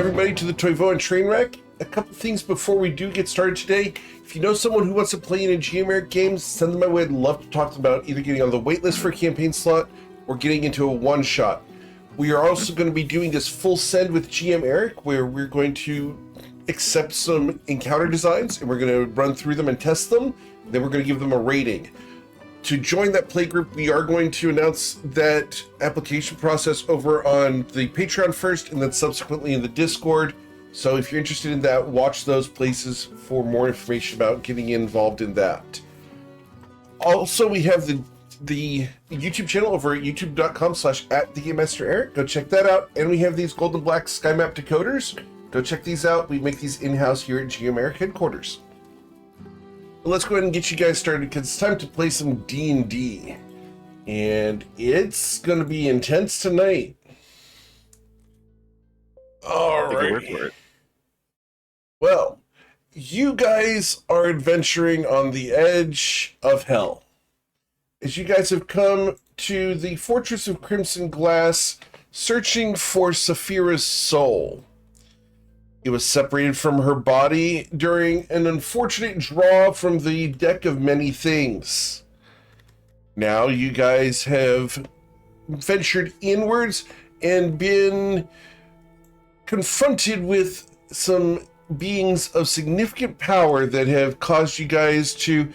everybody, to the Toivoan Trainwreck. A couple things before we do get started today. If you know someone who wants to play in a GMeric game, send them my way. I'd love to talk about either getting on the waitlist for a campaign slot or getting into a one-shot. We are also going to be doing this full send with GM Eric, where we're going to accept some encounter designs and we're going to run through them and test them. Then we're going to give them a rating. To join that play group, we are going to announce that application process over on the Patreon first and then subsequently in the Discord. So if you're interested in that, watch those places for more information about getting involved in that. Also, we have the YouTube channel over at youtube.com/@TheGameMasterEric. Go check that out. And we have these gold and black sky map decoders. Go check these out. We make these in-house here at GMeric headquarters. Let's go ahead and get you guys started because it's time to play some D&D. And it's going to be intense tonight. All right. Well, you guys are adventuring on the edge of hell. As you guys have come to the Fortress of Crimson Glass, searching for Saphira's soul. It was separated from her body during an unfortunate draw from the deck of many things. Now you guys have ventured inwards and been confronted with some beings of significant power that have caused you guys to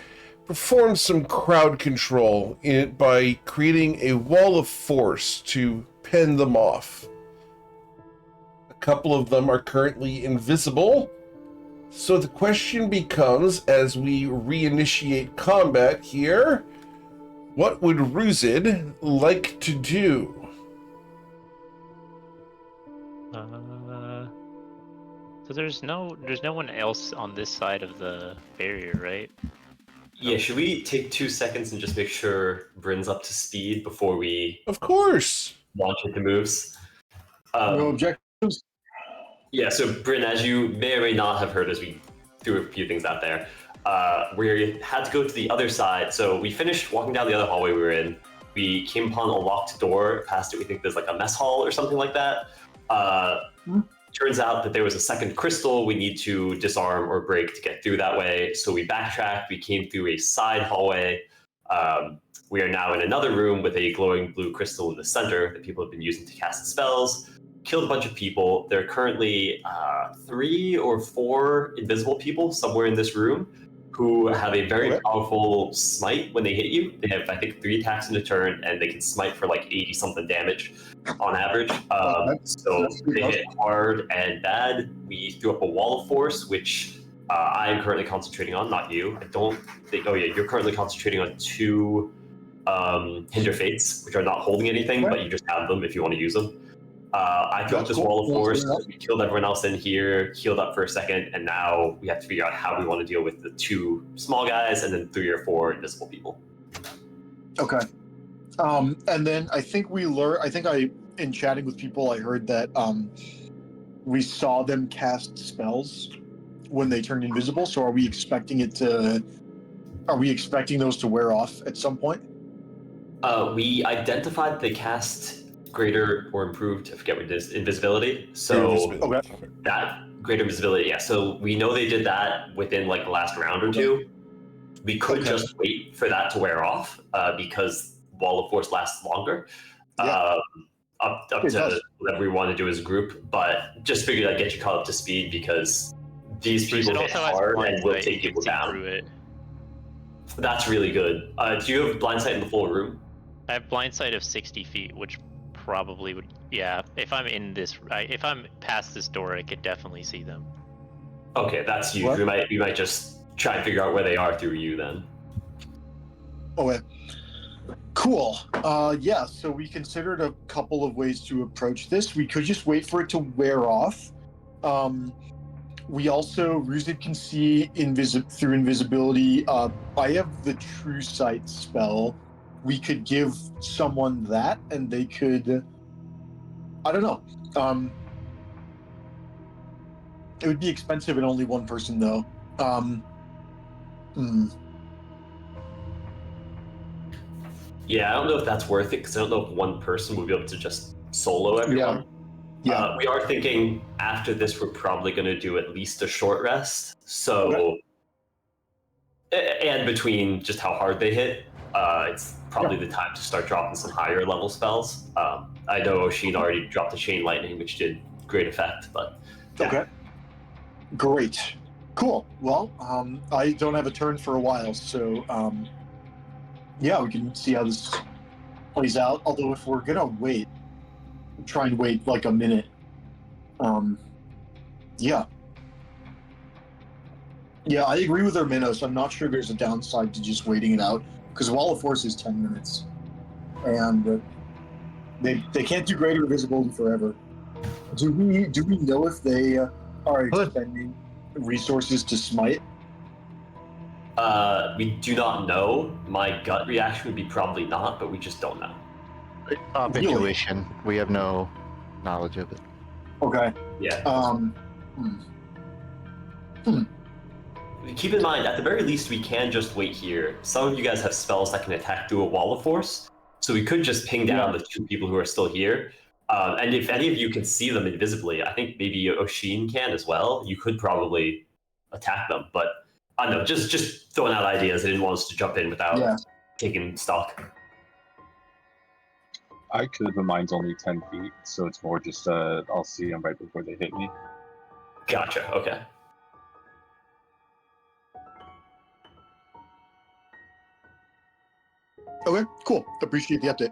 perform some crowd control by creating a wall of force to pen them off. A couple of them are currently invisible, so the question becomes, as we reinitiate combat here, what would Ruzid like to do? So there's no one else on this side of the barrier, right? Yeah, should we take 2 seconds and just make sure Bryn's up to speed before we... Of course! Launch into moves? No objectives? Yeah, so Bryn, as you may or may not have heard as we threw a few things out there, we had to go to the other side. So we finished walking down the other hallway we were in. We came upon a locked door. Past it, we think there's like a mess hall or something like that. Turns out that there was a second crystal we need to disarm or break to get through that way. So we backtracked. We came through a side hallway. We are now in another room with a glowing blue crystal in the center that people have been using to cast spells. Killed a bunch of people. There are currently 3 or 4 invisible people somewhere in this room who have a very powerful smite when they hit you. They have, I think, 3 attacks in a turn, and they can smite for like 80-something damage on average. So they hit hard and bad. We threw up a wall of force, which I am currently concentrating on, not you. I don't think... Oh yeah, you're currently concentrating on 2 Hinder Fates, which are not holding anything, but you just have them if you want to use them. I threw up this wall of force, we killed everyone else in here, healed up for a second, and now we have to figure out how we want to deal with the 2 small guys and then 3 or 4 invisible people. Okay. And then I think in chatting with people, I heard that we saw them cast spells when they turned invisible, so are we expecting those to wear off at some point? We identified they cast greater or improved, I forget what it is, invisibility. So that greater visibility, yeah. So we know they did that within like the last round or 2. We could just wait for that to wear off because Wall of Force lasts longer. Up to whatever we want to do as a group, but just figured I'd get you caught up to speed because these people hit hard and will take people down. That's really good. Do you have blind sight in the full room? I have blind sight of 60 feet, which probably would, yeah. If I'm past this door, I could definitely see them. Okay, that's huge. We might just try and figure out where they are through you then. Okay. Cool. Yeah, so we considered a couple of ways to approach this. We could just wait for it to wear off. We also, Ruzid can see through invisibility. I have the True Sight spell. We could give someone that, and they could... I don't know. It would be expensive and only one person, though. Yeah, I don't know if that's worth it, because I don't know if one person would be able to just solo everyone. Yeah. We are thinking after this, we're probably going to do at least a short rest. So, and between just how hard they hit, it's probably the time to start dropping some higher level spells. I know Oshin already dropped the Chain Lightning, which did great effect, but yeah. Okay. Great. Cool. Well, I don't have a turn for a while, so yeah, we can see how this plays out. Although if we're gonna wait, try and wait like a minute. Yeah. Yeah, I agree with Arminos. I'm not sure there's a downside to just waiting it out, because Wall of Force is 10 minutes. And they can't do greater visibility forever. Do we know if they are expending resources to smite? We do not know. My gut reaction would be probably not, but we just don't know. Really? Intuition. We have no knowledge of it. Okay. Yeah. Keep in mind, at the very least, we can just wait here. Some of you guys have spells that can attack through a wall of force, so we could just ping down the two people who are still here. And if any of you can see them invisibly, I think maybe Oshin can as well. You could probably attack them, but I don't know, just throwing out ideas. I didn't want us to jump in without taking stock. I could, but mine's only 10 feet, so it's more just I'll see them right before they hit me. Gotcha, okay. Okay, cool. Appreciate the update.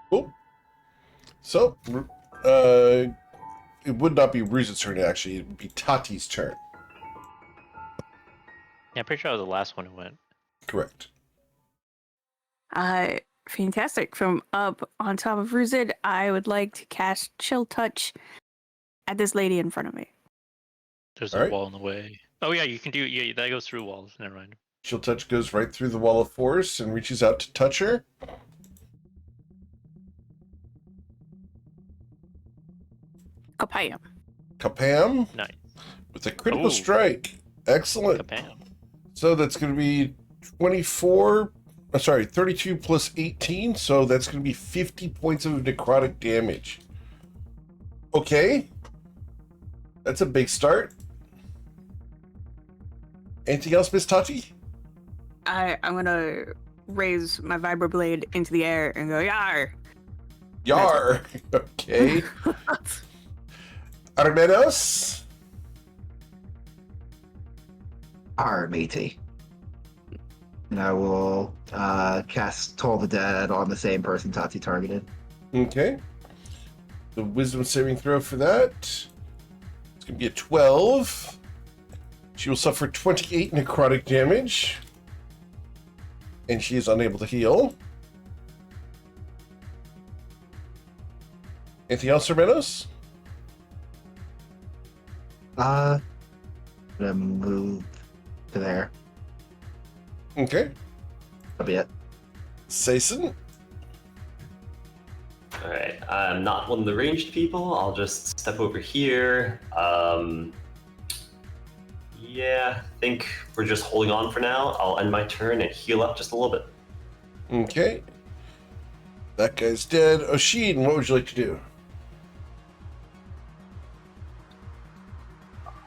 Cool. So, it would not be Ruse's turn, actually. It would be Tati's turn. Yeah, I'm pretty sure I was the last one who went. Correct. Fantastic. From up on top of Ruzid, I would like to cast Chill Touch at this lady in front of me. There's All a right. wall in the way. Oh yeah, you can do. Yeah, that goes through walls. Never mind. She'll touch goes right through the wall of force and reaches out to touch her. Kapayam. Kapam Nice. with a critical Ooh. strike. Excellent. Kapam. So that's going to be 32 plus 18. So that's going to be 50 points of necrotic damage. Okay. That's a big start. Anything else, Miss Tati? I'm gonna raise my vibroblade into the air and go yar. Yar. Okay. Armenos? matey. And I will cast Toll the Dead on the same person Tati targeted. Okay. The wisdom saving throw for that. It's going to be a 12. She will suffer 28 necrotic damage. And she is unable to heal. Anything else, Hermenos? I'm gonna move to there. Okay. That'll be it. Saison? Alright, I'm not one of the ranged people. I'll just step over here. Yeah, I think we're just holding on for now. I'll end my turn and heal up just a little bit. Okay. That guy's dead. Oshin, what would you like to do?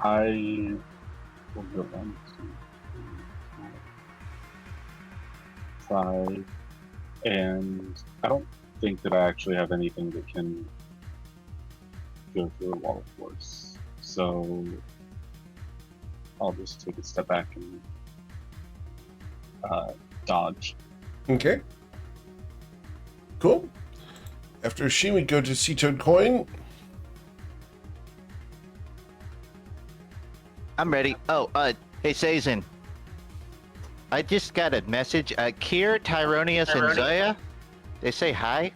I will go 1, 2, 3, 4, 5, and I don't think that I actually have anything that can go through a wall of force. So I'll just take a step back and dodge. Okay. Cool. After Oshin, we go to Sea-Toad Coin. I'm ready. Oh, hey, Sazin. I just got a message. Kier, Tyronius, and Zaya, they say hi.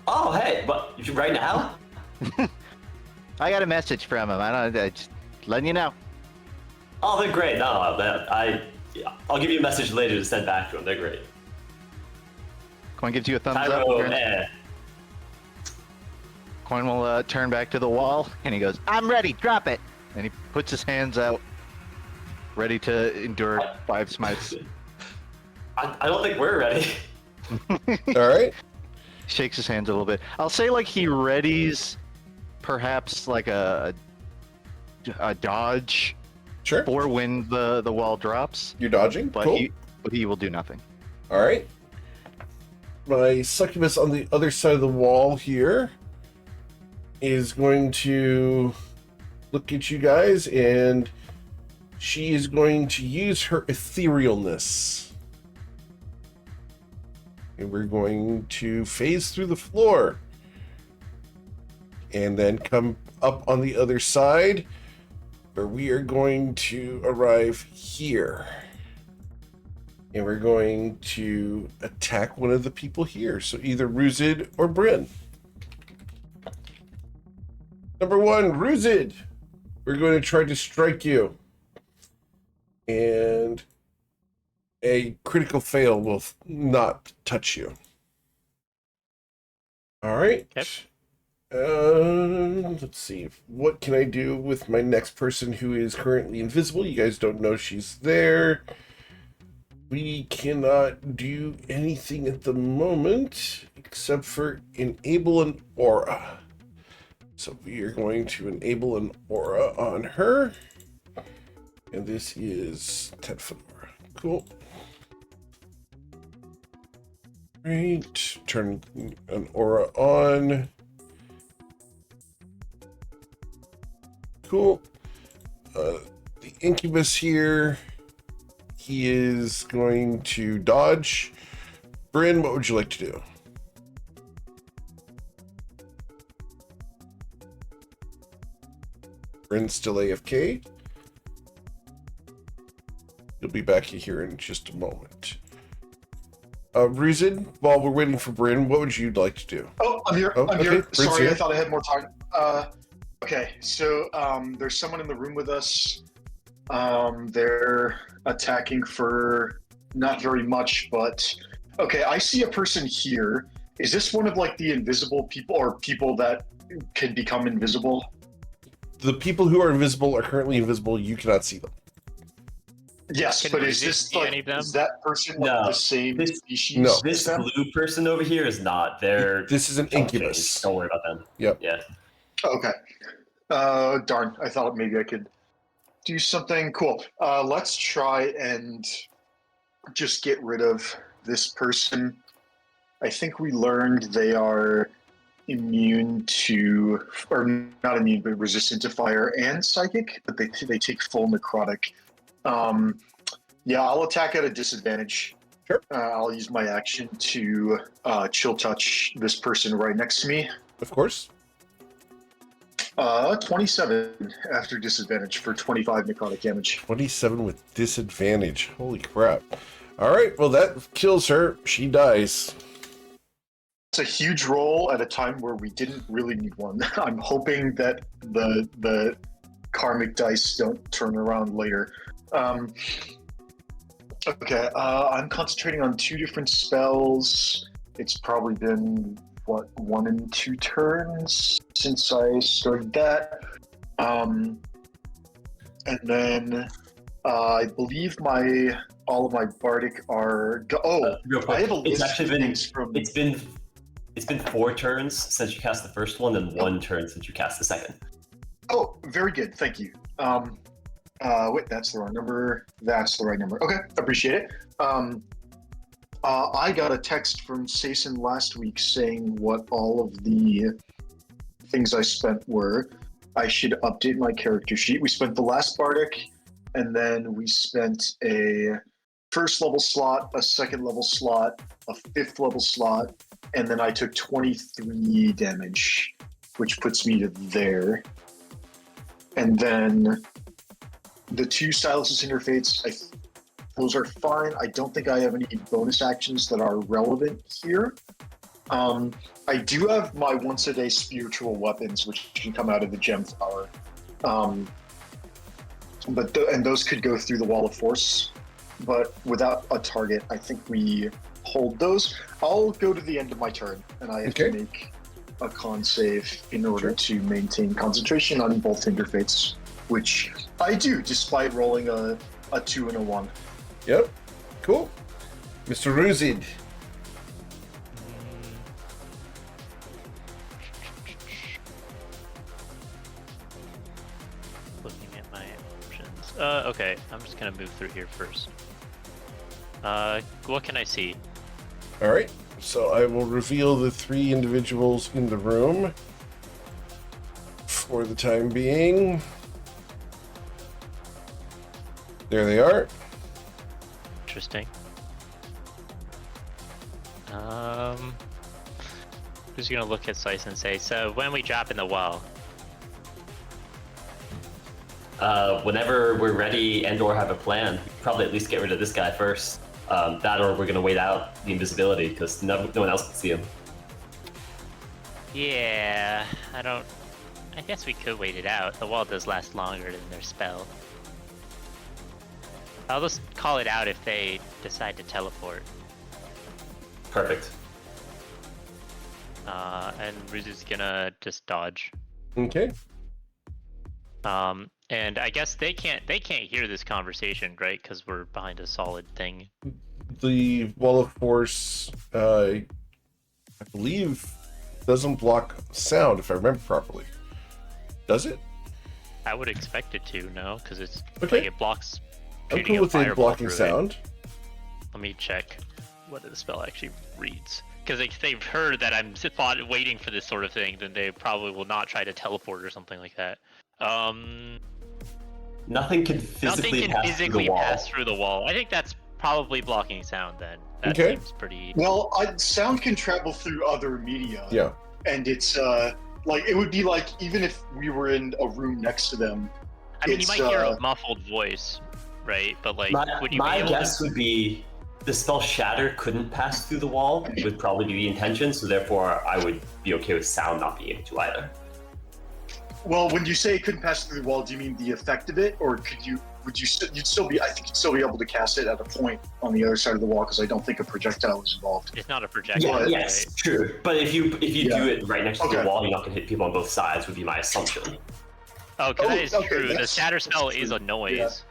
Oh, hey, but right now? I got a message from them. Just letting you know. Oh, they're great. No, I'll give you a message later to send back to them. They're great. Coin gives you a thumbs Tyro, up. Coin will turn back to the wall, and he goes, I'm ready, drop it. And he puts his hands out, ready to endure 5 smites. I don't think we're ready. All right. Shakes his hands a little bit. I'll say like he readies perhaps like a dodge Sure. for when the wall drops, You're dodging. but Cool. he will do nothing. All right. My succubus on the other side of the wall here is going to look at you guys, and she is going to use her etherealness. And we're going to phase through the floor. And then come up on the other side, where we are going to arrive here. And we're going to attack one of the people here. So either Ruzid or Bryn. Number 1, Ruzid. We're going to try to strike you. And a critical fail will not touch you. All right. Yep. Let's see. What can I do with my next person who is currently invisible? You guys don't know she's there. We cannot do anything at the moment except for enable an aura. So we are going to enable an aura on her. And this is 10 foot aura. Cool. Great. Turn an aura on. Cool. The incubus here, he is going to dodge. Bryn, what would you like to do? Bryn's still AFK. You'll be back here in just a moment. Ruzid, while we're waiting for Bryn, what would you like to do? Oh, I'm here. Oh, I'm okay. here. Bryn's Sorry, here. I thought I had more time. Okay, so there's someone in the room with us. They're attacking for not very much, but okay, I see a person here. Is this one of like the invisible people or people that can become invisible? The people who are invisible are currently invisible. You cannot see them. Yes, Can but we is this see like any of them? is that person like No. the same This- species? No. as This them? blue person over here is not. They're This is an incubus. change. Don't worry about them. Yep. Yeah. Okay. Darn. I thought maybe I could do something cool. Let's try and just get rid of this person. I think we learned they are immune to, or not immune, but resistant to fire and psychic, but they take full necrotic. Yeah, I'll attack at a disadvantage. Sure. I'll use my action to chill touch this person right next to me. Of course. 27 after disadvantage for 25 necrotic damage. 27 with disadvantage. Holy crap. All right, well, that kills her. She dies. It's a huge roll at a time where we didn't really need one. I'm hoping that the karmic dice don't turn around later. Okay, I'm concentrating on 2 different spells. It's probably been, 1 and 2 turns since I started that. And then I believe all of my bardic are... Real quick, I have a it's list actually of been things from... it's been 4 turns since you cast the first one, and 1 turn since you cast the second. Oh, very good. Thank you. Wait, that's the wrong number. That's the right number. Okay, appreciate it. I got a text from Sason last week saying what all of the things I spent were. I should update my character sheet. We spent the last bardic, and then we spent a 1st level slot, a 2nd level slot, a 5th level slot, and then I took 23 damage, which puts me to there. And then the 2 Styluses Interfates, those are fine. I don't think I have any bonus actions that are relevant here. I do have my once-a-day spiritual weapons, which can come out of the gem tower. But those could go through the wall of force. But without a target, I think we hold those. I'll go to the end of my turn, and I have to make a con save in order to maintain concentration on both interfates, which I do, despite rolling a 2 and a 1. Yep. Cool. Mr. Ruzid. Okay, I'm just gonna move through here first. What can I see? All right. So I will reveal the 3 individuals in the room for the time being. There they are. Interesting. Who's gonna look at Slice and say, so when we drop in the well? Whenever we're ready and or have a plan, probably at least get rid of this guy first. That or we're gonna wait out the invisibility because no one else can see him. Yeah, I guess we could wait it out. The wall does last longer than their spell. I'll just call it out if they decide to teleport. Perfect. And Ruzu's gonna just dodge. Okay. And I guess they can't hear this conversation, right? Because we're behind a solid thing. The wall of force, I believe, doesn't block sound, if I remember properly. Does it? I would expect it to, no? Because it's Okay. like it blocks. I'm shooting cool a with it fireball blocking through it. sound. Let me check what the spell actually reads. Because if they've heard that I'm waiting for this sort of thing, then they probably will not try to teleport or something like that. Nothing can physically, pass through the wall. I think that's probably blocking sound then. That Okay. seems pretty... Well, sound can travel through other media. Yeah. And it's like it would be like even if we were in a room next to them. I mean, you it's, might hear a muffled voice, right? But like, would you my be able guess to... would be the spell Shatter couldn't pass through the wall, would probably be the intention, so therefore I would be okay with sound not being able to either. Well, when you say it couldn't pass through the wall, do you mean the effect of it, or you'd still be? I think you'd still be able to cast it at a point on the other side of the wall because I don't think a projectile is involved. It's not a projectile. Yeah, yes, right? true. But if you Yeah. do it right next to Okay. the wall, you're not going to hit people on both sides, would be my assumption. Oh, because that is okay, true. The that's- shatter spell that's is true. a noise.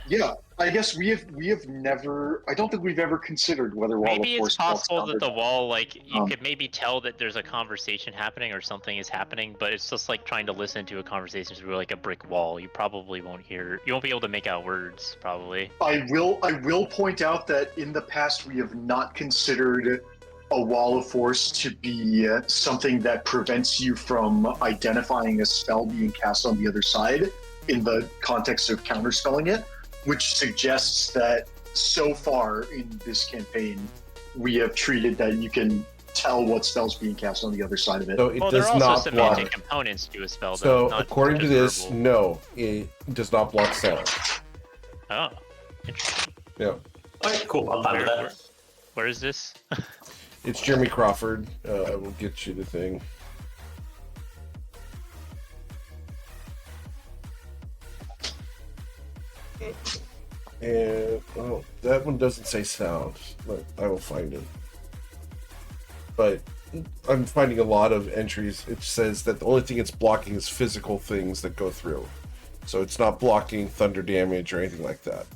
Yeah, I guess we have never. I don't think we've ever considered whether wall Maybe of it's force blocks possible sound that or the not. wall, like, you Um, could maybe tell that there's a conversation happening or something is happening, but it's just like trying to listen to a conversation through like a brick wall. You probably won't hear. You won't be able to make out words, probably. I will point out that in the past we have not considered a wall of force to be something that prevents you from identifying a spell being cast on the other side in the context of counterspelling it, which suggests that so far in this campaign we have treated that you can tell what spell's being cast on the other side of it. So it Well, there does are also not semantic block. components to a spell, So though. Not according to just this, verbal. no, it does not block sound. Oh, interesting. Yeah. Alright, cool. I'm fine with that. Where is this? It's Jeremy Crawford. I will get you the thing. And well, that one doesn't say sound, but I will find it. But I'm finding a lot of entries. It says that the only thing it's blocking is physical things that go through. So it's not blocking thunder damage or anything like that.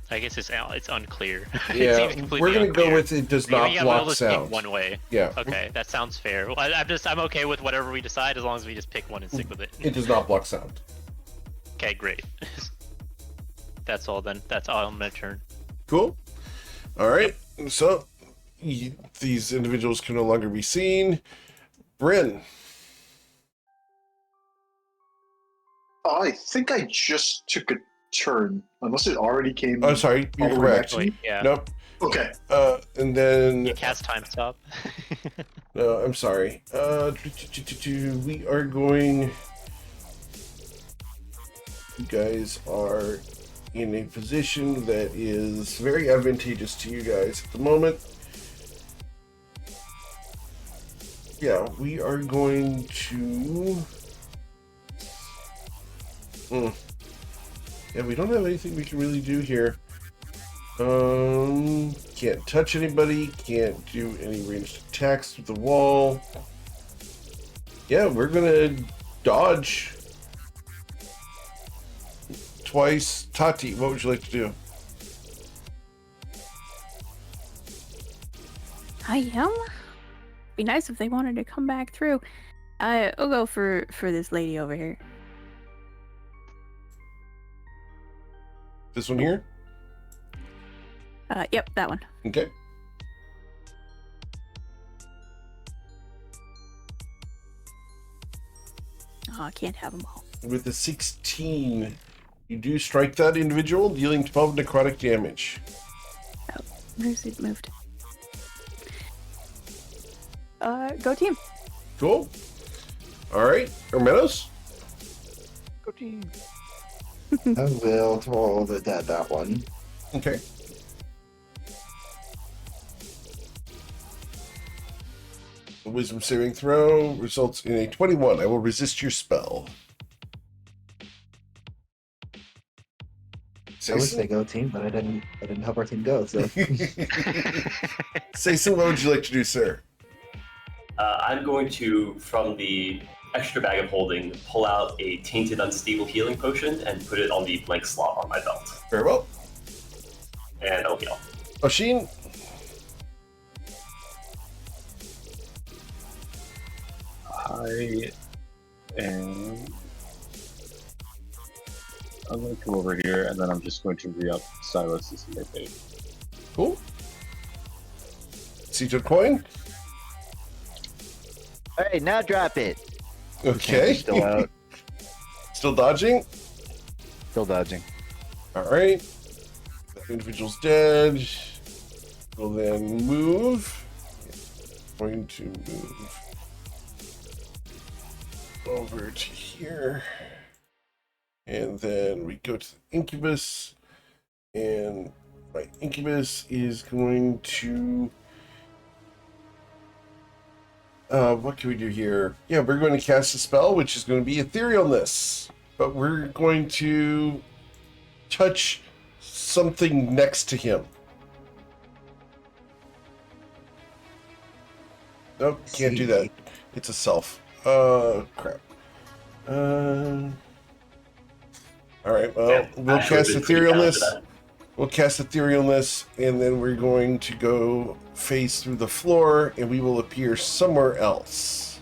I guess it's unclear. It Yeah, seems completely we're gonna go unclear. with it does Maybe, not yeah, we'll block just pick sound. one way. Yeah, Okay, that sounds fair. Well, I'm okay with whatever we decide as long as we just pick one and stick with it. it does not block sound. Okay, great. That's all then. That's all on my turn. Cool. All right. So these individuals can no longer be seen. Bryn. I think I just took a turn, unless it already came. Oh, sorry. all You're the way correct. back to me. Yeah. Nope. Okay. And then You cast time stop. no, I'm sorry. We are going. You guys are in a position that is very advantageous to you guys at the moment. Yeah, we are going to. Yeah, we don't have anything we can really do here. Can't touch anybody, can't do any ranged attacks through the wall. Yeah, we're gonna dodge twice. Tati, what would you like to do? I am. be nice if they wanted to come back through. I'll go for this lady over here. This one here? Yep, that one. Okay. Oh, I can't have them all. With a 16, you do strike that individual, dealing 12 necrotic damage. Oh, where's it moved? Go team. Cool. All right, Hermenos. Go team. I will toll the dead that one. Okay. The wisdom saving throw results in a 21. I will resist your spell. I would say go team, but I didn't help our team go. So Sayson, what would you like to do, sir? I'm going to, from the extra bag of holding, pull out a tainted unstable healing potion and put it on the blank slot on my belt. Very well. And I'll heal. Oshin. I'm going to come over here, and then I'm just going to re-up Silas's in their fate. Cool. Seated coin. Hey, now drop it. Okay. Still out. Still dodging. Still dodging. All right. That individual's dead. We'll then move. Going to move over to here. And then we go to the incubus. And my incubus is going to... what can we do here? Yeah, we're going to cast a spell, which is going to be etherealness. But we're going to touch something next to him. Nope, can't do that. It's a self. Crap. Alright, well, Yeah, we'll actually, cast been pretty down for etherealness. that. We'll cast etherealness, and then we're going to go face through the floor, and we will appear somewhere else.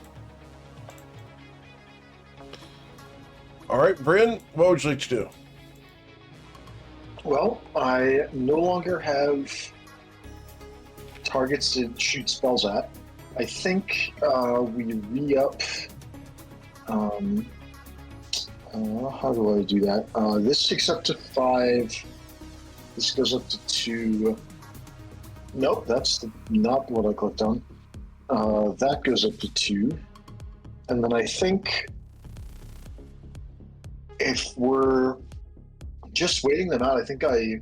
Alright, Bryn, what would you like to do? Well, I no longer have targets to shoot spells at. I think we re-up. How do I do that? This takes up to 5. This goes up to 2. Nope, that's not what I clicked on. That goes up to 2. And then I think if we're just waiting them out, I think I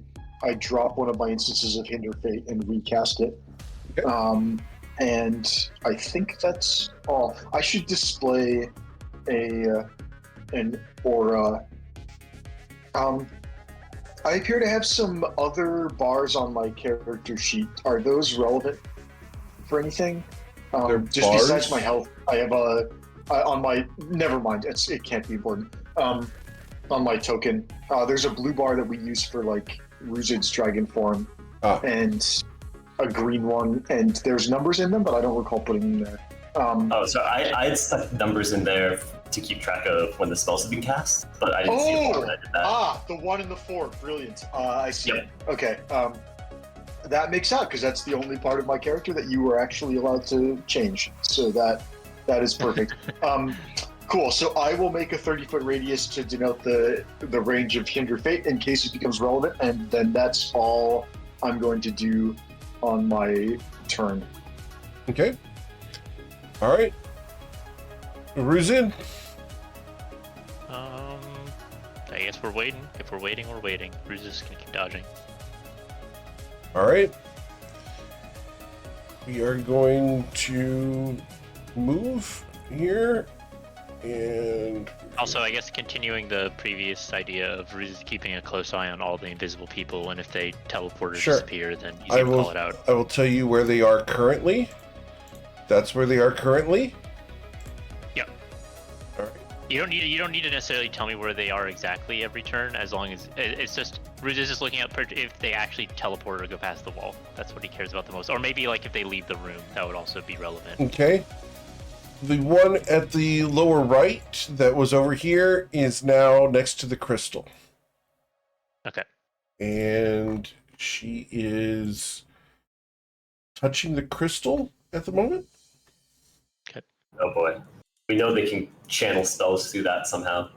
drop one of my instances of Hinder Fate and recast it. Okay. And I think that's all. I should display an aura. I appear to have some other bars on my character sheet. Are those relevant for anything? They're Just bars? besides my health, I have on my. Never mind. It can't be important. On my token, there's a blue bar that we use for like Ruzid's dragon form, and a green one, and there's numbers in them, but I don't recall putting them there. So I had stuck numbers in there to keep track of when the spells have been cast, but I didn't see it when I did that. The 1 and the 4, brilliant. I see. Yep. Okay, that makes sense because that's the only part of my character that you were actually allowed to change. So that is perfect. Cool. So I will make a 30-foot radius to denote the range of Hinder Fate in case it becomes relevant, and then that's all I'm going to do on my turn. Okay. Alright. Ruzid? I guess we're waiting. If we're waiting, we're waiting. We're just gonna keep dodging. Alright. We are going to move here. And Also, I guess continuing the previous idea of keeping a close eye on all the invisible people, and if they teleport or Sure. disappear, then you can call it out. I will tell you where they are currently. That's where they are currently. Yep. Alright. You don't need to necessarily tell me where they are exactly every turn, as long as it's just Ruz is just looking out if they actually teleport or go past the wall. That's what he cares about the most. Or maybe like if they leave the room, that would also be relevant. Okay. The one at the lower right that was over here is now next to the crystal. Okay. And she is touching the crystal at the moment. Okay. Oh boy. We know they can channel spells through that somehow.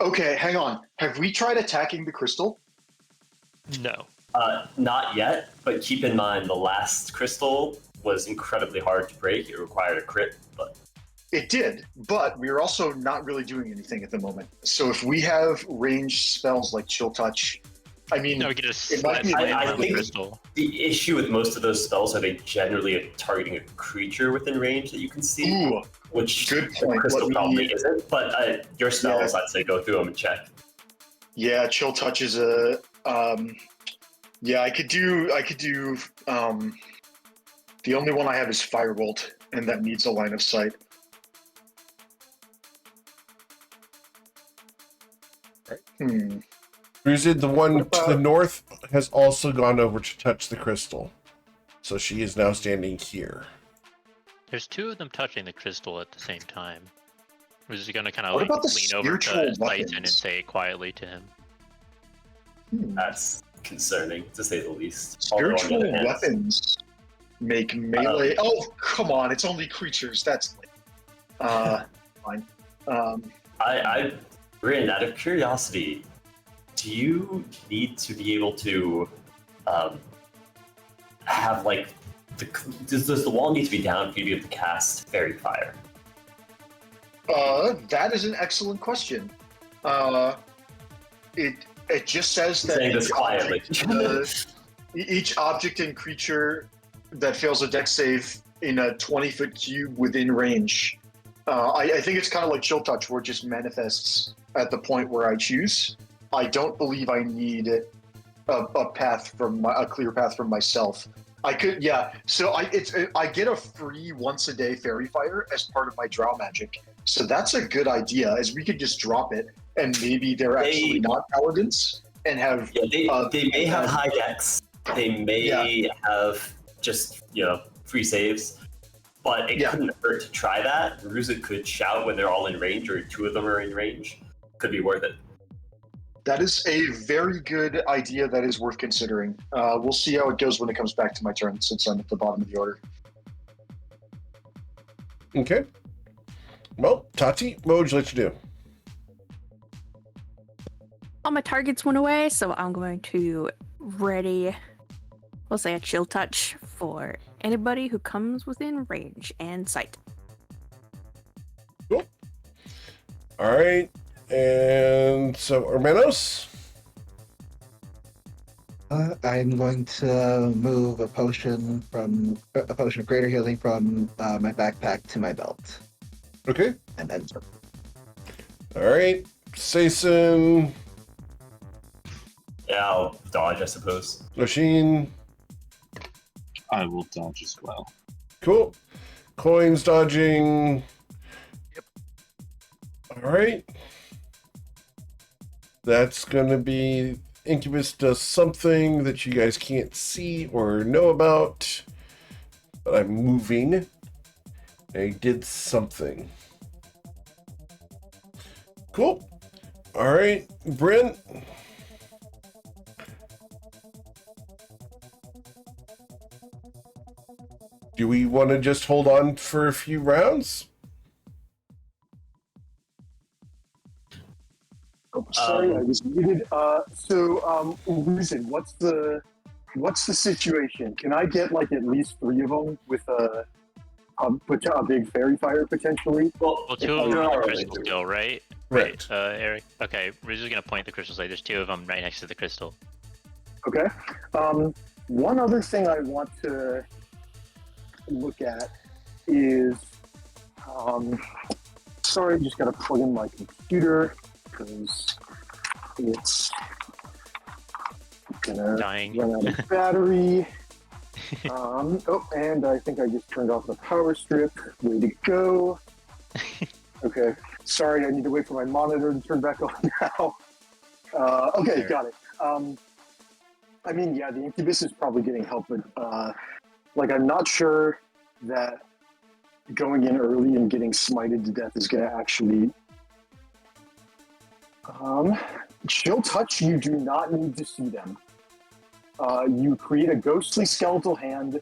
Okay, hang on. Have we tried attacking the crystal? No. Not yet, but keep in mind the last crystal was incredibly hard to break. It required a crit, but It did, but we're also not really doing anything at the moment. So if we have ranged spells like Chill Touch, I mean, No, we could just it might be slam I on the think- crystal. the issue with most of those spells are they generally targeting a creature within range that you can see, ooh, which good the point. crystal Let me- probably isn't. But your spells, I'd say go through them and check. yeah, Chill Touch is a, yeah, I could do, the only one I have is Firebolt, and that needs a line of sight. Bruzid, the one What to the about- north, has also gone over to touch the crystal. So she is now standing here. There's two of them touching the crystal at the same time. We're just gonna kind of What like about the lean over spiritual to Tyson and weapons? say it quietly to him. That's concerning, to say the least. Although, on the Spiritual other hand, weapons make melee. Oh, come on! It's only creatures. That's fine. Rin, out of curiosity, do you need to be able to have like does the wall need to be down for you to be able to cast Fairy Fire? That is an excellent question. It just says that Saying this quietly. each object and creature that fails a dex save in a 20-foot cube within range. I think it's kind of like Chill Touch, where it just manifests at the point where I choose. I don't believe I need a path from a clear path from myself. I could, yeah. So I get a free once a day Fairy Fire as part of my Drow magic. So that's a good idea. As we could just drop it, and maybe they're actually not paladins and have. Yeah, they may have high dex. They may have just free saves. But it couldn't hurt to try that. Ruza could shout when they're all in range, or two of them are in range. Could be worth it. That is a very good idea that is worth considering. We'll see how it goes when it comes back to my turn, since I'm at the bottom of the order. Okay. Well, Tati, what would you like to do? All my targets went away, so I'm going to ready, we'll say a Chill Touch for anybody who comes within range and sight. Cool. All right. And so, Hermanos? I'm going to move a potion of greater healing from my backpack to my belt. Okay. And then All right. Sason, Yeah, I'll dodge, I suppose. Lasheen. I will dodge as well. Cool. Coins dodging. Yep. All right. That's going to be Incubus does something that you guys can't see or know about. But I'm moving. And he did something. Cool. All right. Brent. Do we want to just hold on for a few rounds? Oh, sorry, I was muted. Reason, what's the situation? Can I get like at least 3 of them with a big Fairy Fire potentially? Well, two of them you're are the already crystal doing still, right? Right. Eric. Okay, we're just gonna point the crystal. Like, there's 2 of them right next to the crystal. Okay. One other thing I want to look at is, sorry, just got to plug in my computer because it's gonna Dying. run out of battery. And I think I just turned off the power strip. Way to go. Okay. sorry, I need to wait for my monitor to turn back on now. Okay, got it. I mean, yeah, the Incubus is probably getting help, but I'm not sure that going in early and getting smited to death is going to actually. Chill touch. You do not need to see them. You create a ghostly skeletal hand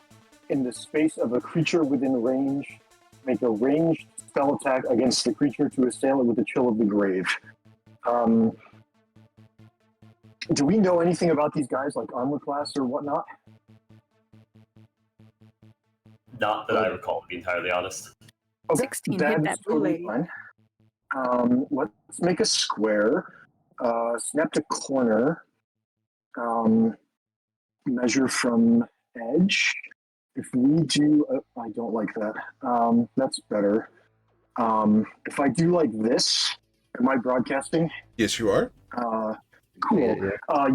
in the space of a creature within range. Make a ranged spell attack against the creature to assail it with the chill of the grave. Do we know anything about these guys, like armor class or whatnot? Not that I recall, to be entirely honest. Okay, 16 hit that blue lady. fine. Let's make a square. Snap to corner. Measure from edge. If we do, I don't like that. That's better. If I do like this, am I broadcasting? Yes, you are. Cool.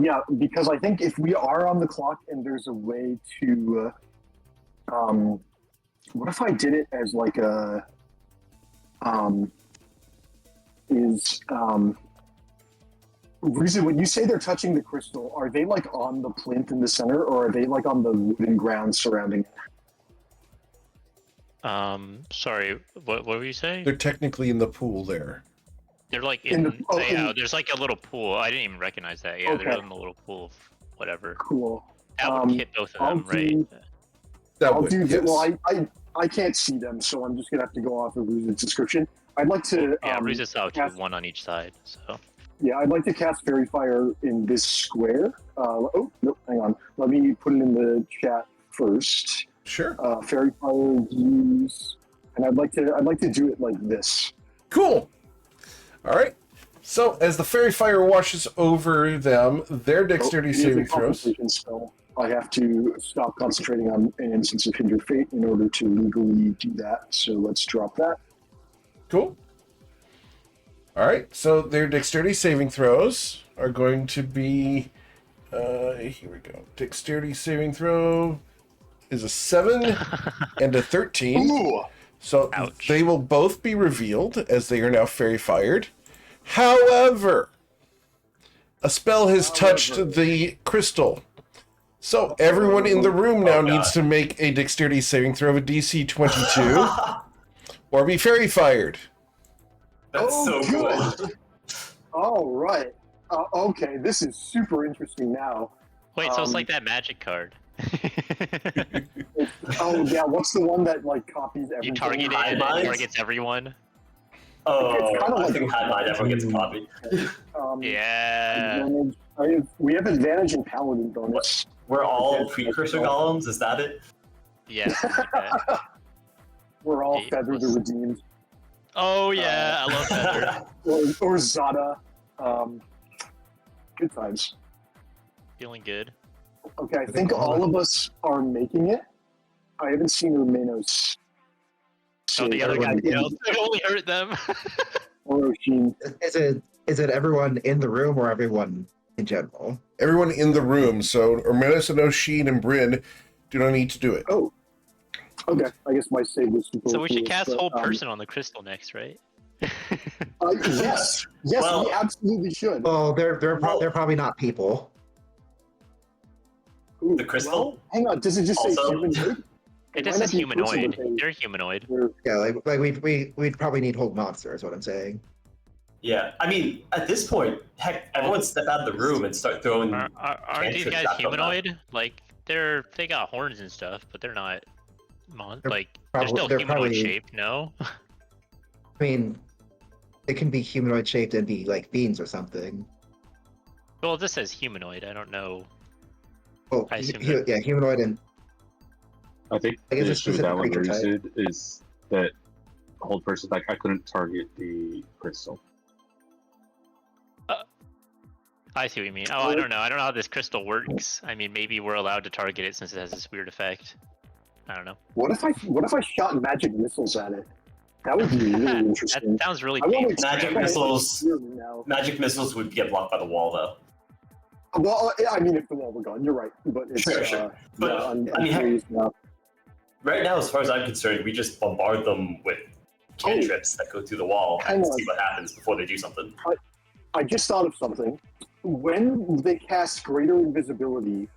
Yeah, because I think if we are on the clock and there's a way to, what if I did it as like a, Reason, when you say they're touching the crystal, are they like on the plinth in the center, or are they like on the wooden ground surrounding it? Sorry, what were you saying? They're technically in the pool there. They're like there's like a little pool. I didn't even recognize that. Yeah, Okay. they're in the little pool of whatever. Cool. That would hit both of them, right? That would, yes. Well, I can't see them, so I'm just gonna have to go off of Ruza's description. I'd like to. Yeah, Ruza's out to cast- one on each side, so. Yeah, I'd like to cast Fairy Fire in this square. Oh, nope, hang on. Let me put it in the chat first. Sure. Fairy Fire use, and I'd like to do it like this. Cool. All right. So as the fairy fire washes over them, their dexterity It is a saving throws. concentration spell. I have to stop concentrating on an instance of Hindered Fate in order to legally do that. So let's drop that. Cool. All right. So their dexterity saving throws are going to be. Here we go. Dexterity saving throw is a 7 and a 13. Ooh. So Ouch. they will both be revealed as they are now fairy fired. However, a spell has touched the crystal. So everyone in the room now needs to make a dexterity saving throw of a DC 22 or be fairy fired. That's so good. cool. All right. Okay, this is super interesting now. Wait, so it's like that magic card. Oh yeah, what's the one that like copies everything? You target it and it targets everyone. Oh, It's kinda I like- think High Mind, everyone gets a copy. Yeah. advantage- we have advantage in paladin bonus. We're all precursor golems, is that it? Yeah. something like that. We're all Eight Feather the plus- Redeemed. Oh yeah, I love Feather. Or Zada. Good times. Feeling good. Okay, I think all of us are making it. I haven't seen Romenos. Oh, the other guy failed. It only hurt them. Or Oshin. Is it everyone in the room or everyone in general? Everyone in the room. So Ormenos and Oshin and Bryn do not need to do it. Oh. Okay, I guess my save was super So we should foolish, cast but, whole person on the crystal next, right? Yes, Well- we absolutely should. Well, they're probably not people. Ooh, The crystal? well, hang on, does it just say Also- humanoid? It might just not says be a person, humanoid. but They're humanoid. Yeah, like we'd probably need hold monster is what I'm saying. Yeah, I mean, at this point, heck, everyone step out of the room and start throwing. Aren't these Cantrips guys back on humanoid? Like they got horns and stuff, but they're not. They're They're probably- still they're humanoid probably- shaped. No. I mean, it can be humanoid shaped and be like beings or something. Well, this says humanoid. I don't know. Well, I assume that- yeah, humanoid and I think I guess the it's issue with specific that one, creature type. Lucid, is that hold person, like, I couldn't target the crystal. I see what you mean. Oh, I don't know. I don't know how this crystal works. I mean, maybe we're allowed to target it since it has this weird effect. I don't know. What if I shot magic missiles at it? That would be really That interesting. sounds really I want painful. to Magic experiment missiles. here now. Magic missiles would get blocked by the wall, though. Well, I mean, if the wall were gone, you're right. But it's Sure. But, yeah, I'm I mean, heck- curious now. Right now, as far as I'm concerned, we just bombard them with cantrips that go through the wall Hang and on. see what happens before they do something. I just thought of something. When they cast Greater Invisibility,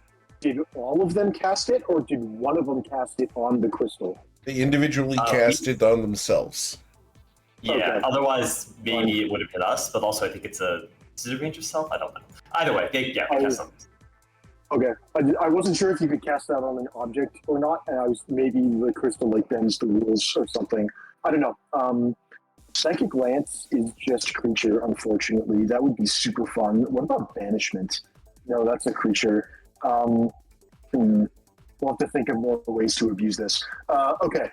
did all of them cast it, or did one of them cast it on the crystal? They individually Oh, cast it on themselves. Yeah, Okay. otherwise maybe it would have hit us, but also I think is it a range of self? I don't know. Either way, they cast something. Okay. I wasn't sure if you could cast that on an object or not, and I was maybe the crystal like bends the rules or something. I don't know. Psychic Lance is just creature, unfortunately. That would be super fun. What about Banishment? No, that's a creature. We'll have to think of more ways to abuse this. Okay.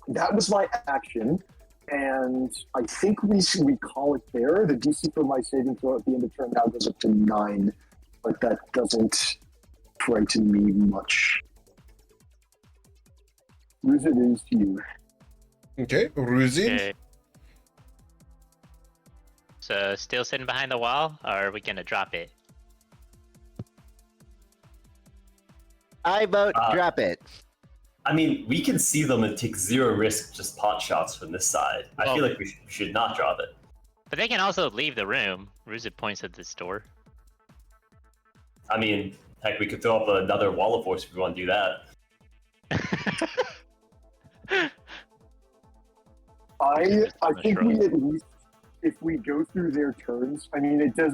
That was my action, and I think we call it there. The DC for my saving throw at the end of turn now goes up to 9, but that doesn't frighten me much. Ruse it is to you. Okay, Ruzi. Okay. So, still sitting behind the wall, or are we gonna drop it? I vote drop it. I mean, we can see them and take 0 risk just pot shots from this side. I feel like we should not drop it. But they can also leave the room. Ruzit points at this door. I mean, heck, we could throw up another wall of force if we want to do that. I think we at least, if we go through their turns, I mean, it does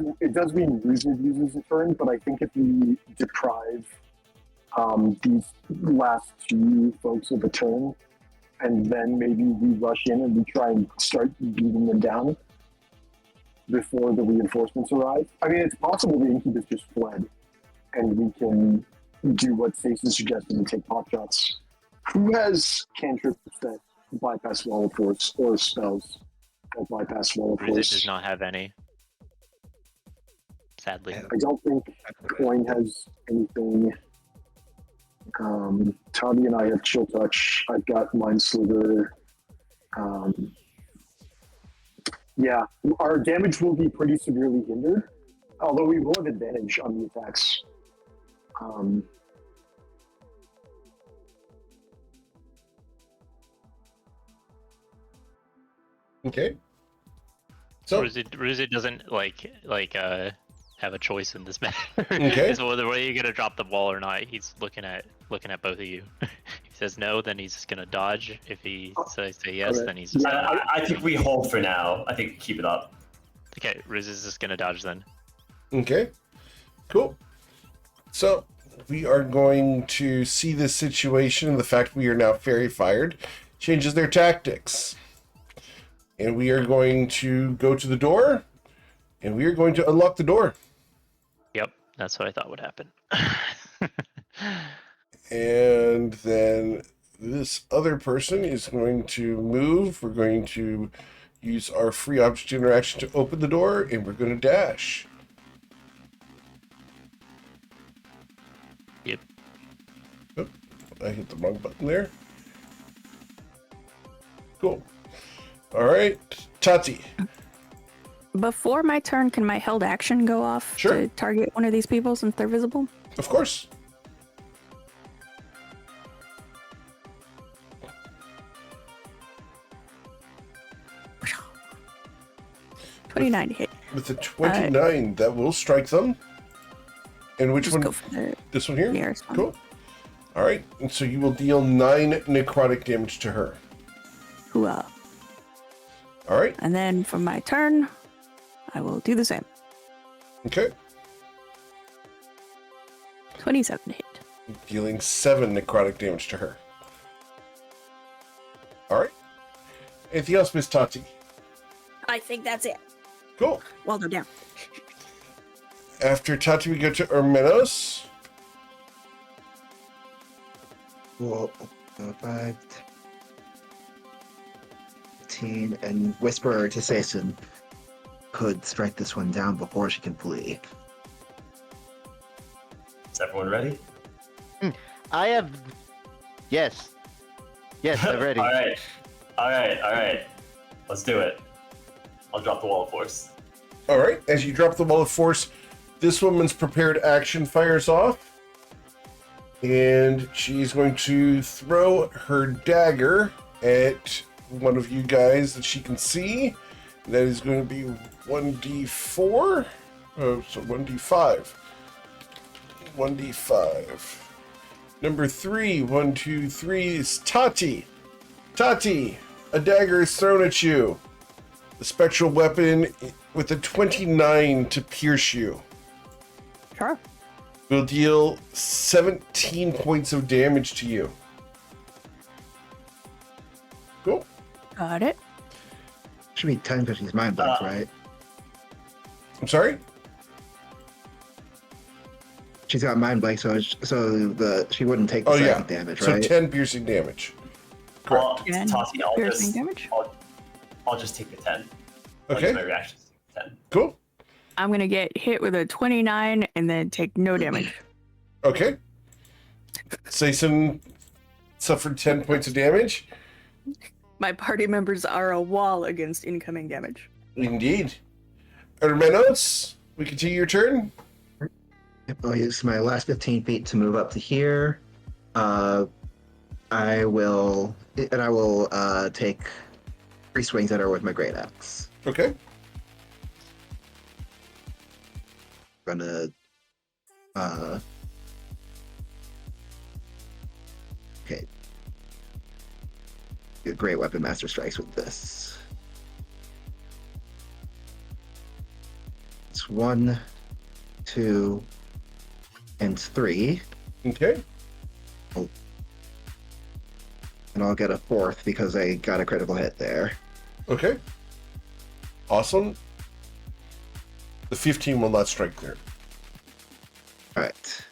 mean Ruzid uses a turn, but I think if we deprive these last 2 folks of a turn, and then maybe we rush in and we try and start beating them down before the reinforcements arrive. I mean, it's possible the Incubus just fled, and we can do what Stace is suggesting and take pop shots. Who has cantrips that bypass wall of force, or spells that bypass wall of Ruzit force? does not have any. Sadly. I don't think Coin has anything. Toddy and I have Chill Touch. I've got Mind Sliver. Yeah, our damage will be pretty severely hindered, although we will have advantage on the attacks. Okay. So Ruzit doesn't have a choice in this matter. Okay. It's whether you're gonna drop the wall or not. He's looking at both of you. If he says no, then he's just gonna dodge. If he says yes, Okay. then he's just gonna... I think we hold for now. I think we keep it up. Okay, Ruzit is just gonna dodge then. Okay, cool. So we are going to see this situation, and the fact we are now fairy fired changes their tactics. And we are going to go to the door, and we are going to unlock the door. Yep, that's what I thought would happen. And then this other person is going to move. We're going to use our free object interaction to open the door, and we're going to dash. Yep. Oh, I hit the wrong button there. Cool. All right, Tati. Before my turn, can my held action go off Sure. to target one of these people since they're visible? Of course. $29 to hit. With a 29, that will strike them. And which Just one? go for the This one here? nearest one. Cool. All right, and so you will deal 9 necrotic damage to her. Hooah. All right, And then for my turn, I will do the same. okay. 27 to hit. Dealing 7 necrotic damage to her. All right. Anything else, Miss Tati? I think that's it. Cool. Well, they're down. After Tati, we go to Ermenos. Cool. 5, 15, and whisper to Sason could strike this one down before she can flee. Is everyone ready? I have. Yes. Yes, I'm ready. All right. Let's do it. I'll drop the wall of force. All right, as you drop the wall of force, this woman's prepared action fires off. And she's going to throw her dagger at one of you guys that she can see. That is going to be 1d4. Oh, so 1d5. 1d5. Number 3, 1, 2, 3 is Tati. Tati, a dagger is thrown at you. The spectral weapon with a 29 to pierce you. Sure. Will deal 17 points of damage to you. Cool. Got it. Should be 10 because she's mind blink, right? I'm sorry? She's got mind blink, so she wouldn't take the second damage, so right? 10 piercing damage. Correct. And Tati, piercing damage. I'll just take the 10. Okay. My reaction is 10. Cool. I'm gonna get hit with a 29 and then take no damage. Okay. Sayson suffered 10 points of damage. My party members are a wall against incoming damage. Indeed. Hermanos, we continue your turn. I'll use my last 15 feet to move up to here. I will take 3 swings at her with my great axe. Okay. I'm gonna okay. Do great weapon master strikes with this. It's 1, 2, and 3. Okay. And I'll get a 4th because I got a critical hit there. Okay. Awesome. The 15 will not strike there. Alright.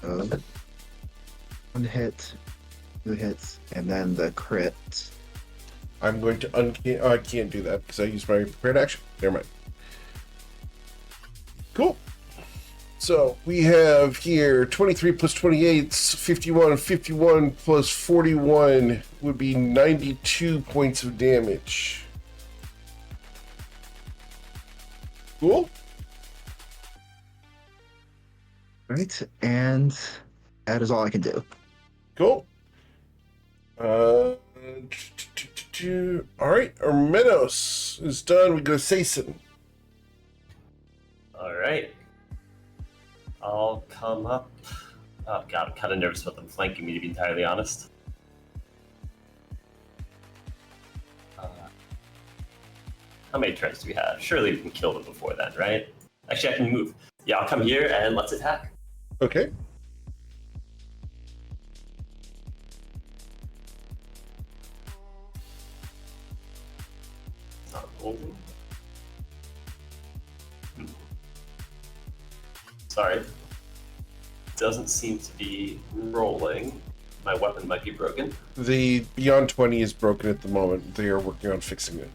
So, 1 hit, 2 hits, and then the crit. I'm going to I can't do that because I used my prepared action. Never mind. Cool. So we have here 23 plus 28, 51. 51 plus 41 would be 92 points of damage. Cool. Right, and that is all I can do. Cool. All right, Armenos is done. We go to Sayson. All right. I'll come up. Oh god, I'm kind of nervous about them flanking me, to be entirely honest. How many turns do we have? Surely we can kill them before then, right? Actually, I can move. Yeah, I'll come here and let's attack. Okay. Sorry. Doesn't seem to be rolling. My weapon might be broken. The Beyond 20 is broken at the moment. They are working on fixing it.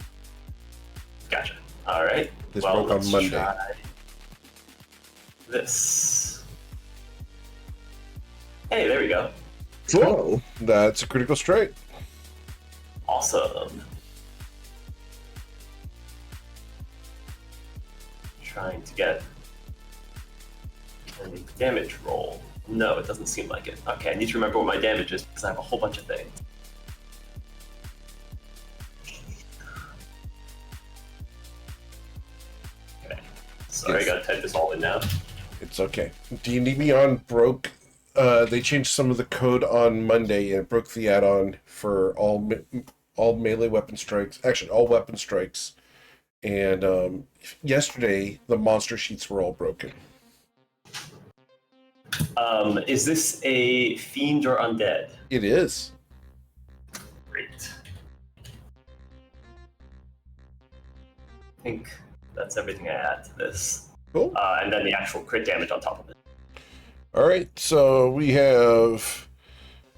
Gotcha. All right. This broke on Monday. Try this. Hey, there we go. Cool. That's a critical strike. Awesome. Trying to get a damage roll. No, it doesn't seem like it. Okay, I need to remember what my damage is because I have a whole bunch of things. Okay. Sorry, I gotta type this all in now. It's okay. D&D Beyond broke. They changed some of the code on Monday and it broke the add-on for all melee weapon strikes. Actually, all weapon strikes. And yesterday, the monster sheets were all broken. Is this a fiend or undead? It is. Great. I think that's everything I add to this. Cool. And then the actual crit damage on top of it. All right, so we have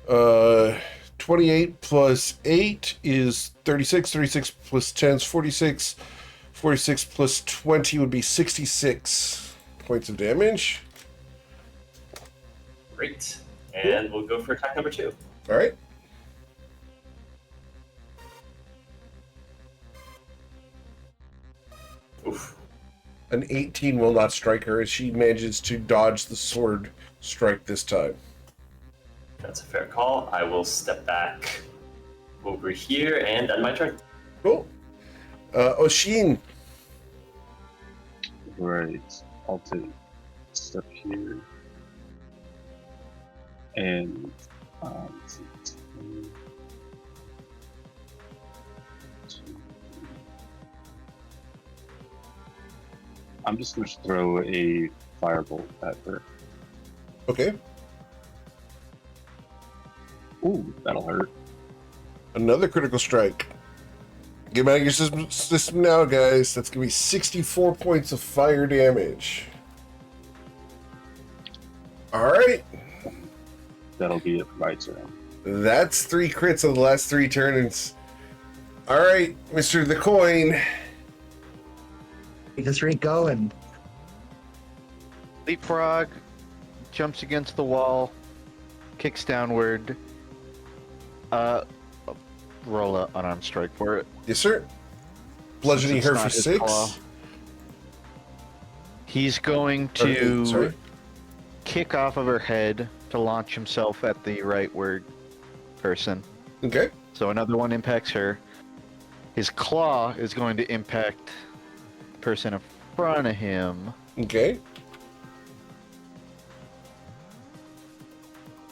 28 plus 8 is 36. 36 plus 10 is 46. 46 plus 20 would be 66 points of damage. Great. And we'll go for attack number 2. All right. Oof. An 18 will not strike her as she manages to dodge the sword strike this time. That's a fair call. I will step back over here and end my turn. Cool. Oshin. Right. I'll take a step here. And let's see. I'm just going to throw a firebolt at her. Okay. Ooh, that'll hurt. Another critical strike. Get him out of your system now, guys. That's going to be 64 points of fire damage. All right. That'll be it for my turn. That's 3 crits on the last 3 turns. All right, Mr. The Coin. Keep this streak going. Leapfrog, jumps against the wall, kicks downward. Roll an unarmed strike for it. Yes, sir. Bludgeoning Since her it's for not his 6. claw. He's going Or 8, to sorry. kick off of her head to launch himself at the rightward person. Okay. So another one impacts her. His claw is going to impact the person in front of him. Okay.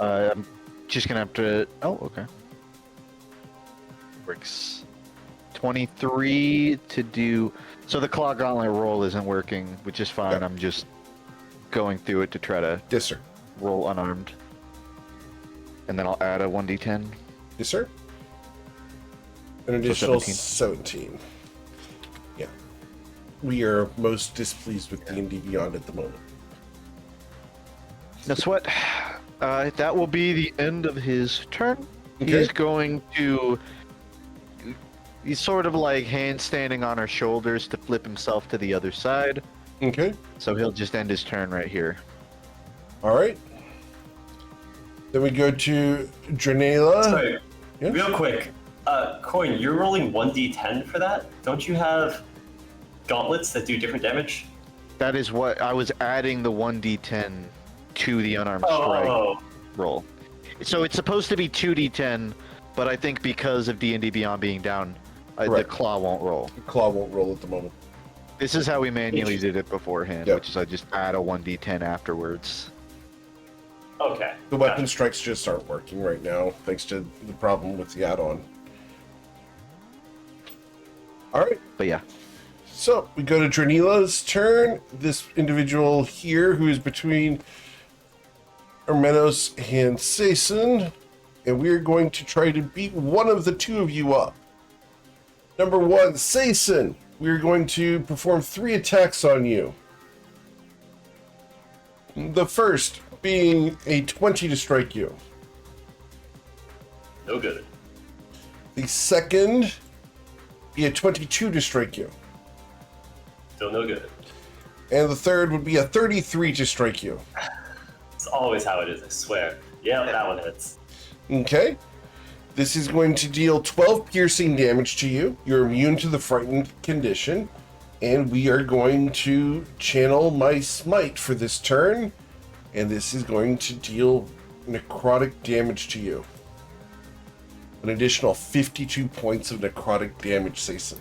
I'm just gonna have to. Oh, okay. Works. 23 to do. So the claw gauntlet roll isn't working, which is fine. Yeah. I'm just going through it to try to Yes, sir. roll unarmed. And then I'll add a 1d10. Yes, sir. An additional 17. 17. Yeah. We are most displeased with D&D Beyond at the moment. That's what. That will be the end of his turn. Okay. He's going to. He's sort of like handstanding on her shoulders to flip himself to the other side. Okay. So he'll just end his turn right here. All right. Then we go to Dranela. Sorry, Yes? real quick. Coin, you're rolling 1d10 for that? Don't you have gauntlets that do different damage? That is what I was adding the 1d10 to the unarmed strike Oh, roll. So it's supposed to be 2d10, but I think because of D&D Beyond being down, the Right. claw won't roll. Claw won't roll at the moment. This is how we manually did it beforehand, Yep. which is I just add a 1d10 afterwards. okay. The weapon strikes just aren't working right now, thanks to the problem with the add-on. All right. But yeah, So we go to Dranela's turn. This individual here, who is between Hermenos and Sason, and we're going to try to beat one of the two of you up. Number 1, Sason. We're going to perform 3 attacks on you. The first being a 20 to strike you. No good. The second be a 22 to strike you. Still no good. And the third would be a 33 to strike you. It's always how it is, I swear. Yeah, that one hits. Okay. This is going to deal 12 piercing damage to you. You're immune to the frightened condition. And we are going to channel my smite for this turn. And this is going to deal necrotic damage to you. An additional 52 points of necrotic damage, Sason.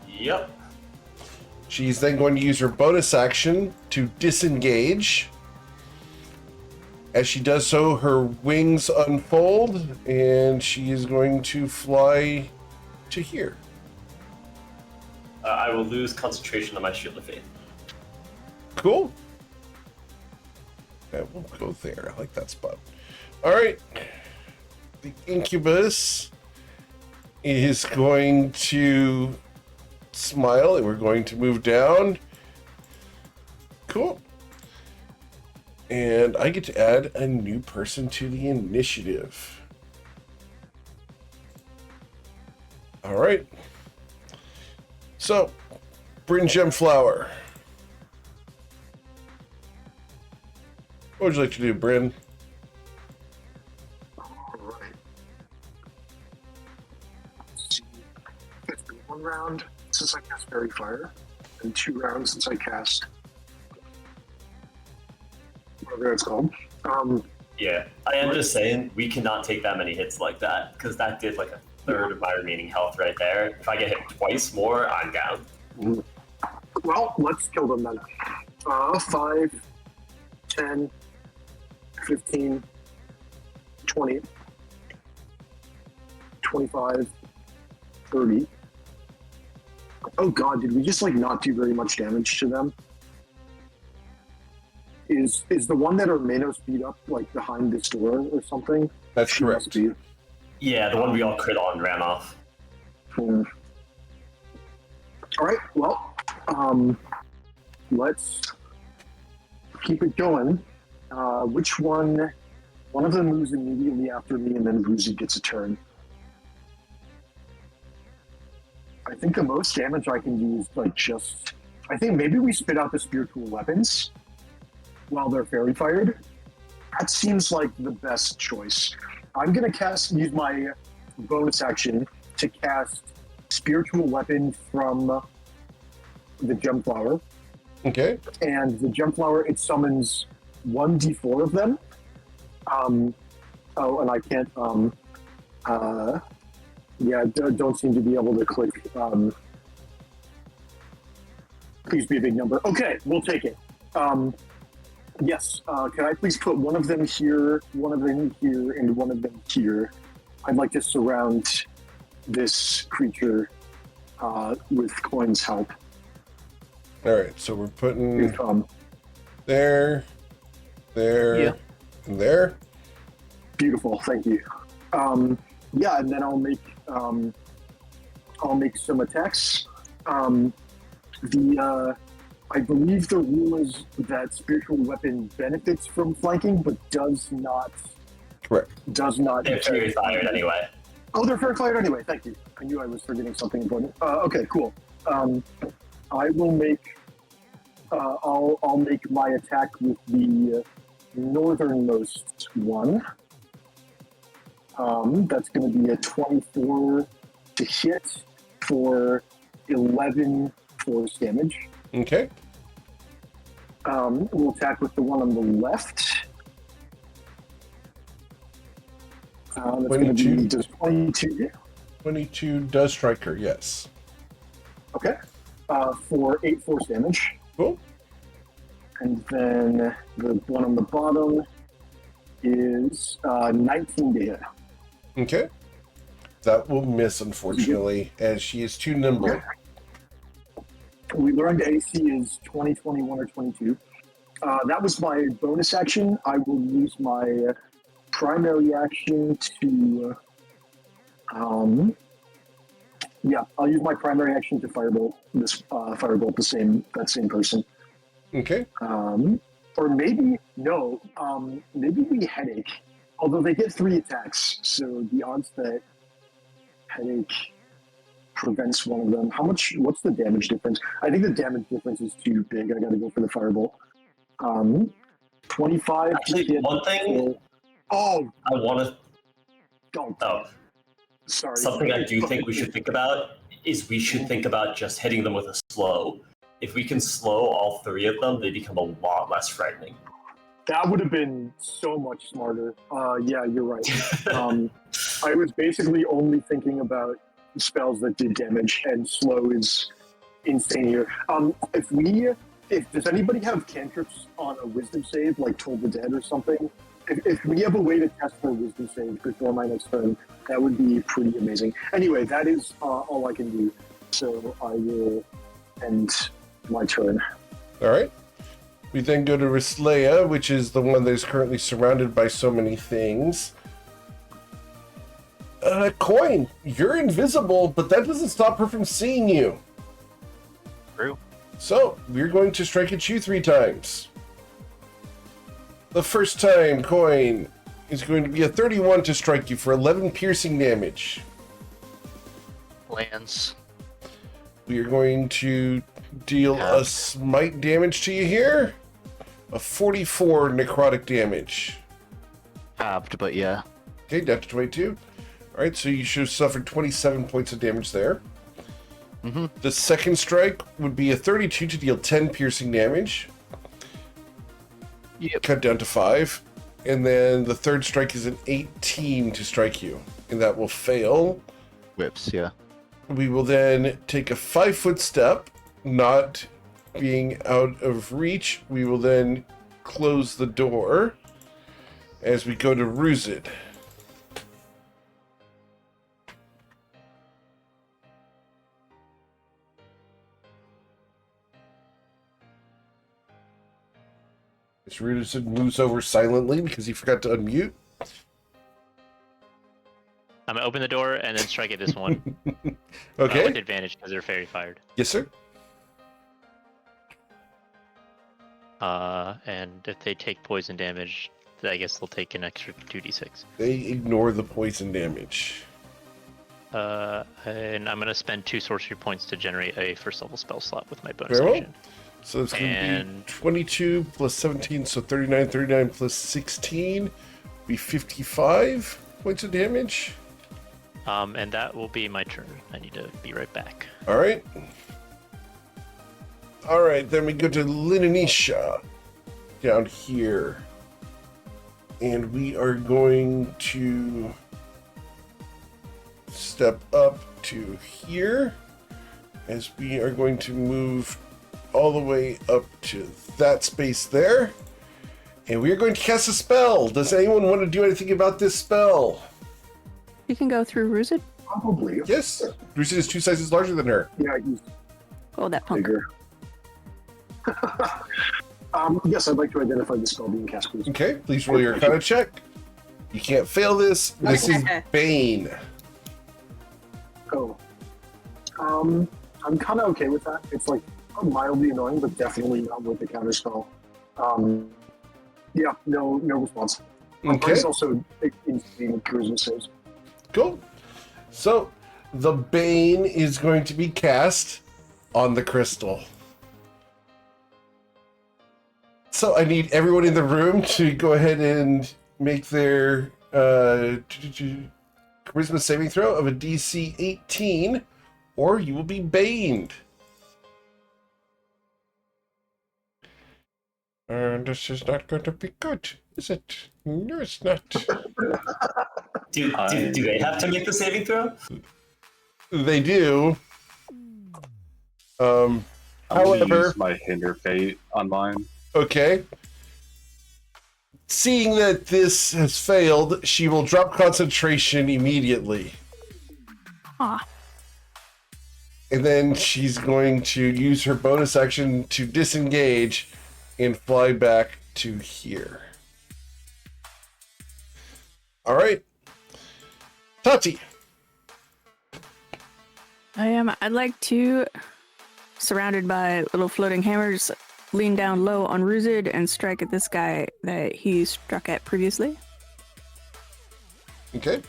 Yep. She's then going to use her bonus action to disengage. As she does so, her wings unfold, and she is going to fly to here. I will lose concentration on my Shield of Faith. Cool. Yeah, we'll go there. I like that spot. All right. The incubus is going to smile, and we're going to move down. Cool. And I get to add a new person to the initiative. All right. So, Bryn Gemflower. What would you like to do, Bryn? Alright. Let's see. It's been 1 round since I cast Fairy Fire, and 2 rounds since I cast whatever it's called. Yeah, I am just saying we cannot take that many hits like that because that did like a third of my remaining health right there. If I get hit twice more, I'm down. Well, let's kill them then. 5, 10, 15, 20, 25, 30. Oh god, did we just like not do very much damage to them? Is the one that Armenos beat up like behind this door or something? That's She correct. must be. Yeah, the one we all crit on ran off. Hmm. All right, well, let's keep it going. Which one? One of them moves immediately after me, and then Bruzy gets a turn. I think the most damage I can do is like just. I think maybe we spit out the spiritual weapons while they're fairy fired. That seems like the best choice. I'm gonna use my bonus action to cast spiritual weapon from the gem flower. Okay. And the gem flower, it summons 1d4 of them. Oh, and I can't. Don't seem to be able to click. Please be a big number. Okay, we'll take it. Yes. Can I please put one of them here, one of them here, and one of them here? I'd like to surround this creature with Coin's help. All right, so we're putting If, there, Yeah. and there. Beautiful, thank you. Yeah, and then I'll make some attacks. I believe the rule is that spiritual weapon benefits from flanking, but does not. Correct. Does not. They're fairy fired anyway. Oh, they're fair fired anyway. Thank you. I knew I was forgetting something important. Okay, cool. I will make. I'll make my attack with the northernmost one. That's going to be a 24 to hit for 11 force damage. Okay. We'll attack with the one on the left. That's going to be just 22. 22 does strike her, yes. Okay. For 8 force damage. Cool. And then the one on the bottom is 19 to hit. Okay. That will miss, unfortunately, as she is too nimble. Okay. We learned AC is 20, 21, or 22. That was my bonus action. I will use my primary action to... I'll use my primary action to firebolt that same person. Okay. Or maybe, no, maybe we headache. Although they get 3 attacks, so the odds that headache prevents one of them. What's the damage difference? I think the damage difference is too big. I gotta go for the firebolt. 25. Actually, one thing. I want to. Don't. Oh, sorry. Something I do think we should think about is we should think about just hitting them with a slow. If we can slow all 3 of them, they become a lot less frightening. That would have been so much smarter. Yeah, you're right. I was basically only thinking about spells that did damage, and slow is insane here. Does anybody have cantrips on a wisdom save, like Toll the Dead or something? If we have a way to test their wisdom save before my next turn, that would be pretty amazing. Anyway, that is all I can do. So I will end my turn. All right. We then go to Rislea, which is the one that is currently surrounded by so many things. Coin, you're invisible, but that doesn't stop her from seeing you. True. So, we're going to strike at you 3 times. The first time, Coin, is going to be a 31 to strike you for 11 piercing damage. Lands. We are going to deal a smite damage to you here. A 44 necrotic damage. Halved, but yeah. Okay, down to 22. Alright, so you should have suffered 27 points of damage there. Mm-hmm. The second strike would be a 32 to deal 10 piercing damage. Yep. Cut down to 5. And then the third strike is an 18 to strike you. And that will fail. Whips, yeah. We will then take a 5-foot step, not being out of reach. We will then close the door as we go to Ruzid. As Ruzid moves over silently because he forgot to unmute. I'm gonna open the door and then strike at this one. Okay. With advantage because they're fairy fired. Yes, sir. And if they take poison damage, I guess they'll take an extra 2d6. They ignore the poison damage. And I'm gonna spend 2 sorcery points to generate a first level spell slot with my bonus Very well. action. So it's going to be 22 plus 17, so 39. 39 plus 16 be 55 points of damage. And that will be my turn. I need to be right back. All right. All right, then we go to Linanisha down here. And we are going to step up to here as we are going to move all the way up to that space there. And we are going to cast a spell. Does anyone want to do anything about this spell? You can go through Ruzid. Probably. Yes. Ruzid is 2 sizes larger than her. Yeah, he's Oh, that punk. bigger. Yes, I'd like to identify the spell being cast, please. Okay, please roll your Arcana check. You can't fail this. This is Bane. Oh. I'm kind of okay with that. It's like mildly annoying, but definitely not worth the counter spell. Yeah, no response. Okay. It's also in charisma saves. Cool. So, the Bane is going to be cast on the crystal. So, I need everyone in the room to go ahead and make their charisma saving throw of a DC 18, or you will be baned. And this is not going to be good, is it? No, it's not. Do they have to make the saving throw? They do. I'm gonna However, use my hinder fate on mine. okay. Seeing that this has failed, she will drop concentration immediately. Ah, And then she's going to use her bonus action to disengage and fly back to here. All right. Tati. I'd like to, surrounded by little floating hammers, lean down low on Ruzid and strike at this guy that he struck at previously. Okay.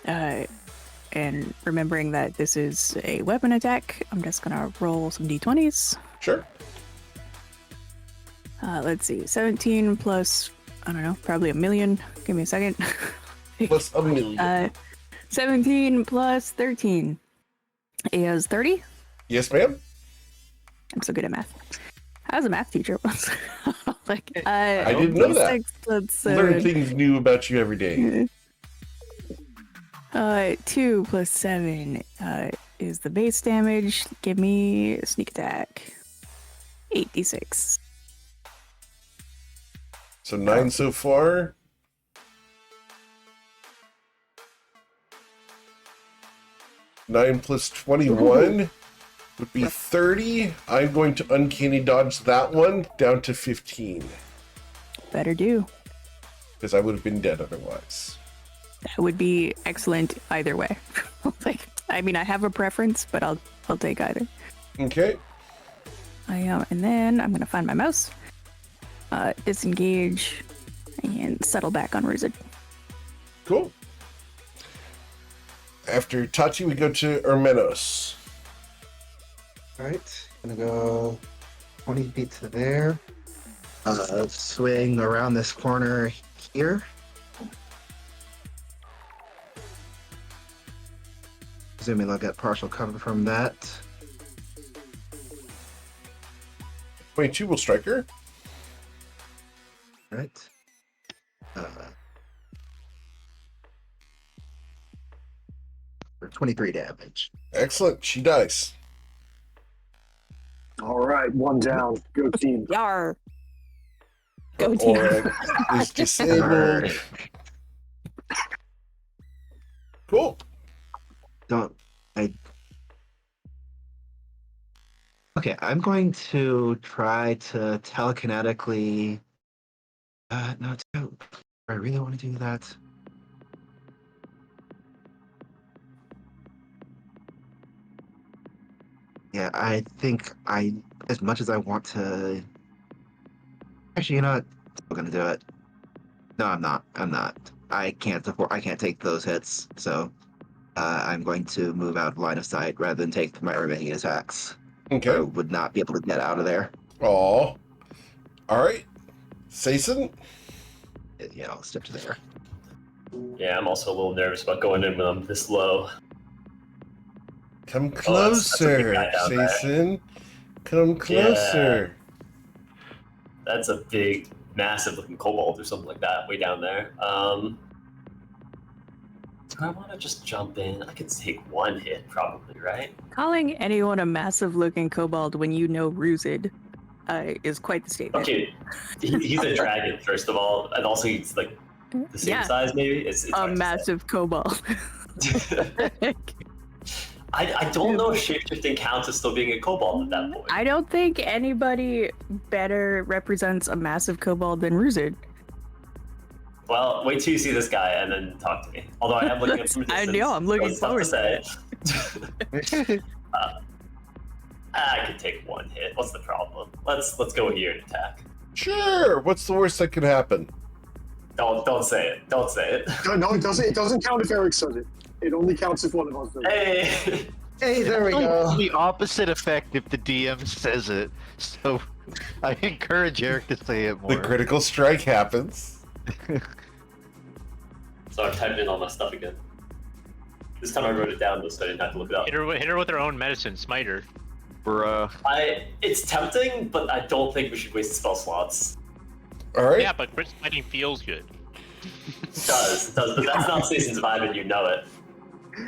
And remembering that this is a weapon attack, I'm just gonna roll some d20s. Sure. Let's see, 17 plus, I don't know, probably a million. Give me a second. Plus a million. 17 plus 13 is 30. Yes, ma'am. I'm so good at math. I was a math teacher once. Like, I didn't know that. 6 plus Learn things new about you every day. 2 plus 7 is the base damage. Give me a sneak attack. 8d6. So 9 so far. Nine plus 21 would be 30. I'm going to uncanny dodge that one down to 15. Better do. Because I would have been dead otherwise. That would be excellent either way. Like, I mean, I have a preference, but I'll take either. Okay. And then I'm gonna find my mouse, disengage, and settle back on Ruzid. Cool. After Tati, we go to Ermenos. Alright, gonna go 20 feet to there. Swing around this corner here. Assuming I'll get partial cover from that. 22 will strike her. Right. For 23 damage. Excellent. She dies. All right, one down. Go team. Yar. Go team. Oreg is disabled. Alright. Cool. Okay, I'm going to try to telekinetically. No, do I really want to do that? Yeah, I think as much as I want to. Actually, you know what? I'm still gonna do it. No, I'm not. I can't afford. I can't take those hits, so I'm going to move out of line of sight rather than take my remaining attacks. I Okay. would not be able to get out of there. Aw. All right. Sayson? Yeah, I'll step to there. Yeah, I'm also a little nervous about going in when I'm this low. Come that's a big closer, guy down there. Sayson. Come closer. That's a big, massive looking kobold or something like that way down there. Do I want to just jump in? I could take one hit, probably, right? Calling anyone a massive looking kobold when you know Ruzid is quite the statement. Okay, he's a dragon, first of all, and also he's like the same Yeah. size, maybe? It's A hard to say. massive kobold. I don't know if shapeshifting counts as still being a kobold at that point. I don't think anybody better represents a massive kobold than Ruzid. Well, wait till you see this guy and then talk to me. Although I am looking at some I distance. know, I'm looking so it's tough forward to say. I could take one hit. What's the problem? Let's go here and attack. Sure. What's the worst that could happen? Don't say it. Don't say it. No, it doesn't. It doesn't count if Eric says it. It only counts if one of us does it. Hey. Hey, there we go. The opposite effect if the DM says it. So I encourage Eric to say it more. The critical strike happens. So I'm typing in all my stuff again. This time I wrote it down though, so I didn't have to look it up. Hit her with her own medicine, smite her. Bruh. It's tempting, but I don't think we should waste spell slots. All right. Yeah, but crit smiting feels good. It does, but that's not Season's vibe and you know it.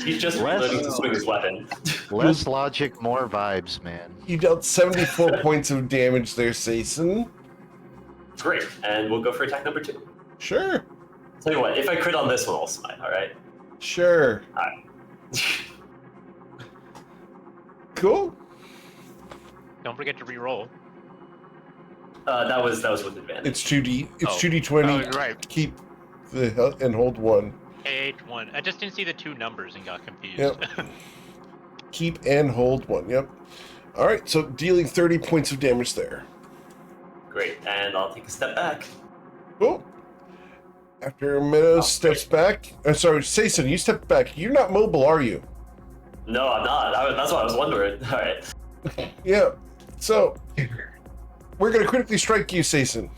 He's just learning to swing his weapon. Less logic, more vibes, man. You dealt 74 points of damage there, Sayson. Great, and we'll go for attack number 2. Sure. Tell you what, if I crit on this one, I'll smite, alright? Sure. Alright. Cool. Don't forget to re-roll. That was with advantage. It's 2D. It's Oh. 2D20. Oh, you're right. Keep the and hold 1. AH1. I just didn't see the two numbers and got confused. Yep. Keep and hold 1. Yep. All right. So dealing 30 points of damage there. Great, and I'll take a step back. Cool. After Meadows steps back, sorry, Sayson, you step back. You're not mobile, are you? No, I'm not. That's what I was wondering. Alright. Yeah. So we're gonna critically strike you, Sayson.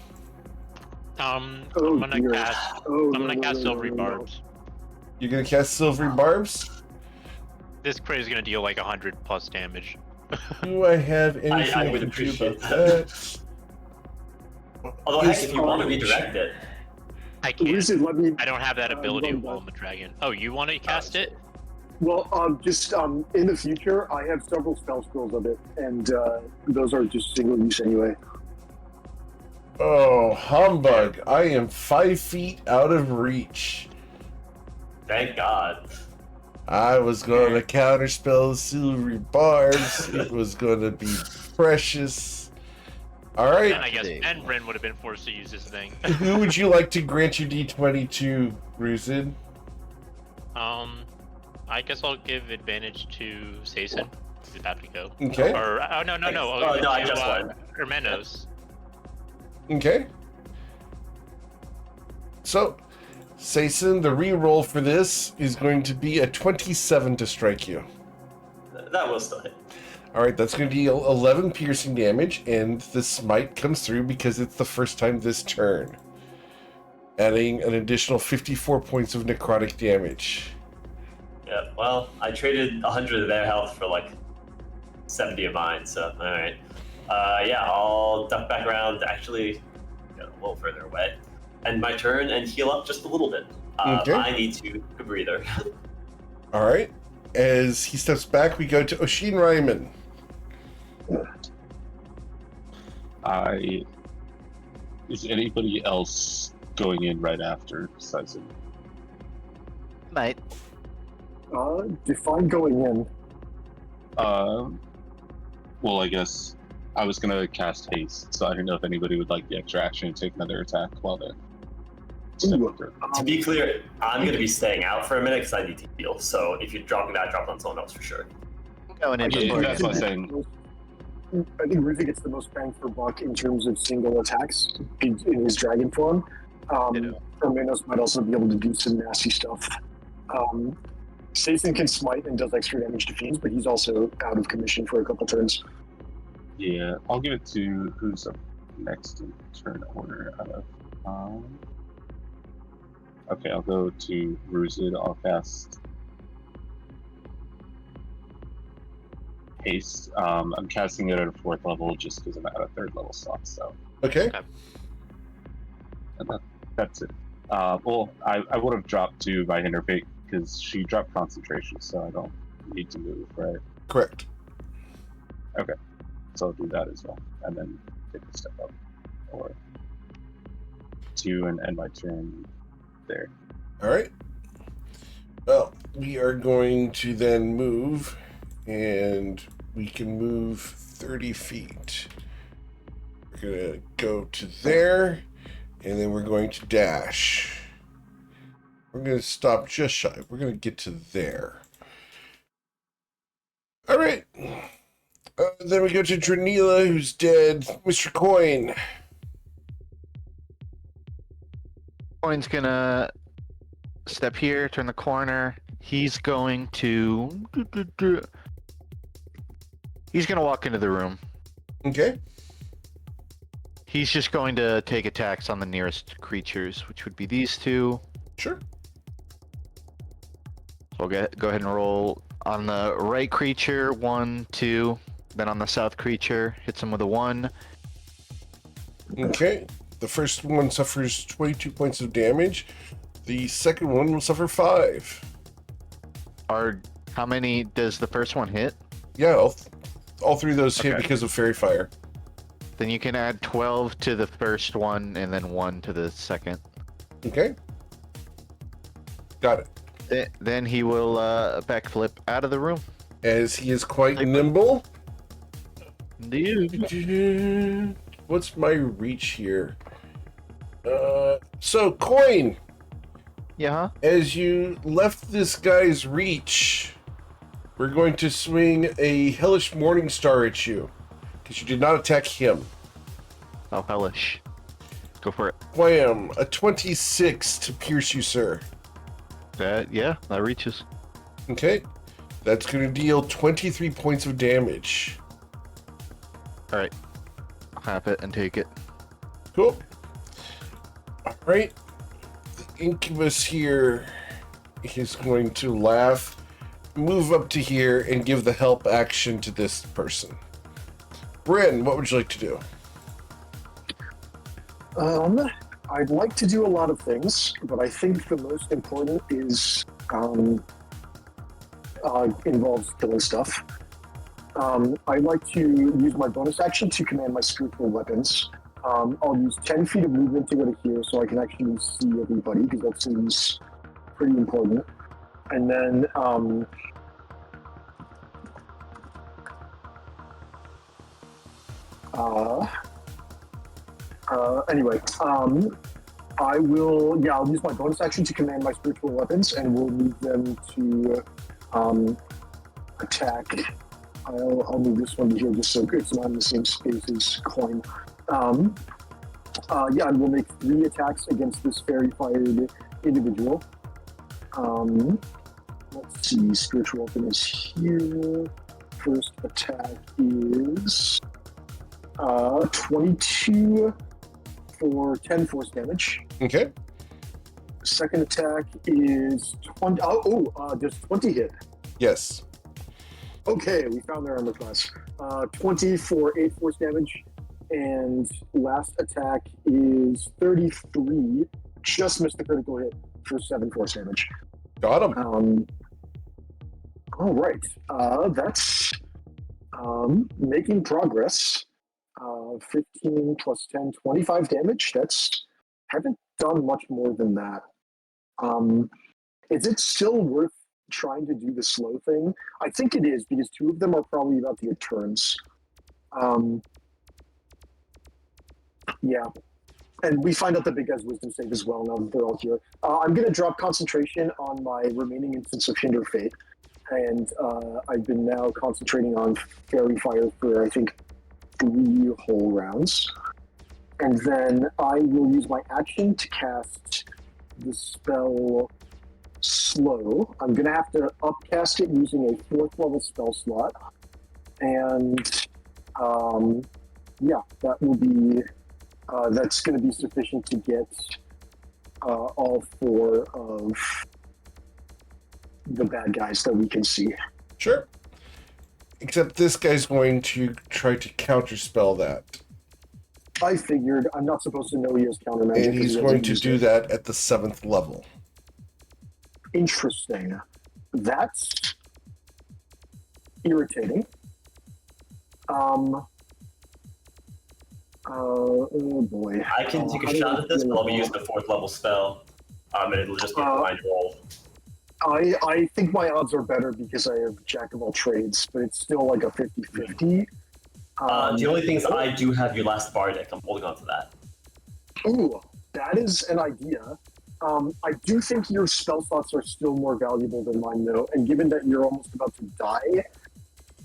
I'm Oh, gonna dear. cast. Oh, I'm no, gonna no, cast no, Silvery no, no. Barbs. You're gonna cast Silvery Barbs. This crit is gonna deal like 100 plus damage. Do I have anything I would to do appreciate about that. that? Although, heck, if you want to redirect it. I can't. Ruzid, let me. I don't have that ability run while back. I'm a dragon. Oh, you want to cast it? Well, just in the future, I have several spell scrolls of it, and those are just single use anyway. Oh, humbug. I am 5 feet out of reach. Thank God. I was going to counterspell Silvery Barbs. It was going to be precious. All And right. I guess and Bryn would have been forced to use this thing. Who would you like to grant your D20 to, Ruzid? I guess I'll give advantage to Sayson. He's about to go. Okay. Or oh no. Oh, no, I just won. Or Menos. Okay. So, Sayson, the re-roll for this is going to be a 27 to strike you. That will still hit. All right, that's going to deal 11 piercing damage, and the smite comes through because it's the first time this turn, adding an additional 54 points of necrotic damage. Yeah, well, I traded 100 of their health for like 70 of mine, so alright. Yeah, I'll duck back around, actually get a little further away. end my turn and heal up just a little bit. Okay. I need to a breather. All right. As he steps back, we go to Oshin Ryman. Is anybody else going in right after besides him? Might. Define going in. Well, I guess I was gonna cast haste, so I don't know if anybody would like the extra action and take another attack while they're stepping through. To be clear, I'm going to be staying out for a minute because I need to heal. So if you're dropping that, drop it on someone else for sure. Going in Yeah, before that's what I'm saying. I think Ruthie gets the most bang for buck in terms of single attacks in his dragon form. Hermanos might also be able to do some nasty stuff. Satan can smite and does extra damage to fiends, but he's also out of commission for a couple turns. Yeah, I'll give it to who's up next in turn order. Okay, I'll go to Ruzid. I'll cast haste. I'm casting it at a 4th level just because I'm at a 3rd level slot. So Okay. and that's it. Well, I would have dropped to my Hinder Fate because she dropped concentration, so I don't need to move, right? Correct. So I'll do that as well, and then take a step up, or 2, and end my turn there. All right. Well, we are going to then move, and we can move 30 feet. We're going to go to there, and then we're going to dash. We're going to stop just shy. We're going to get to there. All right. Then we go to Dranila, who's dead. Mr. Coin. Coin's gonna step here, turn the corner. He's going to. He's gonna walk into the room. Okay. He's just going to take attacks on the nearest creatures, which would be these two. Sure. So we'll go ahead and roll on the right creature, 1, 2. Then on the south creature, hits him with a 1. Okay. The first one suffers 22 points of damage. The second one will suffer 5. How many does the first one hit? Yeah, all 3 of those hit Okay. because of fairy fire. Then you can add 12 to the first one and then 1 to the second. Okay. Got it. Then he will backflip out of the room. As he is quite nimble. Dude. What's my reach here? So, Coin, Yeah. as you left this guy's reach, we're going to swing a Hellish Morning Star at you. Because you did not attack him. Oh, hellish. Go for it. Wham! A 26 to pierce you, sir. That reaches. Okay. That's going to deal 23 points of damage. All right. I'll have it and take it. Cool. Alright. The incubus here is going to laugh, move up to here, and give the help action to this person. Bryn, what would you like to do? I'd like to do a lot of things, but I think the most important is involves killing stuff. I'd like to use my bonus action to command my spiritual weapons. I'll use 10 feet of movement to go to here so I can actually see everybody, because that seems pretty important. And then I'll use my bonus action to command my spiritual weapons, and we'll move them to attack. I'll move this one to here just so it's not in the same space as Coin. And we'll make 3 attacks against this fairy-fired individual. Let's see, spiritual weapon is here. First attack is 22 for 10 force damage. Okay. Second attack is 20. Does 20 hit? Yes. Okay, we found their armor class. 20 for 8 force damage. And last attack is 33. Just missed the critical hit for 7 force damage. Got him. All right. That's making progress. 15 plus 10, 25 damage. Haven't done much more than that. Is it still worth trying to do the slow thing? I think it is, because 2 of them are probably about to get turns. Yeah. And we find out the big guy's wisdom save as well now that they're all here. I'm going to drop concentration on my remaining instance of Hinder Fate. And I've been now concentrating on Fairy Fire for, I think, 3 whole rounds. And then I will use my action to cast the spell Slow. I'm going to have to upcast it using a 4th level spell slot. And yeah, that will be... that's going to be sufficient to get all 4 of the bad guys that we can see. Sure. Except this guy's going to try to counterspell that. I figured. I'm not supposed to know he has counter magic. And he's going to do that at the 7th level. Interesting. That's irritating. Oh boy. I can take a shot at this, but I'll be using the 4th level spell. And it'll just be a blind roll. I think my odds are better because I have Jack of all trades, but it's still like a 50-50. The only thing is I do have your last Bardic. I'm holding on to that. Ooh, that is an idea. I do think your spell slots are still more valuable than mine, though. And given that you're almost about to die,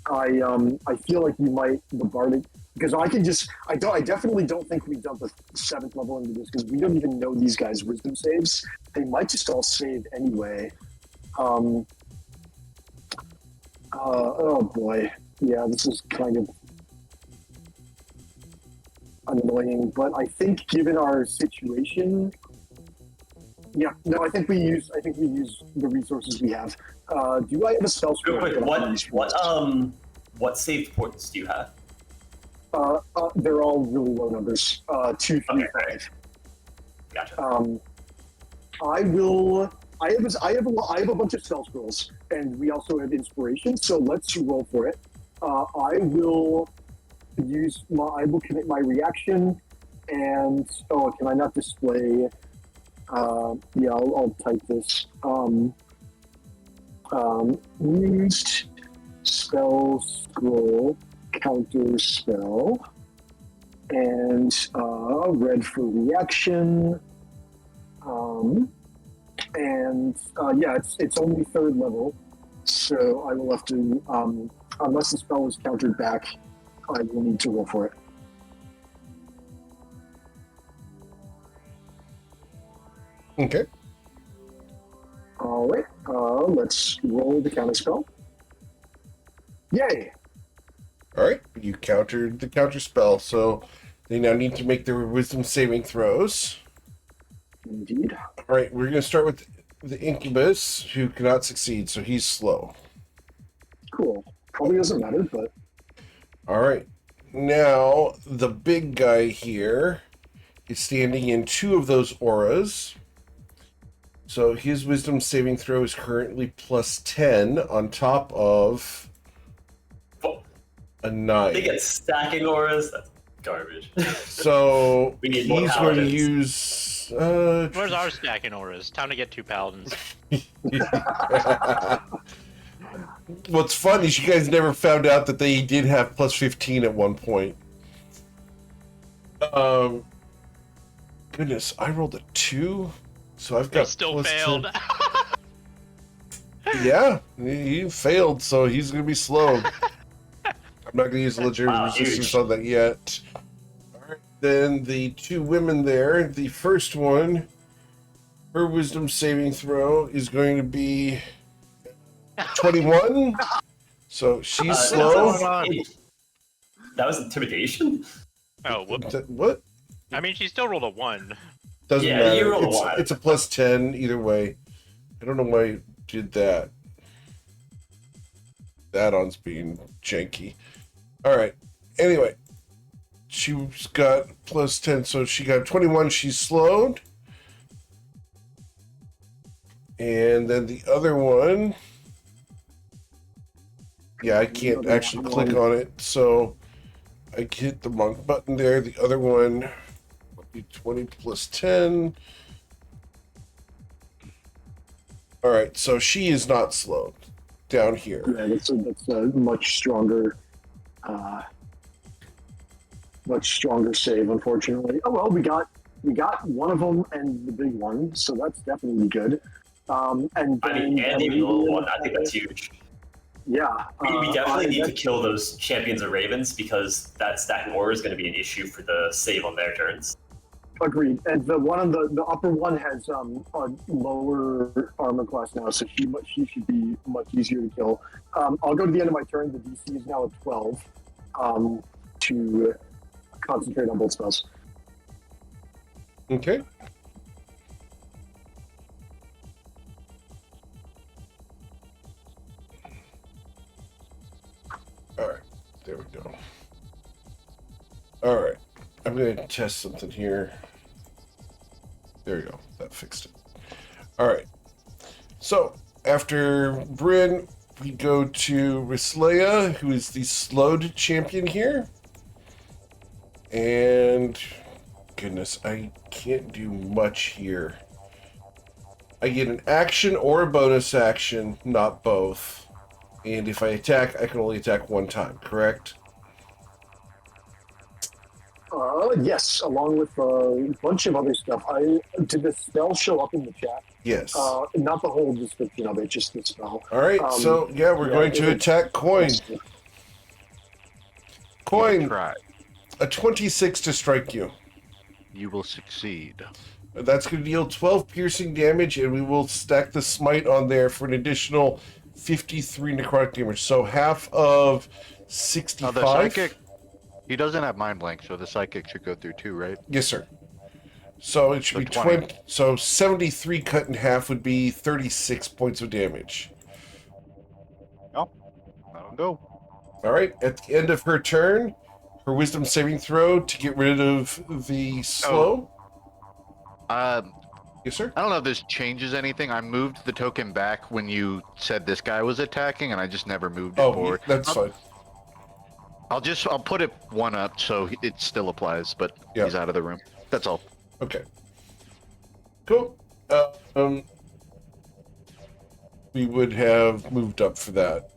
I feel like you might the Bardic, because I definitely don't think we dump a 7th level into this because we don't even know these guys' wisdom saves. They might just all save anyway. Oh boy, yeah, this is kind of annoying, but I think given our situation, yeah, no, I think we use the resources we have. Do I have a spell scroll? Real quick, what save points do you have? They're all really low numbers. 2, 3, 5. Gotcha. I have a bunch of spell scrolls, and we also have inspiration. So let's roll for it. I will commit my reaction, and can I not display? Yeah, I'll type this. Used spell scroll counter spell, and red for reaction. And yeah, it's only 3rd level, so I will have to, unless the spell is countered back, I will need to roll for it. Okay. All right, let's roll the counter spell. Yay! All right, you countered the counter spell, so they now need to make their wisdom saving throws. Indeed. All right, we're going to start with the incubus, who cannot succeed, so he's slow. Cool. Probably doesn't matter, but... All right, now the big guy here is standing in 2 of those auras. So his wisdom saving throw is currently plus 10 on top of a 9. They get stacking auras. That's garbage. So We need he's more going to paladins. use... Where's our stacking auras? Time to get 2 paladins. What's fun is you guys never found out that they did have plus 15 at one point. Goodness, I rolled a 2, so I've got They still plus failed. 10. Yeah, he failed, so he's going to be slow. I'm not going to use legendary resistance huge. on that yet. Alright, then the 2 women there. The first one, her wisdom saving throw is going to be 21. So she's slow. That was intimidation? Oh, whoop. What? I mean, she still rolled a 1. Doesn't Yeah, matter. you rolled a 1. It's a plus 10 either way. I don't know why you did that. That on's being janky. Alright. Anyway. she's got plus 10, so she got 21. She's slowed. And then the other one, yeah, I can't actually click on it, so I hit the wrong button there. The other one will be 20 plus 10. All right, so she is not slowed down here. Yeah, that's a much stronger save, unfortunately. Oh well, we got one of them and the big one, so that's definitely good. And even the little one, I think that's huge. Yeah, We definitely need to kill those champions of ravens because that stacking aura is going to be an issue for the save on their turns. Agreed. And the one on the upper one has a lower armor class now, so she should be much easier to kill. I'll go to the end of my turn. The DC is now at 12 to concentrate on both spells. Okay. All right, there we go. All right, I'm going to test something here. There we go, that fixed it. All right, so after Bryn, we go to Rislea, who is the slowed champion here. And goodness, I can't do much here. I get an action or a bonus action, not both. And if I attack, I can only attack one time, correct? Yes, along with a bunch of other stuff. Did the spell show up in the chat? Yes. Not the whole description of it, just the spell. All right, so yeah, we're going to attack Coin. Coin, a 26 to strike you. You will succeed. That's going to deal 12 piercing damage, and we will stack the smite on there for an additional 53 necrotic damage. So half of 65. The psychic, he doesn't have mind blank, so the psychic should go through too, right? Yes, sir. So it should be 20. So 73 cut in half would be 36 points of damage. Oh, that'll go. All right. At the end of her turn, her wisdom saving throw to get rid of the slow. Yes, sir. I don't know if this changes anything. I moved the token back when you said this guy was attacking, and I just never moved it forward. That's fine. I'll put it one up so it still applies, but he's out of the room. That's all. Okay. Cool. We would have moved up for that.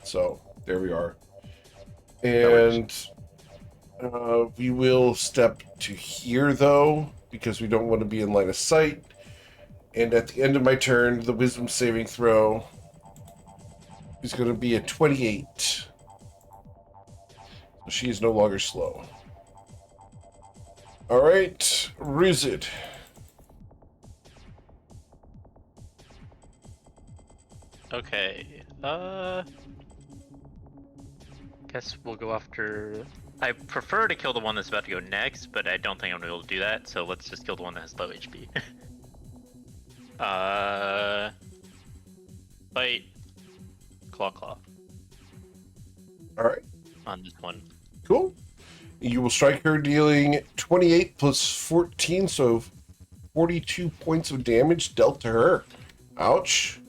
So there we are. And we will step to here though, because we don't want to be in line of sight. And at the end of my turn, the wisdom saving throw is going to be a 28. So she is no longer slow. All right, Ruzid. Okay. Guess we'll go after. I prefer to kill the one that's about to go next, but I don't think I'm gonna be able to do that. So let's just kill the one that has low HP. Bite. Claw. All right. On this one. Cool. You will strike her, dealing 28 plus 14, so 42 points of damage dealt to her. Ouch.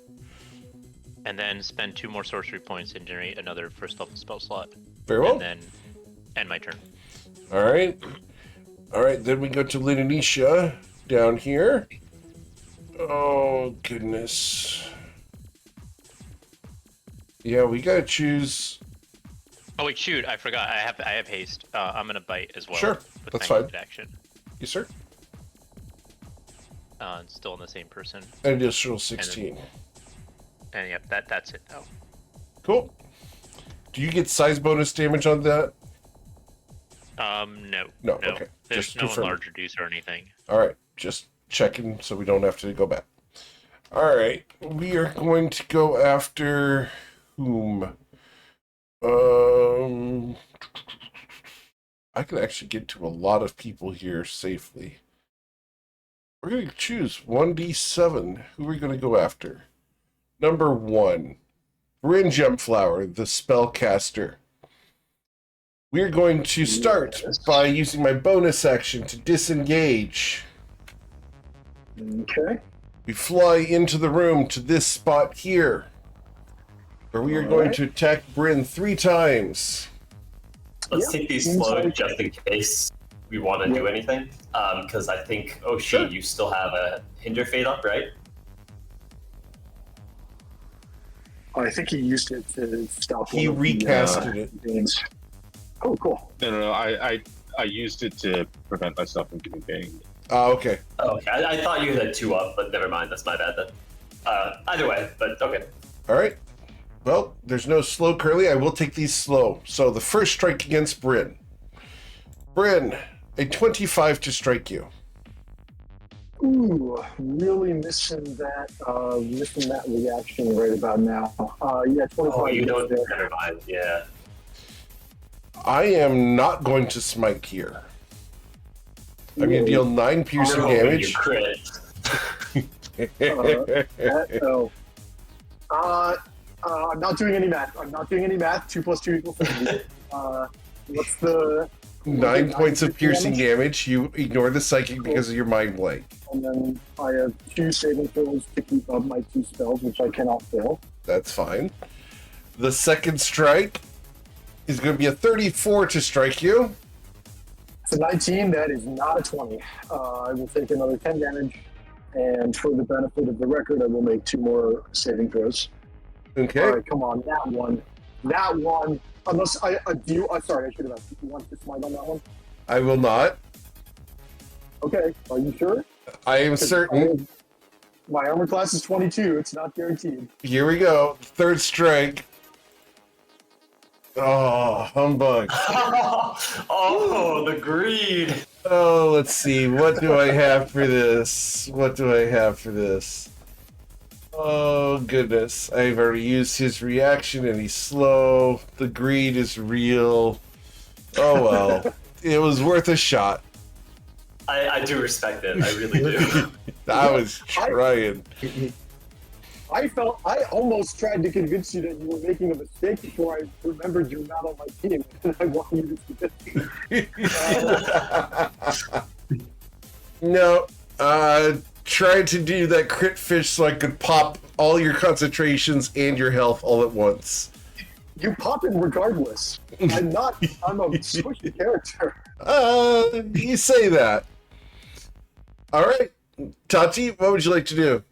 And then spend 2 more sorcery points and generate another first level spell slot. Very well. And then end my turn. All right. All right, then we go to Linanisha down here. Oh, goodness. Yeah, we gotta choose. Oh wait, shoot! I forgot. I have haste. I'm gonna bite as well. Sure, with that's my fine. Action. Yes, sir. Still in the same person. An additional 16. And yep, that's it now. Cool. Do you get size bonus damage on that? No. No, okay. There's Just no confirm. large reduce or anything. All right, just checking so we don't have to go back. All right, we are going to go after whom? I can actually get to a lot of people here safely. We're going to choose 1d7. Who are we going to go after? Number 1, Bryn Gemflower, the spellcaster. We're going to start by using my bonus action to disengage. Okay. We fly into the room to this spot here, where we are going to attack Bryn 3 times. Let's take these slow just in case we want to do anything. Because I think, you still have a Hinder Fate up, right? I think he used it to stop. He recasted it. Games. Oh, cool. No. I used it to prevent myself from getting banged. Oh, okay. Okay, I thought you had 2 up, but never mind. That's my bad then. Either way, but okay. All right. Well, there's no slow curly. I will take these slow. So the first strike against Bryn. Bryn, a 25 to strike you. Ooh, really missing that reaction right about now. 25. Oh, you don't. Never mind. Yeah. I am not going to smite here. I'm going to deal 9 piercing damage. I'm not doing any math. 2 + 2 = 3. What's the 9 points of piercing damage. You ignore the psychic because of your mind blank. And then I have 2 saving throws to keep up my 2 spells, which I cannot fail. That's fine. The second strike is going to be a 34 to strike you. It's a 19. That is not a 20. I will take another 10 damage, and for the benefit of the record, I will make 2 more saving throws. Okay. All right, come on, that one. Unless I do. Sorry, I should have asked if you want to smite on that one. I will not. Okay, are you sure? I am certain. My armor class is 22. It's not guaranteed. Here we go. Third strike. Oh, humbug. Oh, the greed. Oh, let's see. What do I have for this? Oh, goodness. I've already used his reaction and he's slow. The greed is real. Oh, well. It was worth a shot. I do respect it. I really do. I was trying. I almost tried to convince you that you were making a mistake before I remembered you're not on my team. And I want you to see this. No. Tried to do that crit fish so I could pop all your concentrations and your health all at once. You pop it regardless. I'm a squishy character. You say that. All right. Tati, what would you like to do?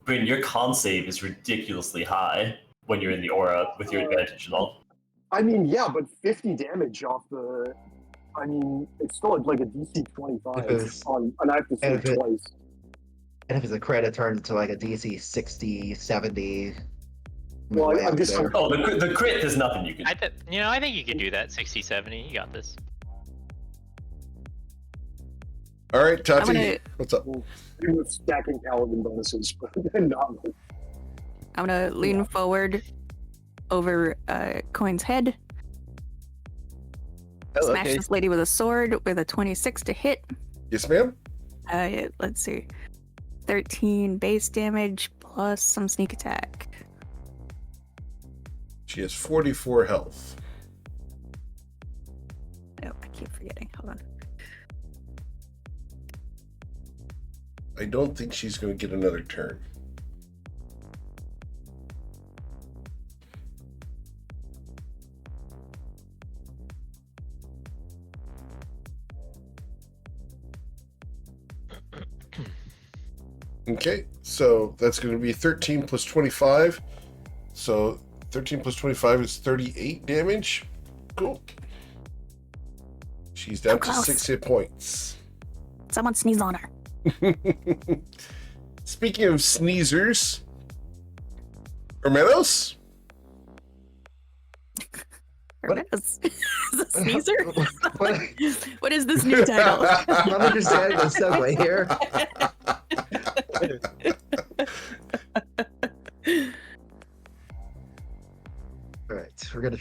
Bryn, your con save is ridiculously high when you're in the aura with your advantage and all. I mean, yeah, but 50 damage off the... I mean, it's still like a DC 25 and I have to save twice. And if it's a crit, it turns into like a DC 60, 70. Well, I'm just... Oh, the crit is nothing you can... I think you can do that. 60, 70. You got this. All right, Tati, what's up? With stacking paladin bonuses, but not. I'm gonna lean forward over Coin's head. Smash this lady with a sword with a 26 to hit. Yes, ma'am. Let's see. 13 base damage plus some sneak attack. She has 44 health. Oh, I keep forgetting. Hold on. I don't think she's going to get another turn. Okay, so that's going to be 13 plus 25. So 13 plus 25 is 38 damage. Cool. She's down to 6 hit points. Someone sneeze on her. Speaking of sneezers, Hermetos? Hermetos? Is a sneezer? What is this new title? I'm not understanding the segue here. Alright, we're gonna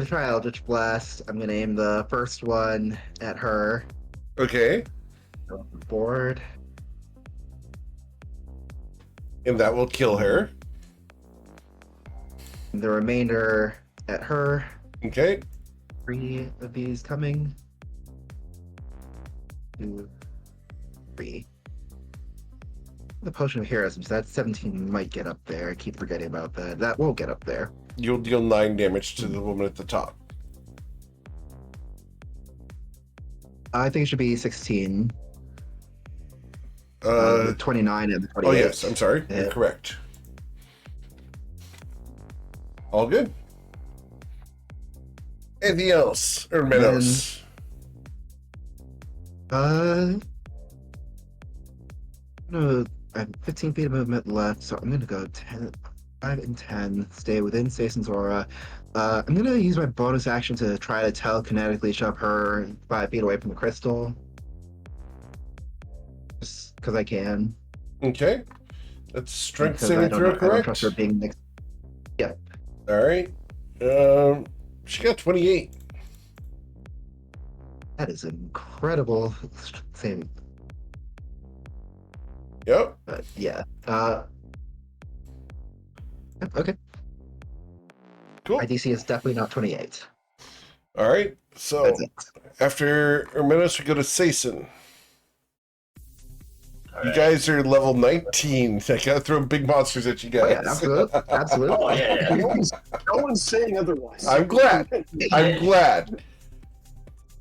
try Eldritch Blast. I'm gonna aim the first one at her. Okay. Go up the board. And that will kill her. And the remainder at her. Okay. 3 of these coming. 2, 3. The Potion of Heroism, so that 17 might get up there. I keep forgetting about that. That will get up there. You'll deal 9 damage to the woman at the top. I think it should be 16. The 29 and the 28. Oh, yes, I'm sorry. You're correct. All good. Anything else? Or Meadows? No, I have 15 feet of movement left, so I'm gonna go 5 and 10. Stay within Stacen's aura. I'm gonna use my bonus action to try to telekinetically shove her 5 feet away from the crystal. Just because I can. Okay. That's strength Because saving throw, I don't correct? trust her being next. Yeah. All right. She got 28. That is incredible. Same. Yep. But yeah. Okay. Cool. My DC is definitely not 28. All right. So That's it. after Hermenos, we go to Sason. All You right. guys are level 19. I gotta throw big monsters at you guys. Oh, yeah, absolutely. Absolutely. Oh, yeah. No one's saying otherwise. I'm glad. I'm glad.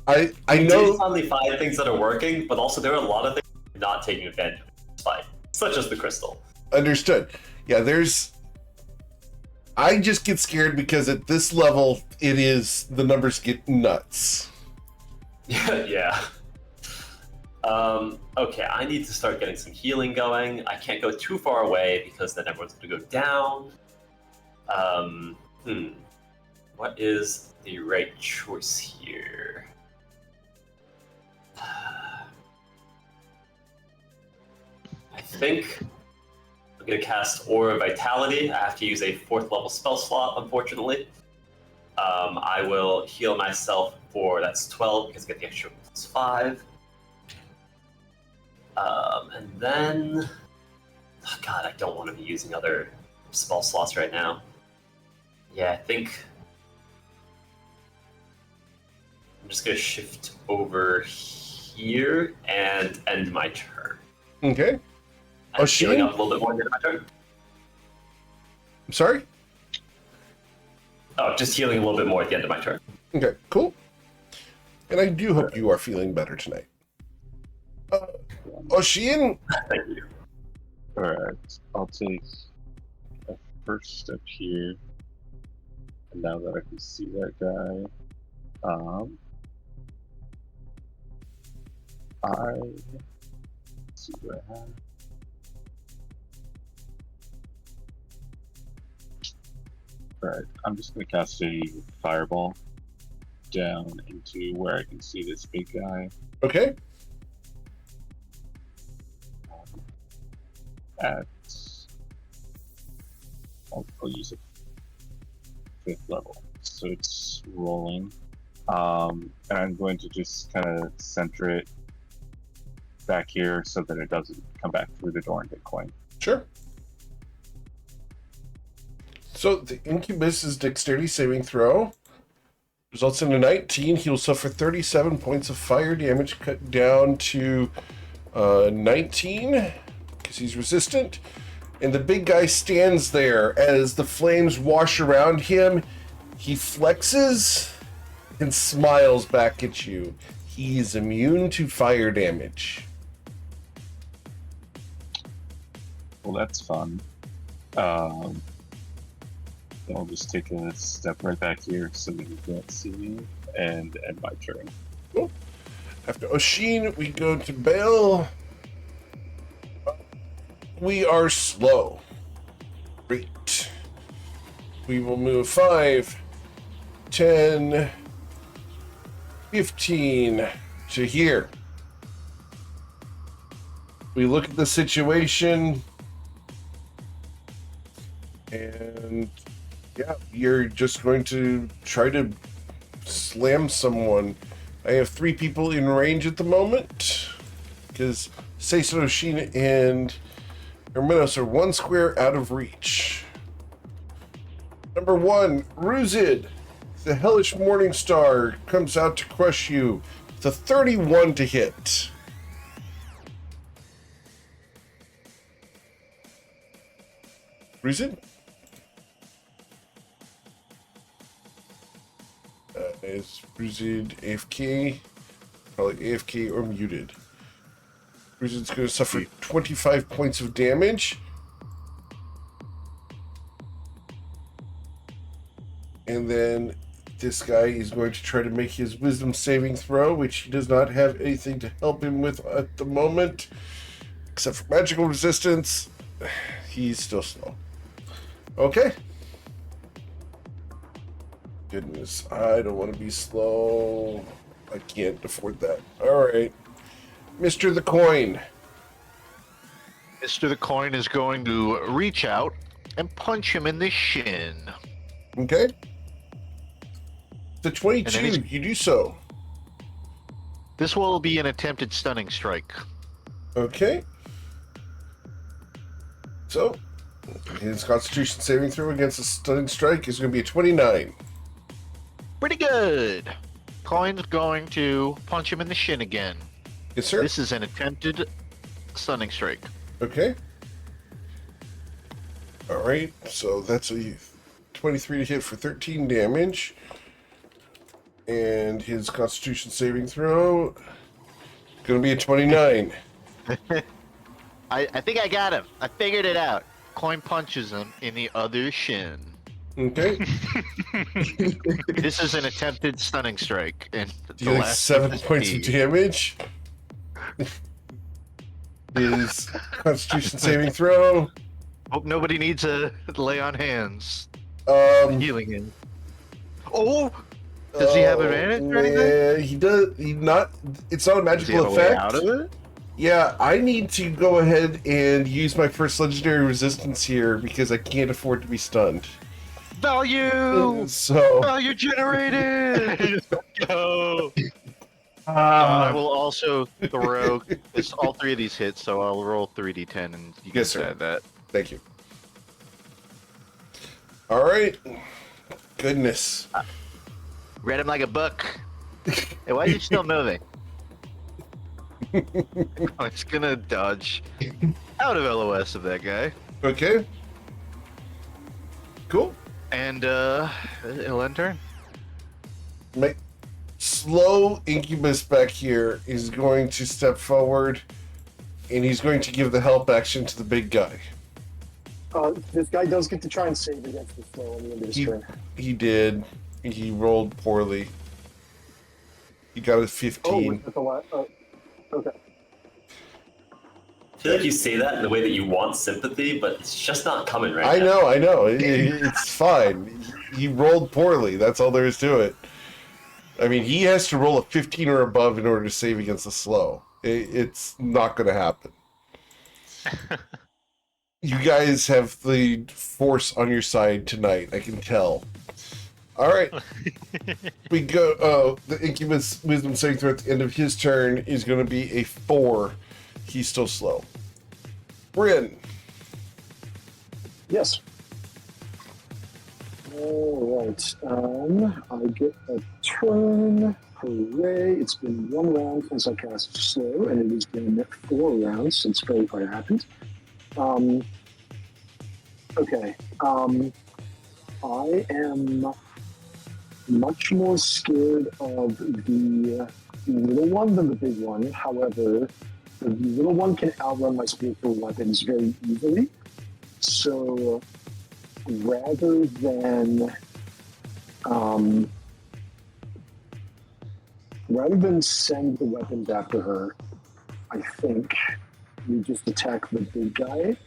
I We know. did finally find things that are working, but also there are a lot of things not taking advantage of this fight, such as the crystal. Understood. Yeah, I just get scared because at this level, the numbers get nuts. Yeah. Okay, I need to start getting some healing going. I can't go too far away because then everyone's going to go down. What is the right choice here? I think I'm going to cast Aura of Vitality. I have to use a 4th level spell slot, unfortunately. I will heal myself that's 12 because I get the extra +5. And then, oh God, I don't want to be using other spell slots right now. Yeah, I think I'm just gonna shift over here and end my turn. Okay. I'm she- healing up a little bit more at the end of my turn. I'm sorry? Oh, just healing a little bit more at the end of my turn. Okay, cool. And I do hope you are feeling better tonight. Ocean? Thank you. Alright, I'll take a first step here. And now that I can see that guy, let's see what I have. Alright, I'm just gonna cast a fireball down into where I can see this big guy. Okay. I'll use a 5th level, so it's rolling. And I'm going to just kind of center it back here so that it doesn't come back through the door and hit coin. Sure. So the Incubus's dexterity saving throw results in a 19. He will suffer 37 points of fire damage, cut down to 19 because he's resistant. And the big guy stands there as the flames wash around him. He flexes and smiles back at you. He's immune to fire damage. Well, that's fun. Then I'll just take a step right back here so that you can't see me and end my turn. Cool. After Oshin, we go to Bale. We are slow. Great. We will move 5, 10, 15 to here. We look at the situation, and yeah, you're just going to try to slam someone. I have 3 people in range at the moment because Seiso, Shina, and Hermenos are 1 square out of reach. Number 1, Ruzid, The Hellish Morning Star comes out to crush you. It's a 31 to hit. Reason? Is Bruisin AFK? Probably AFK or muted. Bruisin's going to suffer 25 points of damage. And then this guy is going to try to make his wisdom saving throw, which he does not have anything to help him with at the moment. Except for magical resistance. He's still slow. Okay. Goodness, I don't want to be slow. I can't afford that. Alright. Mr. the Coin. Mr. the Coin is going to reach out and punch him in the shin. Okay. The 22, you do so. This will be an attempted stunning strike. Okay. So, his Constitution saving throw against a stunning strike is going to be a 29. Pretty good. Coin's going to punch him in the shin again. Yes, sir. This is an attempted stunning strike. Okay. Alright, so that's a 23 to hit for 13 damage. And his Constitution saving throw going to be a 29. I think I got him. I figured it out. Coin punches him in the other shin. Okay. This is an attempted stunning strike. And Dealing 7 points of damage. His Constitution saving throw. Hope nobody needs to lay on hands. Healing him. Oh! Does he have advantage or anything? Yeah, he does. He not. It's not a magical Does he have a way effect. out of it? Yeah, I need to go ahead and use my first legendary resistance here because I can't afford to be stunned. Value! So Value generated! Go! I will also throw all three of these hits, so I'll roll 3d10 and you can Yes, sir. add that. Thank you. All right. Goodness. Read him like a book. Hey, why are you still moving? Oh, it's gonna dodge out of LOS of that guy. Okay. Cool. And it'll end turn. My slow incubus back here is going to step forward, and he's going to give the help action to the big guy. This guy does get to try and save against the slow on the end of his turn. He did. He rolled poorly. He got a Oh, 15. was that the last? Okay. I feel like you say that in the way that you want sympathy, but it's just not coming right I now. know. It's fine. He rolled poorly. That's all there is to it. I mean, he has to roll a 15 or above in order to save against the slow. It's not going to happen. You guys have the force on your side tonight. I can tell. All right. We go. The incubus wisdom saving throw at the end of his turn is going to be a 4. He's still slow. Bryn. Yes. All right. I get a turn. Hooray! It's been 1 round since I cast slow, and it has been 4 rounds since Fairy Fire happened. Okay. I am much more scared of the little one than the big one. However, the little one can outrun my spiritual weapons very easily. So rather than send the weapons after her, I think we just attack the big guy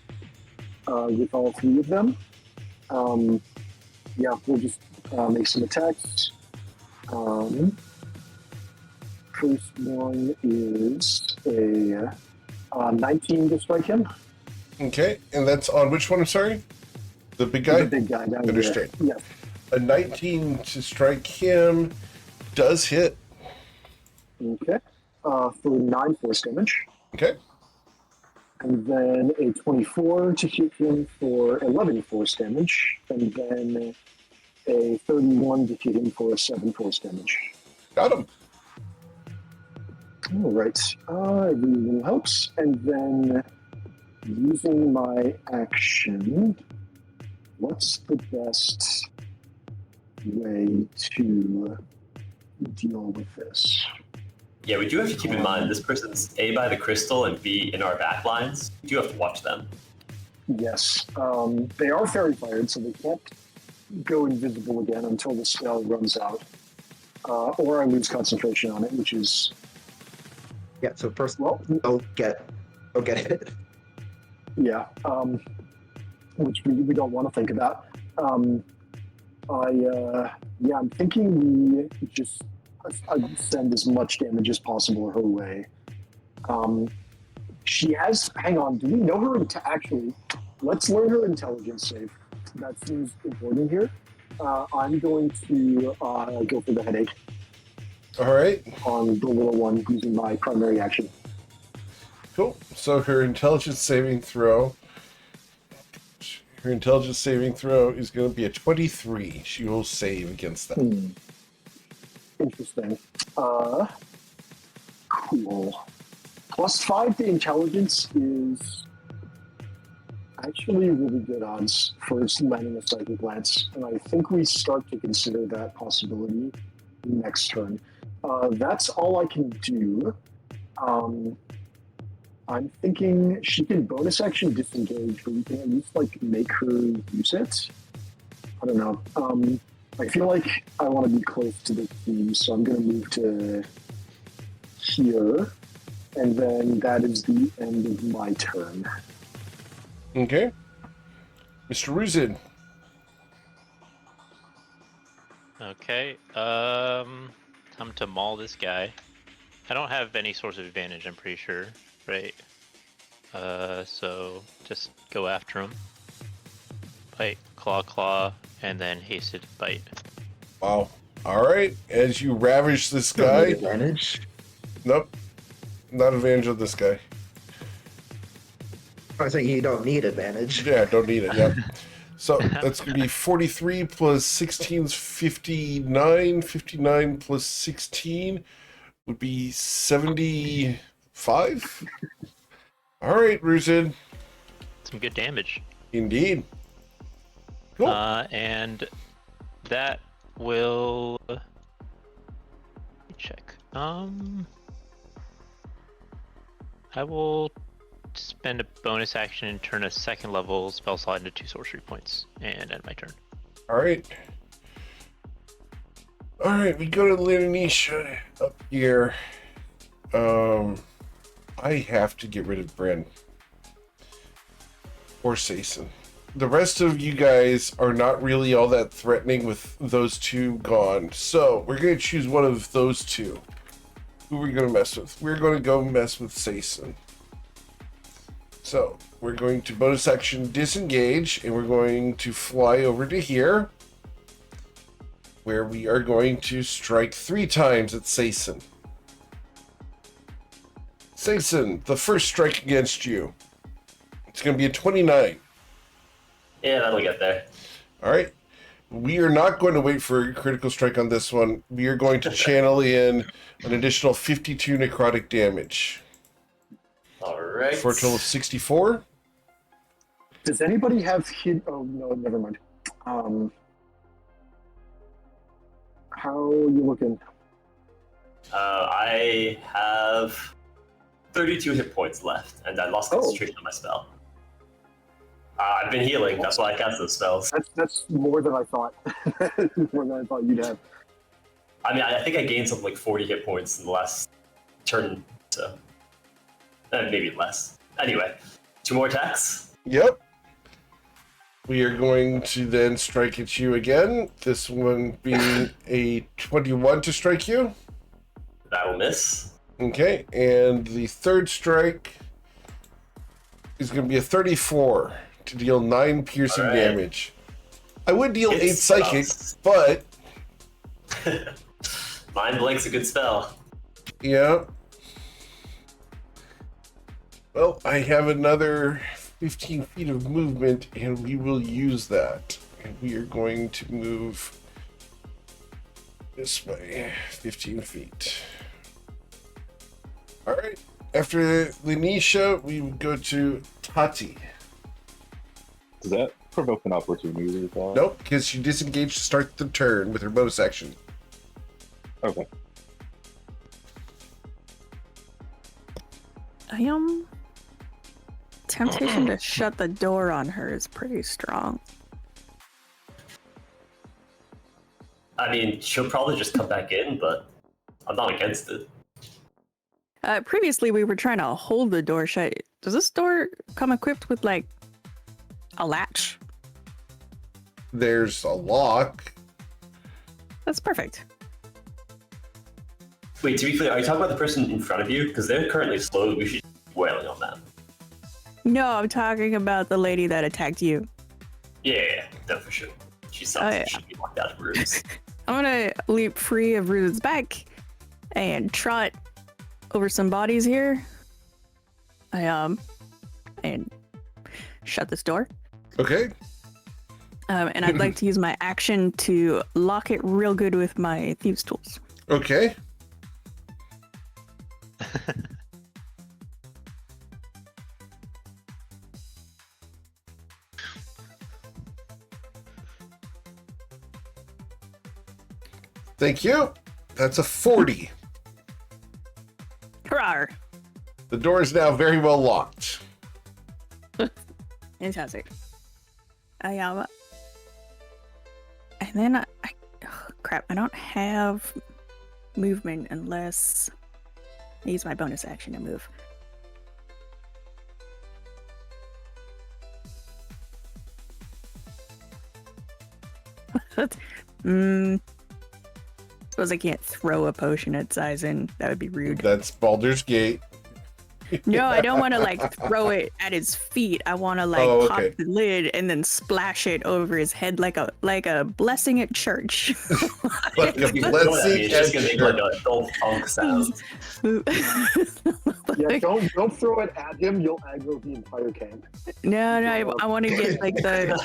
with all 3 of them. Yeah, we'll just make some attacks. First one is a 19 to strike him. Okay, and that's on which one? I'm sorry? The big guy? The big guy down Understood. there. Yes. A 19 to strike him does hit. Okay. For 9 force damage. Okay. And then a 24 to hit him for 11 force damage. And then a 31 to hit him for 7 force damage. Got him. All right. Everything helps. And then using my action, what's the best way to deal with this? Yeah, we do have to keep in mind this person's A, by the crystal, and B, in our back lines. We do have to watch them. Yes. They are fairy fired, so they can't go invisible again until the spell runs out. Or I lose concentration on it, which is... Yeah, so first, go get it. Yeah. Which we don't want to think about. I'm thinking we just send as much damage as possible her way. She has. Hang on. Do we know her? Actually, let's learn her intelligence save. That seems important here. I'm going to go for the headache. All right. On the little one using my primary action. Cool. So her intelligence saving throw. Her intelligence saving throw is going to be a 23. She will save against that. Interesting. Cool. +5 to intelligence is actually really good odds for landing a psychic glance, and I think we start to consider that possibility next turn. That's all I can do. I'm thinking she can bonus action disengage, but we can at least make her use it. I don't know. I feel like I want to be close to the team, so I'm going to move to here, and then that is the end of my turn. Okay. Mr. Ruzin. Okay. Time to maul this guy. I don't have any source of advantage, I'm pretty sure, right? So just go after him. Bite, claw, and then hasted bite. Wow. All right. As you ravage this guy. Advantage? Nope. Not advantage of this guy. I was saying you don't need advantage. Yeah, don't need it. Yep. So that's going to be 43 plus 16 is 59. 59 plus 16 would be 75. All right, Ruzin. Some good damage. Indeed. Cool. And that will... Let me check. I will spend a bonus action and turn a second level spell slot into 2 sorcery points and end my turn. All right. All right, we go to Linanisha up here. I have to get rid of Bren. Or Sason. The rest of you guys are not really all that threatening with those two gone. So we're going to choose one of those two. Who are we going to mess with? We're going to go mess with Sason. So we're going to bonus action disengage, and we're going to fly over to here, where we are going to strike 3 times at Sason. Sason, the first strike against you. It's going to be a 29. Yeah, that'll get there. All right. We are not going to wait for a critical strike on this one. We are going to channel in an additional 52 necrotic damage. All right. For a total of 64. Does anybody have hit? Oh no, never mind. How are you looking? I have 32 hit points left, and I lost concentration on my spell. I've been healing. That's why I cast those spells. That's more than I thought. More than I thought you'd have. I mean, I think I gained something like 40 hit points in the last turn, so maybe less. Anyway, 2 more attacks. Yep. We are going to then strike at you again. This one being a 21 to strike you. That'll miss. Okay, and the third strike is going to be a 34 to deal 9 piercing damage. I would deal 8 psychic, but... Mind Blank's a good spell. Yeah. Well, I have another 15 feet of movement, and we will use that. And we are going to move this way 15 feet. All right. After Linisha, we would go to Tati. Does that provoke an opportunity at all? Nope, because she disengaged to start the turn with her bonus action. Okay. Temptation to shut the door on her is pretty strong. I mean, she'll probably just come back in, but I'm not against it. Previously, we were trying to hold the door shut. Does this door come equipped with, like, a latch? There's a lock. That's perfect. Wait, to be clear, are you talking about the person in front of you? Because they're currently slow. We should be wailing on them. No, I'm talking about the lady that attacked you. Yeah, no, for sure. She sucks. Oh, yeah. She should be locked out of rooms. I'm gonna leap free of Rude's back and trot over some bodies here. And shut this door. Okay. And I'd like to use my action to lock it real good with my thieves' tools. Okay. Thank you. That's a 40. Hurrah! The door is now very well locked. Fantastic. And then crap, I don't have movement unless I use my bonus action to move. Suppose I can't throw a potion at Sizen. That would be rude. That's Baldur's Gate. No, I don't want to like throw it at his feet. I want to like pop the lid and then splash it over his head like a blessing at church. Like a blessing It's at just gonna make church. like a dull funk sound. Yeah, don't throw it at him. You'll aggro the entire camp. No, I want to get like the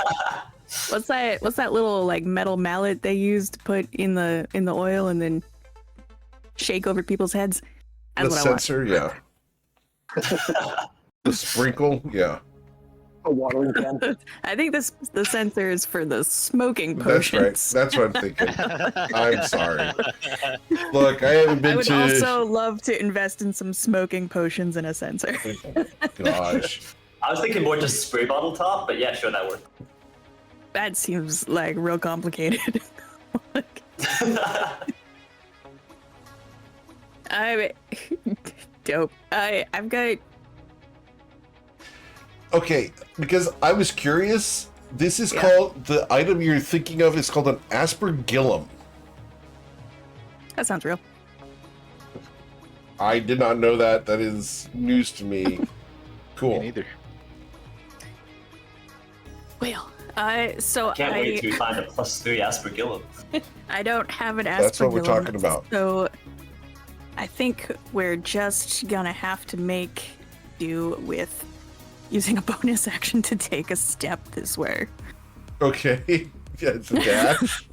what's that little like metal mallet they use to put in the oil and then shake over people's heads. That's The what sensor, yeah. The sprinkle, yeah. A watering can. I think the sensor is for the smoking That's right. potions. That's what I'm thinking. I'm sorry. Look, I haven't been I would to. also love to invest in some smoking potions and a sensor. Gosh. I was thinking more just spray bottle top, but yeah, sure, that worked. That seems like real complicated. Dope. I've got. Okay, because I was curious. This is called, the item you're thinking of is called an aspergillum. That sounds real. I did not know that. That is news to me. Cool. Me neither. Well, so Can't wait till we find a +3 aspergillum. I don't have an aspergillum. That's what we're talking about. So I think we're just gonna have to make do with using a bonus action to take a step this way. Okay. Yeah, it's a dash.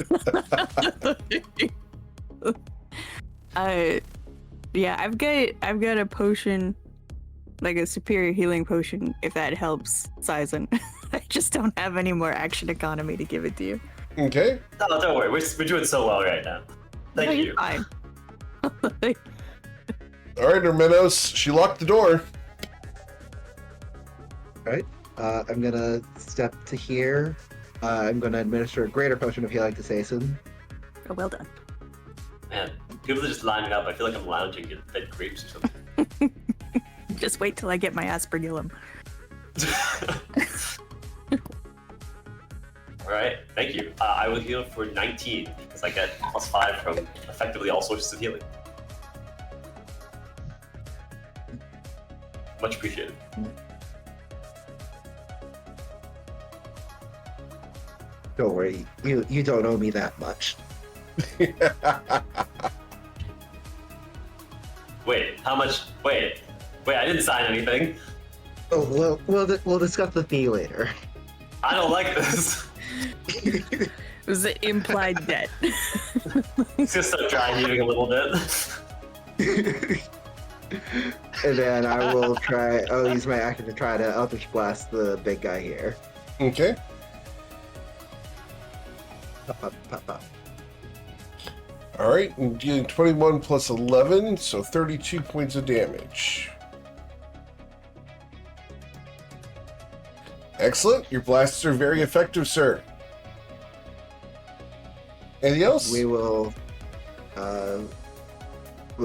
Yeah, I've got a potion, like a superior healing potion, if that helps, Sizen. I just don't have any more action economy to give it to you. Okay. No, don't worry. We're doing so well right now. Thank No, you. you're fine. All right, Hermenos, she locked the door. Alright, I'm gonna step to here. I'm gonna administer a greater potion of healing to Sason. Oh, well done. Man, people are just lining up. I feel like I'm lounging in fed grapes or something. Just wait till I get my aspergillum. Alright, thank you. I will heal for 19, because I get +5 from effectively all sources of healing. Much appreciated. Don't worry, you don't owe me that much. Wait, how much? Wait, I didn't sign anything. Oh, we'll discuss the fee later. I don't like this. It was an implied debt. He's gonna start dry heaving a little bit. And then I will try. I'll use my action to try to Eldritch Blast the big guy here. Okay. Pop, pop, pop, pop. All right, and dealing 21 plus 11, so 32 points of damage. Excellent. Your blasts are very effective, sir. Anything else? We'll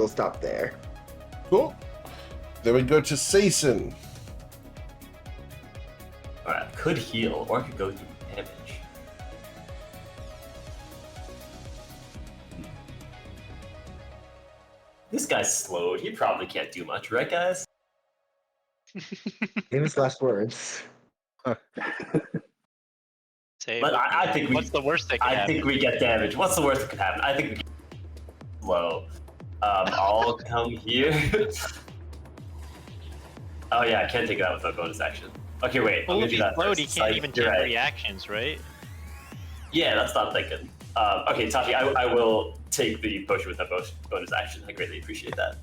stop there. Cool. Then we go to Sason. Alright, could heal or could go do damage. This guy's slowed. He probably can't do much, right, guys? Famous last words. Say, But I think we. what's the worst that can I happen? think we get damage. What's the worst that could happen? I think we get slow. I'll come here. Oh yeah, I can't take it out with a bonus action. Okay, wait. I'm Well, gonna if do he's that slowed, first. he can't Like, even you're take right. reactions, right? Yeah, that's what I'm thinking. Okay, Tashi, I will take the potion with that bonus action. I greatly appreciate that.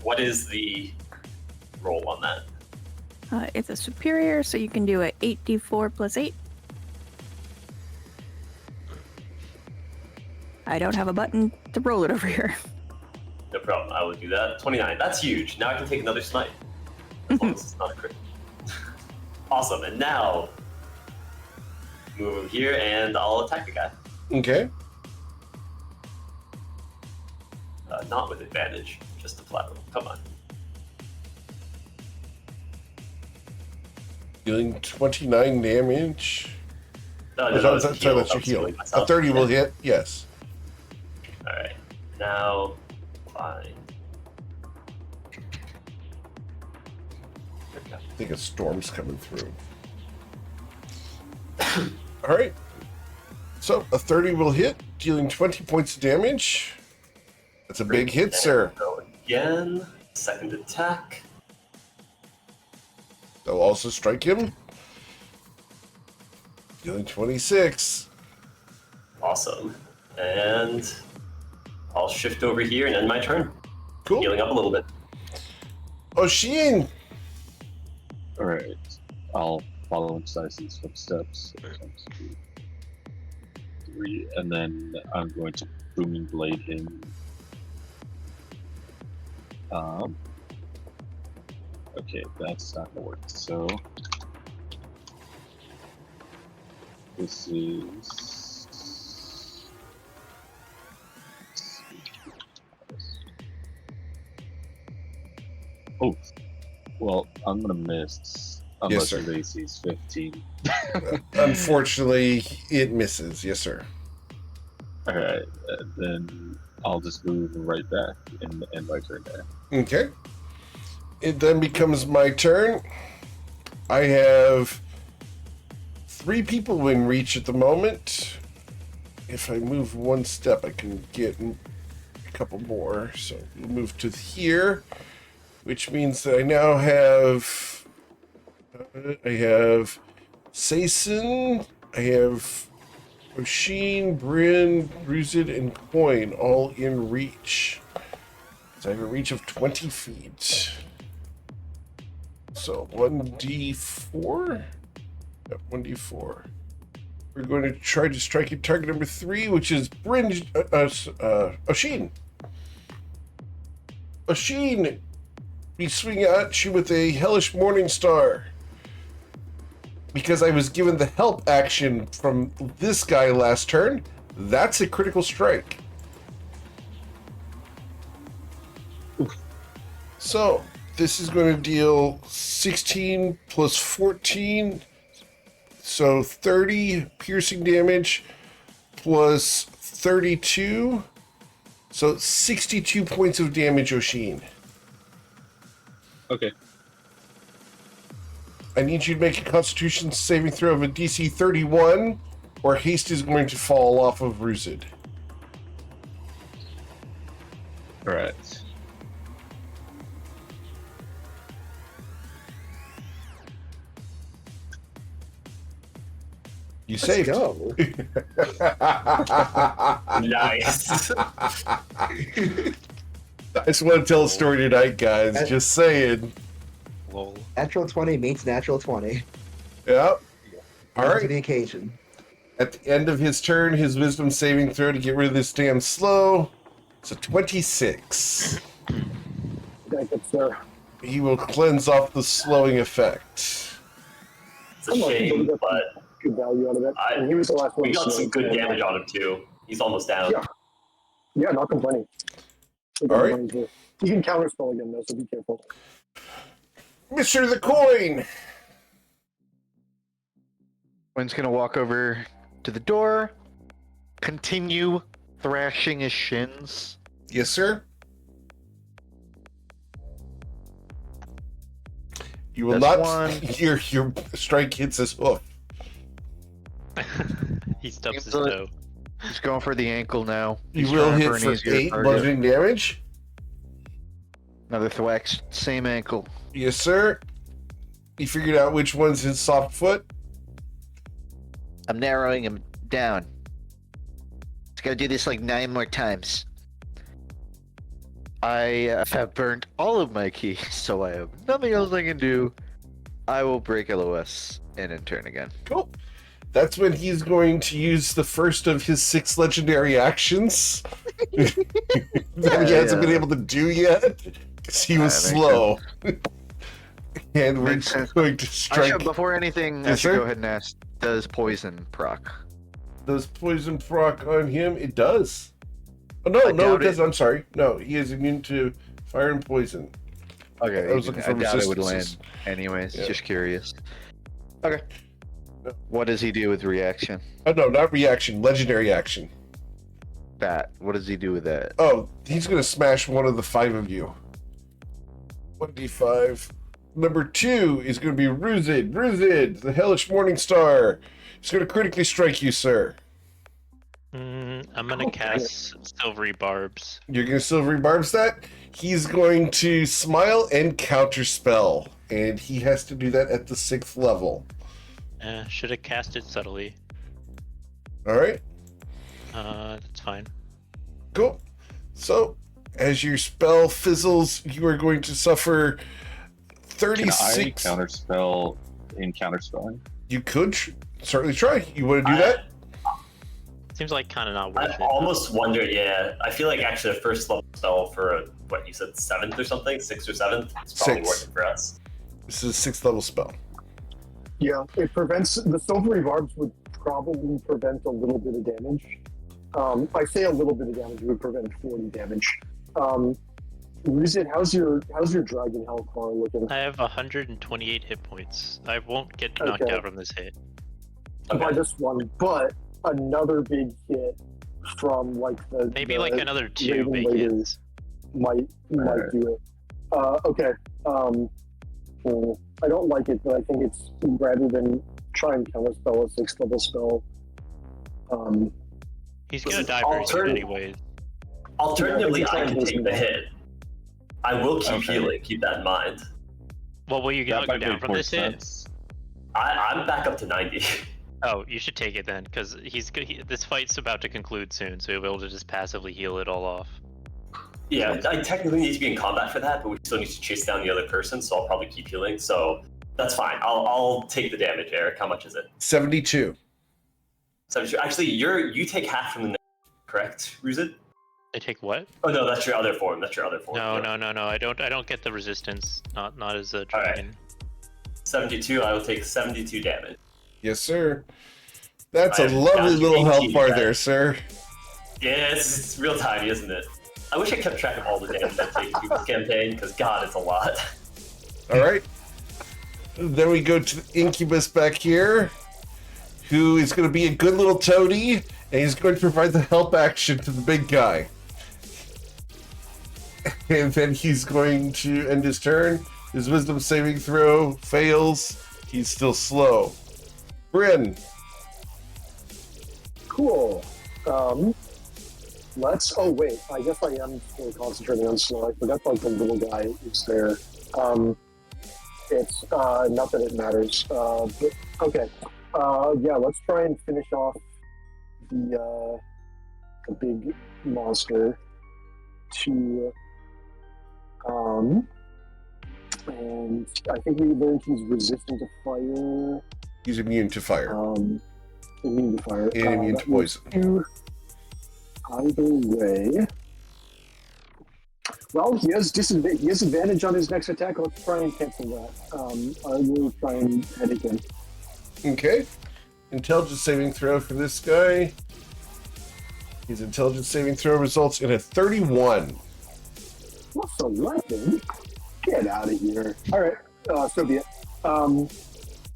What is the roll on that? It's a superior, so you can do a 8d4 plus 8. I don't have a button to roll it over here. No problem. I will do that. 29. That's huge. Now I can take another smite. As long as it's not a crit. Awesome. And now move over here and I'll attack the guy. Okay. Not with advantage, just the flat roll. Come on. Dealing 29 damage. No, Oh, that was sorry, heal. that's I your was heal. healing A myself. 30 will hit, yes. Alright. Now, fine. I think a storm's coming through. All right. So a 30 will hit, dealing 20 points of damage. That's a big hit, And sir. Go again. Second attack. They'll also strike him. Dealing 26. Awesome. And I'll shift over here and end my turn. Cool. Healing up a little bit. Oshin. Alright. I'll follow in Sison's footsteps. 1, 2, 3, and then I'm going to booming blade him. Okay, that's not gonna work. So this is oh well, I'm gonna miss unless sir. your AC is 15. Unfortunately, it misses. Yes, sir. Alright, then I'll just move right back and end my turn there. Okay. It then becomes my turn. I have 3 people in reach at the moment. If I move 1 step, I can get a couple more. So we'll move to here, which means that I now have Sason, I have Oshin, Bryn, Bruzid, and Coin all in reach. So I have a reach of 20 feet. So 1d4? Yep, 1d4. We're going to try to strike at target number 3, which is Bryn, Oshin. Oshin, we swing at you with a Hellish Morning Star. Because I was given the help action from this guy last turn, that's a critical strike. So, this is going to deal 16 plus 14, so 30 piercing damage plus 32, so 62 points of damage, Oshin. Okay. I need you to make a Constitution saving throw of a DC 31, or haste is going to fall off of Ruzid. Alright. You Let's saved. go. Nice. I just want to tell a story tonight, guys. Just saying. Lol. Natural 20 means natural 20. Yep. All To right. the occasion. At the end of his turn, his wisdom saving throw to get rid of this damn slow. It's a 26. That gets there. He will cleanse off the slowing effect. It's a shame, but Good value out of it. And he was the last one. we got to some slow. good damage on him too. He's almost down. Yeah, not complaining. All right. You can counterspell again though, so be careful. Mr. the Coin! Quinn's gonna walk over to the door, continue thrashing his shins. Yes, sir? You will That's not. one. Your strike hits his hoof. He stubs his Seems like- toe. He's going for the ankle now. You He's will trying hit an for easier 8 target. bludgeoning damage. Another thwack, same ankle. Yes, sir. You figured out which one's his soft foot. I'm narrowing him down. Just gotta do this like 9 more times. I have burned all of my keys, so I have nothing else I can do. I will break LOS and then turn again. Cool. That's when he's going to use the first of his 6 legendary actions that he hasn't been able to do yet because he was That makes slow. And we're Makes sense. going to I strike. should, before anything, I Yes, should sir? go ahead and ask, does poison proc? Does poison proc on him? It does. Oh, no, I no, it doubt it. doesn't. I'm sorry. No, he is immune to fire and poison. Okay, I was looking for I doubt it would resistances. land anyways, Yeah. just curious. Okay. What does he do with reaction? Oh, no, not reaction. Legendary action. That. What does he do with that? Oh, he's going to smash one of the 5 of you. 1d5. Number 2 is going to be Ruzid. Ruzid, the Hellish Morning Star. He's going to critically strike you, sir. I'm gonna cast Silvery Barbs. You're going to silvery barbs that. He's going to smile and counterspell. And he has to do that at the 6th level. Should have cast it subtly. All right. That's fine. Cool. So, as your spell fizzles, you are going to suffer Can I 36. counterspell in counterspelling? You could certainly try. You want to do that? Seems like kind of not worth I it. almost wonder, yeah. I feel like actually a first level spell for, what, you said 7th or something? 6th or 7th? It's probably 6th. working for us. This is a 6th level spell. Yeah, it prevents the silvery barbs would probably prevent a little bit of damage. I say a little bit of damage would prevent 40 damage. Ruzid, how's your dragon health bar looking? I have 128 hit points. I won't get knocked Okay. out from this hit. By this one, but another big hit from like the Maybe the like another 2 Raven big Raiders hits. might do it. Okay. I don't like it, but I think it's rather than try and counterspell a 6th level spell. He's gonna die very soon anyways. Alternatively, Yeah, I I can can try take and the do hit. I will keep Okay. healing, keep that in mind. Well, will you That not might go down make from more this hit? sense. I'm back up to 90. Oh, you should take it then, because this fight's about to conclude soon, so you'll be able to just passively heal it all off. Yeah, I technically need to be in combat for that, but we still need to chase down the other person, so I'll probably keep healing. So that's fine. I'll take the damage, Eric. How much is it? 72. So actually, you take half from the correct, Ruzid? I take what? Oh no, that's your other form. That's your other form. No, Yeah. no. I don't get the resistance. Not as a All right. dragon. 72. I will take 72 damage. Yes, sir. That's a I've lovely got little 18 health bar guys. there, sir. Yeah, it's real tiny, isn't it? I wish I kept track of all the damage I take through this campaign, because God, it's a lot. All right. Then we go to the Incubus back here, who is going to be a good little toady, and he's going to provide the help action to the big guy. And then he's going to end his turn. His wisdom saving throw fails. He's still slow. Bryn. Cool. Let's. Oh wait, I guess I am still concentrating on slow. I forgot like the little guy is there. It's not that it matters. But okay. Yeah, let's try and finish off the big monster to and I think we learned he's resistant to fire. He's immune to fire. Immune to fire. And immune to poison. Either way. Well, he has advantage on his next attack. Let's try and cancel that. I will try and headache him. Okay. Intelligence saving throw for this guy. His intelligence saving throw results in a 31. What's a weapon? Get out of here. All right, so be it.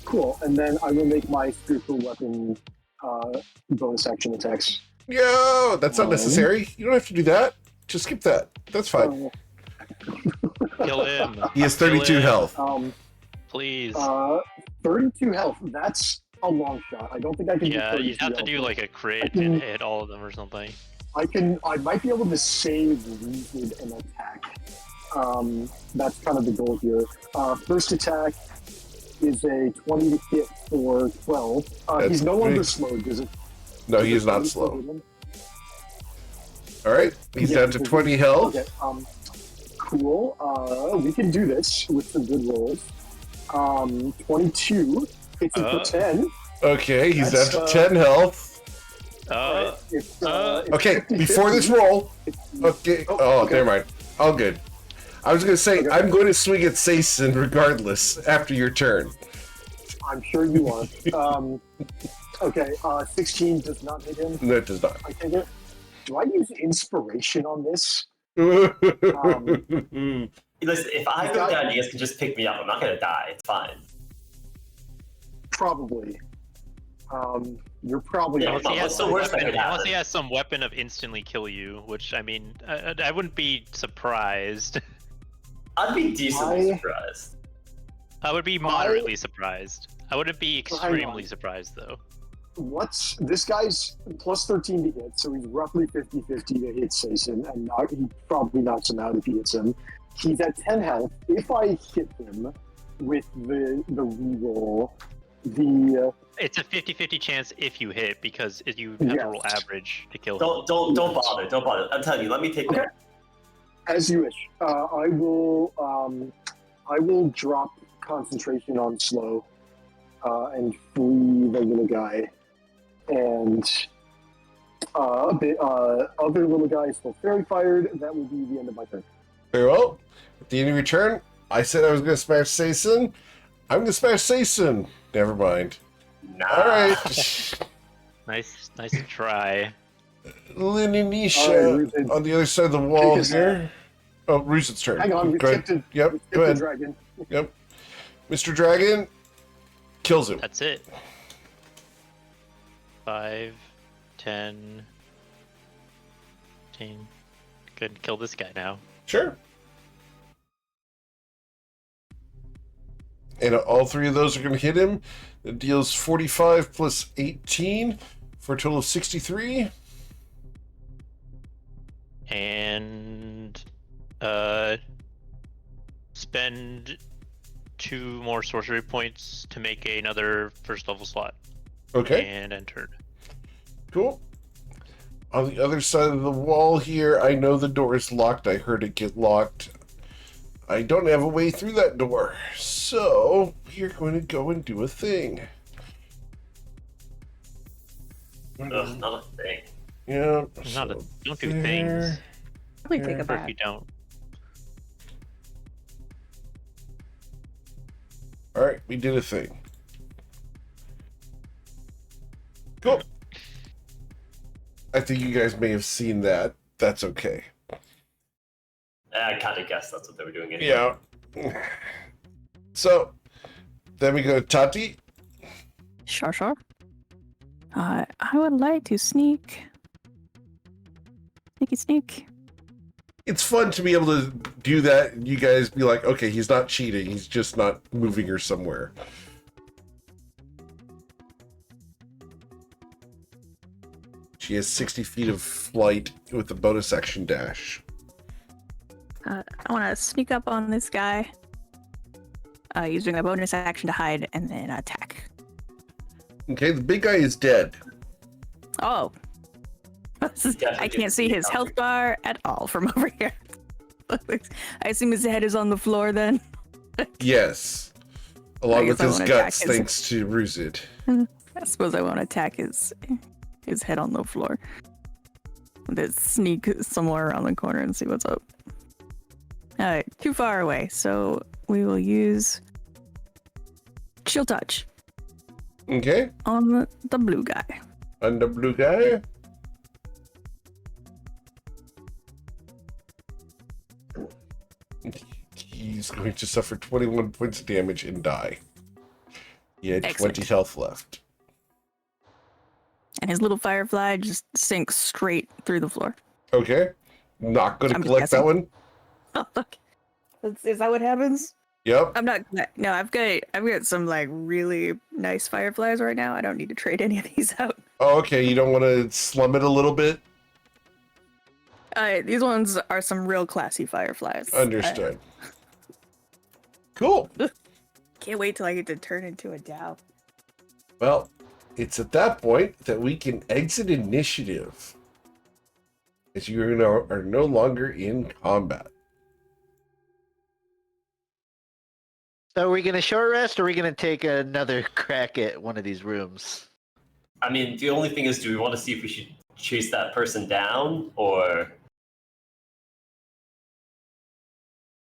Cool. And then I will make my spiritual weapon bonus action attacks. Yo, that's not necessary. You don't have to do that. Just skip that. That's fine. Kill him. He has 32 health. Please. 32 health. That's a long shot. I don't think I can. Yeah, do you'd have to do like a crit and hit all of them or something. I might be able to save with an attack. That's kind of the goal here. First attack is a 20 to hit for 12. He's no longer slowed, does it? No, he is not slow. All right, he's down to 20 health. Okay, cool. We can do this with some good rolls. 22 hits him for 10. Okay, he's down to 10 health. Okay, before this roll. Okay. Oh, never mind. All good. I was going to say, I'm going to swing at Sason regardless after your turn. I'm sure you are. Okay, 16 does not hit him. No, it does not. I take it. Do I use inspiration on this? Listen, if I go down, you guys can just pick me up. I'm not going to die. It's fine. Probably. You're probably Unless he, has some worst that weapon, could happen? unless he has some weapon of instantly kill you, which I mean, I wouldn't be surprised. I'd be decently surprised. I would be moderately surprised. I wouldn't be extremely surprised though. What's this guy's plus 13 to hit, so he's roughly 50-50 to hit Sason, and he probably knocks him out if he hits him. He's at 10 health. If I hit him with the reroll, it's a 50-50 chance if you hit because you have to roll average to kill him. Don't bother. I'm telling you, let me take that. As you wish. I will drop concentration on slow and free the little guy. And other little guy is still fairy fired. That will be the end of my turn. Very well. At the end of your turn, I said I was going to smash Sason. I'm going to smash Sason. Never mind. Nah. All right. Nice try. Lininisha on the other side of the wall here. Oh, Ruse's turn. Hang on, we go skipped ahead. Yep, go ahead. Dragon. Yep. Mr. Dragon kills him. That's it. 5, 10, 15. Good, kill this guy now. Sure. And all three of those are going to hit him. It deals 45 plus 18 for a total of 63. And spend 2 more sorcery points to make another first level slot. Okay. And entered. Cool. On the other side of the wall here, I know the door is locked. I heard it get locked. I don't have a way through that door. So, we're going to go and do a thing. Ugh, not a thing. Yeah. Don't do things. Probably take a If bath. you don't. Alright, we did a thing. Cool. I think you guys may have seen that. That's okay. I kind of guessed that's what they were doing anyway. Yeah. So, then we go to Tati. Sure. I would like to sneak. Sneak. It's fun to be able to do that and you guys be like, okay, he's not cheating, he's just not moving her somewhere. She has 60 feet of flight with the bonus action dash. I want to sneak up on this guy. Using my bonus action to hide and then attack. Okay, the big guy is dead. Oh. I can't see his health bar at all from over here. I assume his head is on the floor then. Yes. Along with his guts, his... thanks to Ruzid. I suppose I want to attack his head on the floor. Just sneak somewhere around the corner and see what's up. Alright, too far away, so we will use Chill Touch. Okay. On the blue guy. On the blue guy? He's going to suffer 21 points of damage and die. He had 20 health left. And his little firefly just sinks straight through the floor. Okay. Not going to collect that one. Oh, look. Is that what happens? Yep. I'm not. No, I've got some like really nice fireflies right now. I don't need to trade any of these out. Oh, okay. You don't want to slum it a little bit? These ones are some real classy fireflies. Understood. Cool. Can't wait till I get to turn into a Dow. Well, it's at that point that we can exit initiative, as you are no longer in combat. So are we going to short rest, or are we going to take another crack at one of these rooms? I mean, the only thing is, do we want to see if we should chase that person down, or...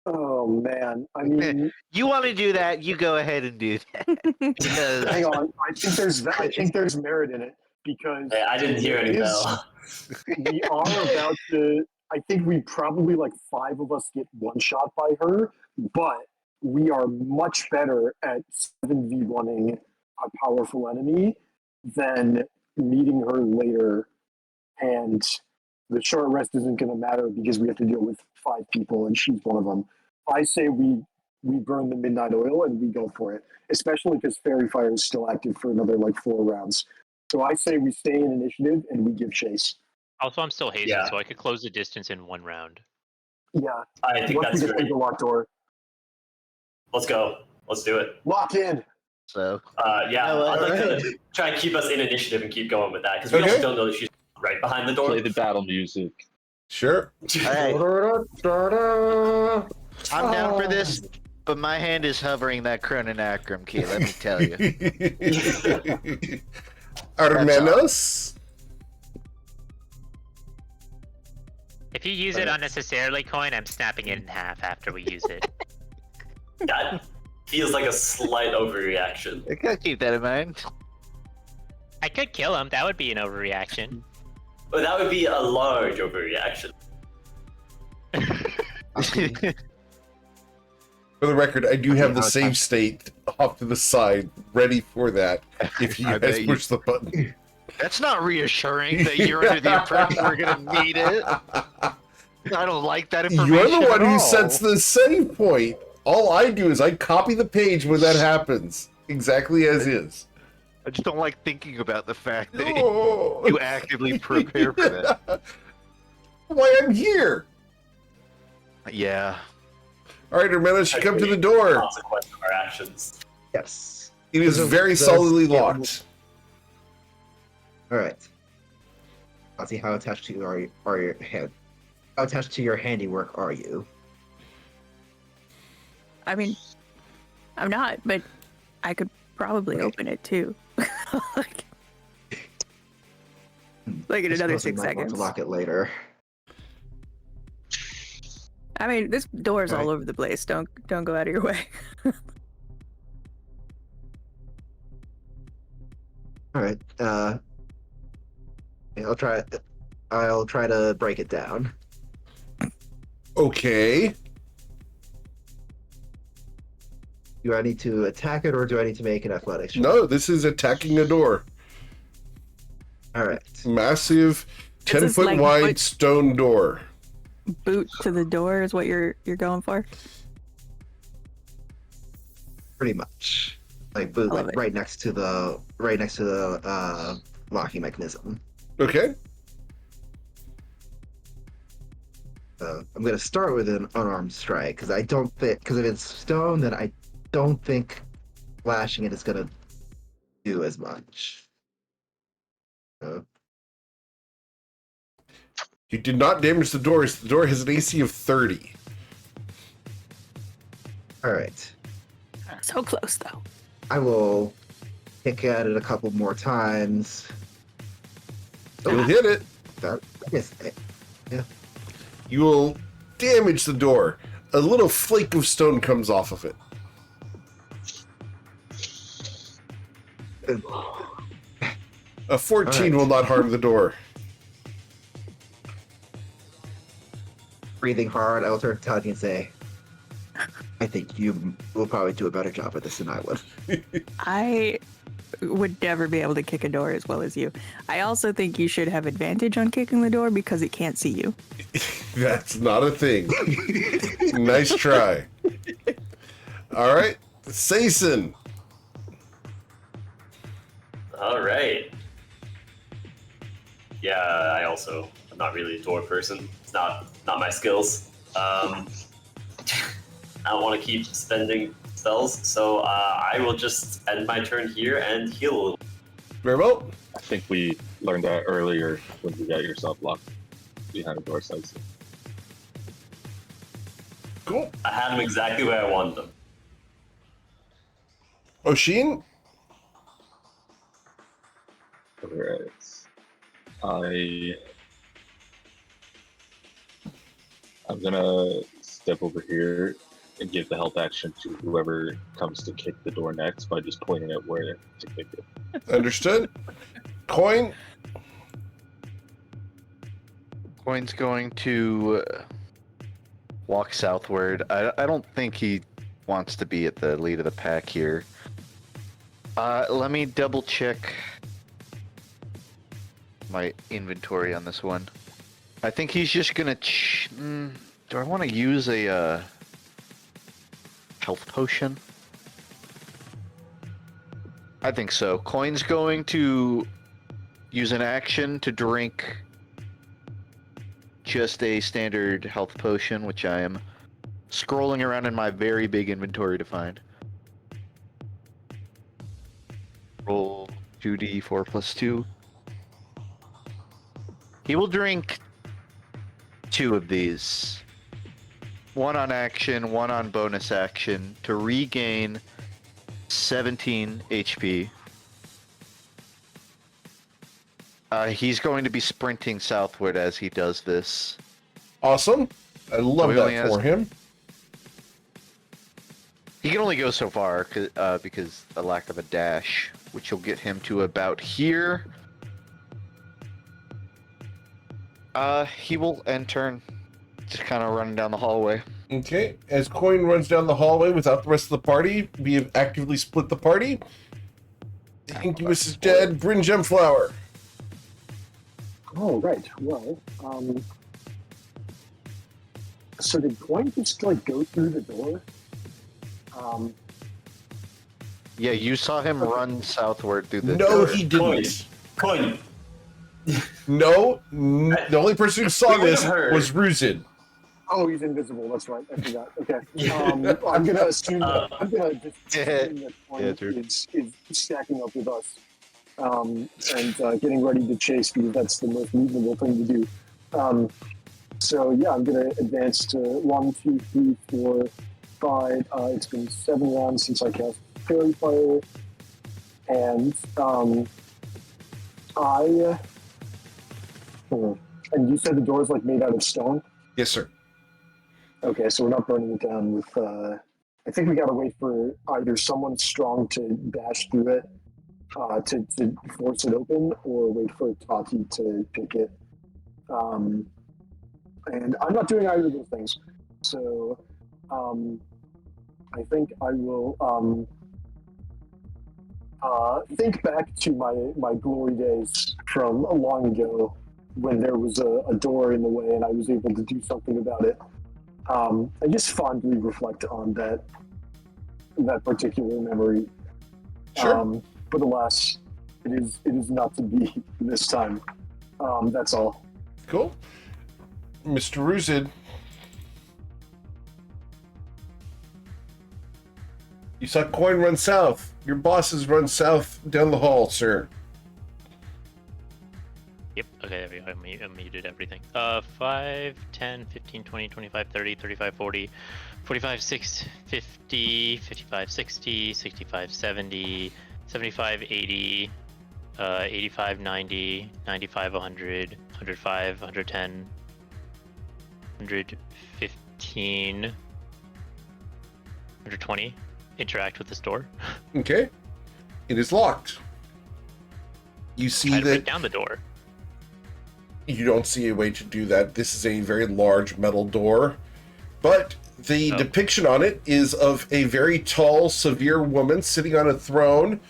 Oh, man. I mean... You want to do that, you go ahead and do that. Because... Hang on. I think there's merit in it, because... Hey, I didn't hear any bell. We are about to... I think we probably, like, 5 of us get one shot by her, but we are much better at 7v1ing a powerful enemy than meeting her later, and the short rest isn't going to matter because we have to deal with 5 people and she's one of them. I say we burn the midnight oil and we go for it, especially because Fairy Fire is still active for another like 4 rounds. So I say we stay in initiative and we give chase. Also, I'm still hasted, so I could close the distance in 1 round. Yeah, I think that's great. The locked door. Let's go. Let's do it. Lock in. So. Yeah, I'd like to try and keep us in initiative and keep going with that, because we also don't know that she's right behind the door. Play the battle music. Sure. Right. I'm down for this, but my hand is hovering that Chrononacrum key, let me tell you. Armenos? If you use it unnecessarily, Coin, I'm snapping it in half after we use it. That feels like a slight overreaction. I gotta keep that in mind. I could kill him. That would be an overreaction. But that would be a large overreaction. For the record, I do have the save state off to the side, ready for that, if you guys push the button. That's not reassuring that you're under the impression we're gonna need it. I don't like that information. You're the one who sets the save point. All I do is I copy the page when that happens, exactly as is. I just don't like thinking about the fact that you actively prepare for that. Why I'm here. Yeah. All right, Hermenos, you come to the door. Consequence of our actions. Yes. It is very solidly locked. All right. Let's see how attached to your hand. How attached to your handiwork are you? I mean, I'm not, but I could probably open it too. like in another 6 seconds. To lock it later. I mean, this door's all over the place. Don't go out of your way. All right. I'll try to break it down. Okay. Do I need to attack it, or do I need to make an athletics check? No, this is attacking a door. All right. Massive, 10-foot wide stone door. Boot to the door is what you're going for? Pretty much. Like boot, like right next to the locking mechanism. Okay. I'm gonna start with an unarmed strike because I don't think, because if it's stone, then I don't think flashing it is gonna do as much. You did not damage the doors. The door has an AC of 30. All right. So close, though. I will pick at it a couple more times. You'll hit it. Yes. You will damage the door. A little flake of stone comes off of it. A 14 will not harm the door. Breathing hard, I will turn to Tanya and say, I think you will probably do a better job at this than I would. I would never be able to kick a door as well as you. I also think you should have advantage on kicking the door because it can't see you. That's not a thing. Nice try. All right, Sason. All right. Yeah, I also am not really a door person. It's not my skills. I don't want to keep spending spells, so I will just end my turn here and heal a little. Very well. I think we learned that earlier when you got yourself locked behind a door size. Cool. I had them exactly where I wanted them. Oshin? Alright. I'm gonna step over here and give the help action to whoever comes to kick the door next by just pointing at where to kick it. Understood. Coin? Coin's going to walk southward. I don't think he wants to be at the lead of the pack here. Let me double check my inventory on this one. I think he's just gonna. Do I want to use a health potion? I think so. Coin's going to use an action to drink just a standard health potion, which I am scrolling around in my very big inventory to find. Roll 2d4 plus 2. He will drink 2 of these. One on action, one on bonus action to regain 17 HP. He's going to be sprinting southward as he does this. Awesome. I love that for him. He can only go so far because a lack of a dash, which will get him to about here. He will end turn, just kind of running down the hallway. Okay. As Coin runs down the hallway without the rest of the party, we have actively split the party. The Incubus is dead. Bryn Gemflower. Oh, right. Well, so did Coin just like go through the door? Yeah, you saw him run southward through the No, door. he didn't. Coin. No, the only person who saw this was Ruzin. Oh, he's invisible. That's right. I forgot. Okay. I'm gonna assume that Coin is stacking up with us, and getting ready to chase because that's the most reasonable thing to do. So yeah, I'm gonna advance to 1, 2, 3, 4, 5. It's been 7 rounds since I cast Fairy Fire, and and you said the door is like made out of stone? Yes, sir. Okay, so we're not burning it down with. I think we gotta wait for either someone strong to dash through it, to force it open, or wait for Tati to pick it. And I'm not doing either of those things, so I think I will think back to my glory days from long ago when there was a door in the way and I was able to do something about it. I just fondly reflect on that particular memory. Sure. But alas, it is not to be this time. That's all. Cool. Mr. Ruzin. You saw coin run south. Your bosses run south down the hall, sir. Yep. Okay, there we go. I muted everything. 5, 10, 15, 20, 25, 30, 35, 40, 45, 6, 50, 55, 60, 65, 70, 75, 80, 85, 90, 95, 100, 105, 110, 115, 120. Interact with this door. Okay. It is locked. You see Try to break that down the door. you don't see a way to do that. This is a very large metal door. But the depiction on it is of a very tall, severe woman sitting on a throne.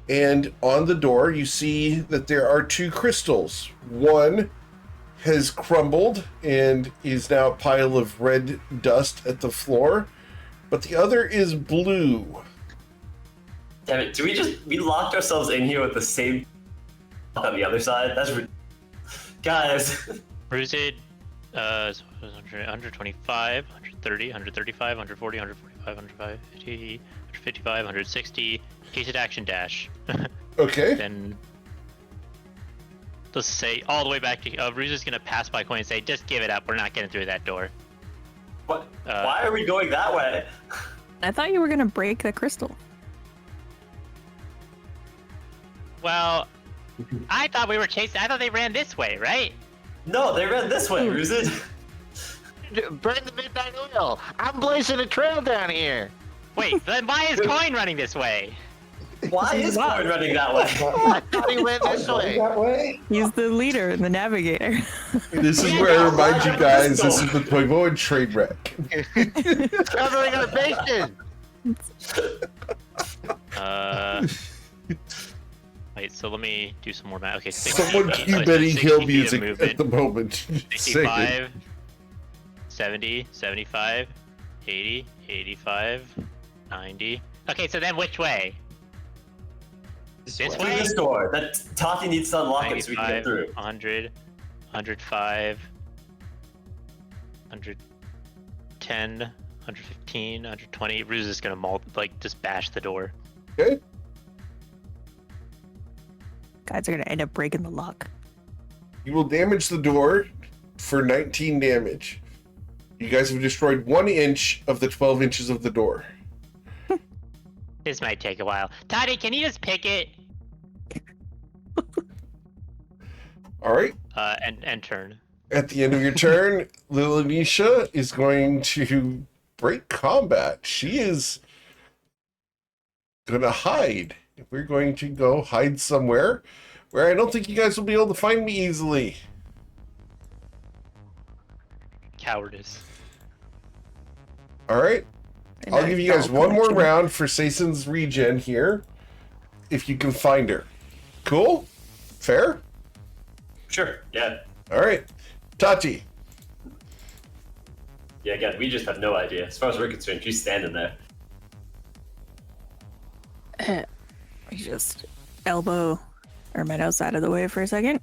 And on the door, you see that there are 2 crystals. One has crumbled and is now a pile of red dust at the floor. But the other is blue. Damn it, we locked ourselves in here with the same on the other side? That's guys. Bruised, 125, 130, 135, 140, 145, 150, 155, 160. Gated action dash. Okay. Then let's say all the way back to Ruse is gonna pass by coin and say, just give it up, we're not getting through that door. What? Why are we going that way? I thought you were gonna break the crystal. Well, I thought we were chasing. I thought they ran this way, right? No, they ran this way, Ruzid. Burn the midnight oil. I'm blazing a trail down here. Wait, then why is coin running this way? Why is Coin running that way? I thought he went this way. That way? He's the leader and the navigator. This is where I remind you guys, this is the Toivoan Trainwreck. Covering our bases. Wait, so let me do some more math. Okay, Someone cue Benny Hill music at the moment. 65, 70, 75, 80, 85, 90. Okay, so then which way? This Through way? this door. That Tati needs to unlock it so we can get 95, through. 100, 105, 110, 115, 120. Ruse is gonna just bash the door. Okay. Guys are gonna end up breaking the lock. You will damage the door for 19 damage. You guys have destroyed 1 inch of the 12 inches of the door. This might take a while. Toddy, can you just pick it? All right. And turn. At the end of your turn, Lilanisha is going to break combat. She is going to hide. We're going to go hide somewhere where I don't think you guys will be able to find me easily. Cowardice. All right. And I'll I give you guys fell one more collection. round for Sason's regen here, if you can find her. Cool? Fair? Sure, yeah. All right. Tati. Yeah, again, we just have no idea. As far as we're concerned, she's standing there. We just elbow Hermetos out of the way for a second.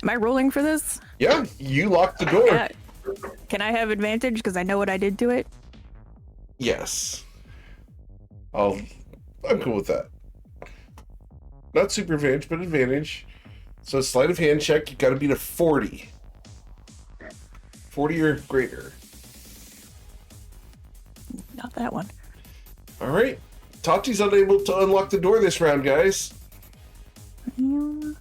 Am I rolling for this? Yeah, you locked the door. Yeah. Can I have advantage because I know what I did to it? Yes. I'm cool with that. Not super advantage, but advantage. So sleight of hand check, you gotta beat a 40. 40 or greater. Not that one. Alright. Tati's unable to unlock the door this round, guys. Yeah.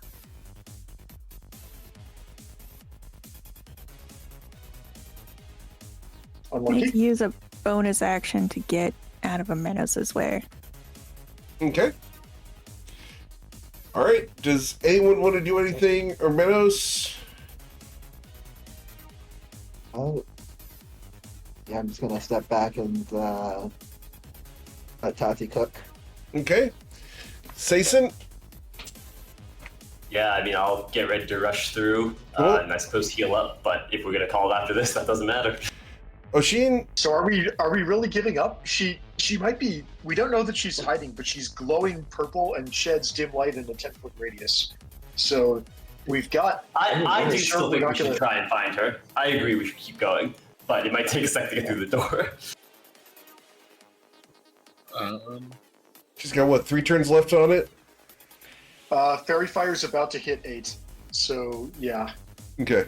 I need Unlucky. to use a bonus action to get out of Hermetos' way. Okay. Alright. Does anyone want to do anything? Hermetos? Oh. Yeah, I'm just gonna step back and let Tati cook. Okay. Sason? Yeah, I mean, I'll get ready to rush through, Cool. and I suppose heal up, but if we're gonna call it after this, that doesn't matter. Oshin? So are we really giving up? She might be. We don't know that she's hiding, but she's glowing purple and sheds dim light in a 10-foot radius. So We've got. I do Sure, still we're think we not should gonna- try and find her. I agree we should keep going, but it might take a second to get through the door. She's got what, 3 turns left on it? Fairy Fire's about to hit 8, so yeah. Okay.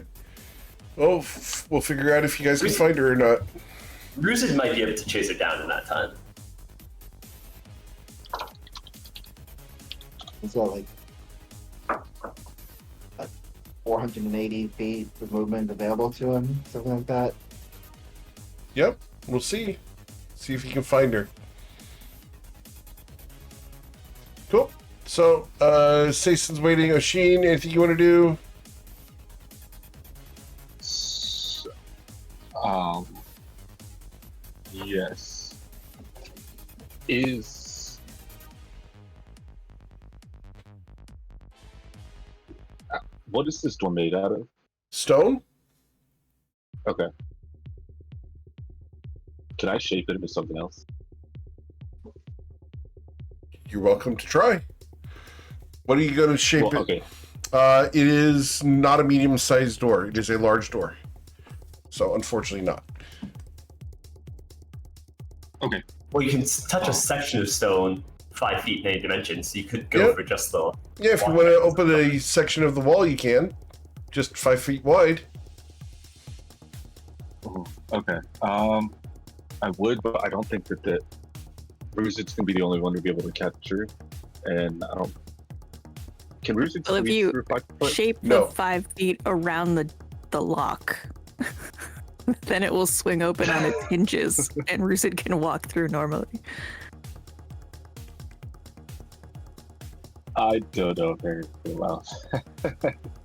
Well, we'll figure out if you guys can find her or not. Ruzid might be able to chase her down in that time. It's got like 480 feet of movement available to him, something like that. Yep, we'll see. See if you can find her. Cool. So, Sason's waiting. Oshin, anything you want to do? Yes. Is what is this door made out of? Stone? Okay. Can I shape it into something else? You're welcome to try. What are you going to shape Well, it? okay. It is not a medium-sized door. It is a large door. So, unfortunately, not. Okay. Well, you can touch a section of stone 5 feet in any dimension, so you could go Yep. for just the. Yeah, if you want to open a section of the wall, you can. Just 5 feet wide. Ooh, okay. I would, but I don't think that Ruzid's gonna be the only one to be able to capture, and I don't. Can Ruzid Well, if squeeze you through 5 foot? shape No. the 5 feet around the lock, then it will swing open on its hinges, and Rusid can walk through normally. I don't know very well.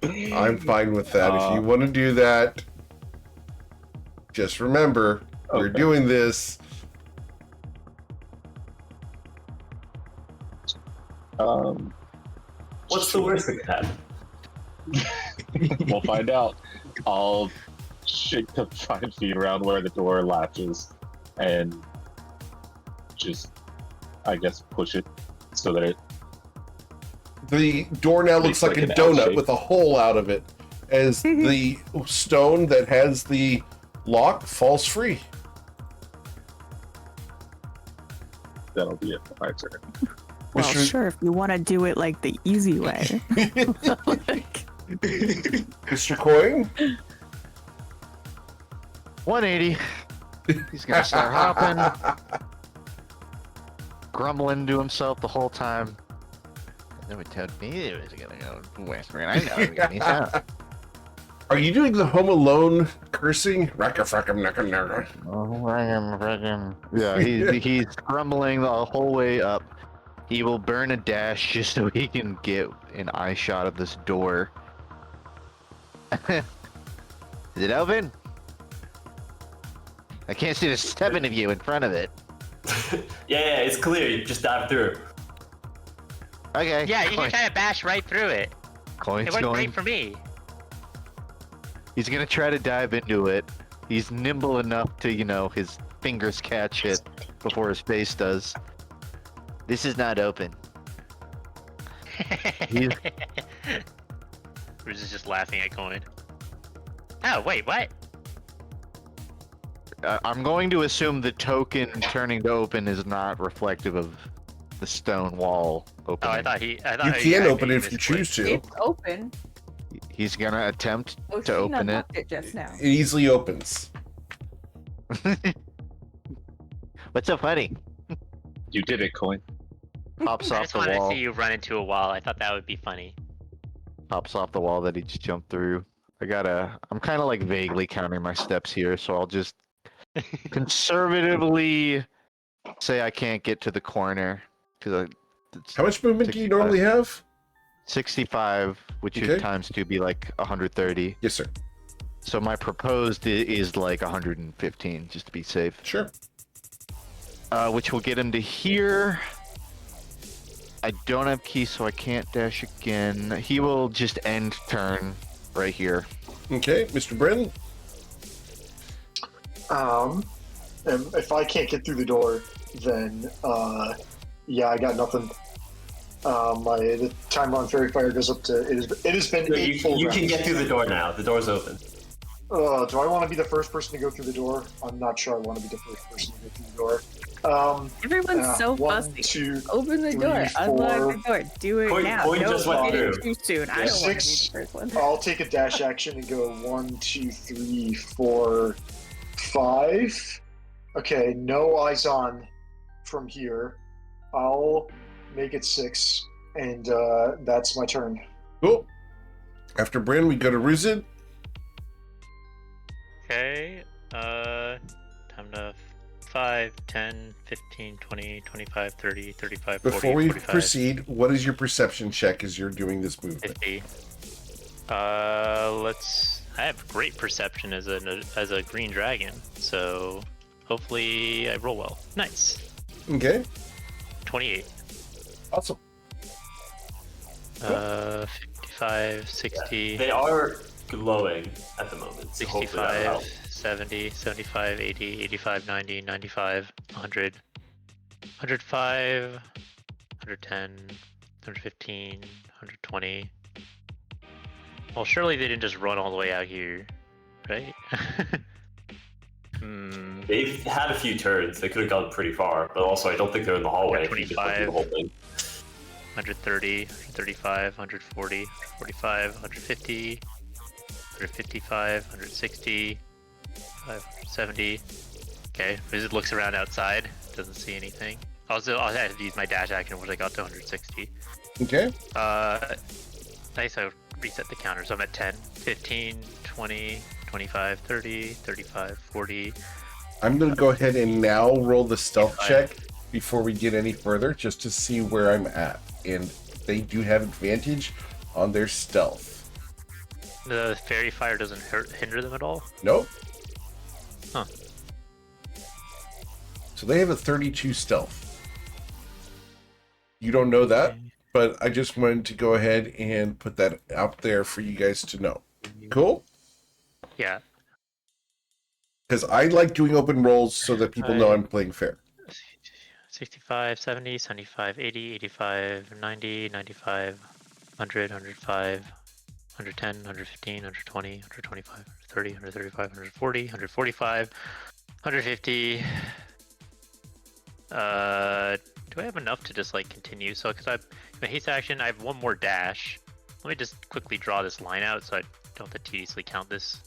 I'm fine with that. If you want to do that, just remember, we're Okay. doing this. What's the worst that could happen? We'll find out. I'll shake the 5 feet around where the door latches and just, I guess, push it so that it. The door now looks Makes like like a an L donut shape. with a hole out of it, as the stone that has the lock falls free. That'll be it for my turn. Well, Mr. sure, if you want to do it like the easy way. Mr. Coin? 180. He's gonna start hopping, grumbling to himself the whole time. No one told me it was gonna go westward. I know it's gonna be south. Are you doing the Home Alone cursing? Racka fracka knacka knacka. Oh, I am friggin'. Yeah, he's grumbling the whole way up. He will burn a dash just so he can get an eye shot of this door. Is it open? I can't see the 7 of you in front of it. Yeah, it's clear. You just dive through. Okay. Yeah, you can kind of bash right through it. Coin's It went going. great for me. He's gonna try to dive into it. He's nimble enough to, his fingers catch it before his face does. This is not open. He's- Bruce is just laughing at Coin. Oh, wait, what? I'm going to assume the token turning to open is not reflective of the stone wall Oh, opening. I thought You he can had open me it if you misplaced. choose to. It's open. He's gonna attempt Oh, to open it. it just now. It easily opens. What's so funny? You did it, Coin. Pops I off just the wanted to wall. see you run into a wall. I thought that would be funny. Pops off the wall that he just jumped through. I'm kind of like vaguely counting my steps here, so I'll just conservatively say I can't get to the corner. How much movement do you normally have? 65, which Okay. would times 2 be like 130. Yes, sir. So my proposed is like 115, just to be safe. Sure. Which will get him to here. I don't have keys, so I can't dash again. He will just end turn right here. Okay, Mr. Bryn? And if I can't get through the door, then yeah, I got nothing. The timer on Fairy Fire goes up to it has been So 8 full you rounds. can get through the door now. The door's open. Do I want to be the first person to go through the door? I'm not sure I want to be the first person to go through the door. Everyone's so one, fussy. two, Open the three, door. Unlock four. the door. Do it Coin- now. Coin No, just went you did it through. too soon. I don't want to be Six. the first one. I'll take a dash action and go 1, 2, 3, 4, 5. Okay, no eyes on from here. I'll make it 6, and that's my turn. Cool. After Bryn, we go to Ruzid. Okay. Time to 5, 10, 15, 20, 25, 30, 35, 40, Before we 45, proceed, what is your perception check as you're doing this movement? 50. I have great perception as a green dragon, so hopefully I roll well. Nice. Okay. 28. Awesome. 55, 60. They are glowing at the moment. So hopefully that'll help. 65, 70, 75, 80, 85, 90, 95, 100, 105, 110, 115, 120. Well, surely they didn't just run all the way out here, right? They've had a few turns. They could have gone pretty far, but also I don't think they're in the hallway. if you just look through the whole thing. 130, 135, 140, 145, 150, 155, 160, 170. Okay, Wizard looks around outside, doesn't see anything. Also, I had to use my dash action once I got to 160. Okay. Nice, I reset the counter, so I'm at 10, 15, 20, 25, 30, 35, 40. I'm going to go ahead and now roll the stealth 55. check before we get any further, just to see where I'm at. And they do have advantage on their stealth. The fairy fire doesn't hinder them at all? Nope. Huh. So they have a 32 stealth. You don't know that, but I just wanted to go ahead and put that out there for you guys to know. Cool? Yeah. Because I like doing open rolls so that people know I'm playing fair. 65, 70, 75, 80, 85, 90, 95, 100, 105, 110, 115, 120, 125, 130, 135, 140, 145, 150. Do I have enough to just like continue? So, because I've my haste action, I have one more dash. Let me just quickly draw this line out so I don't have to tediously count this.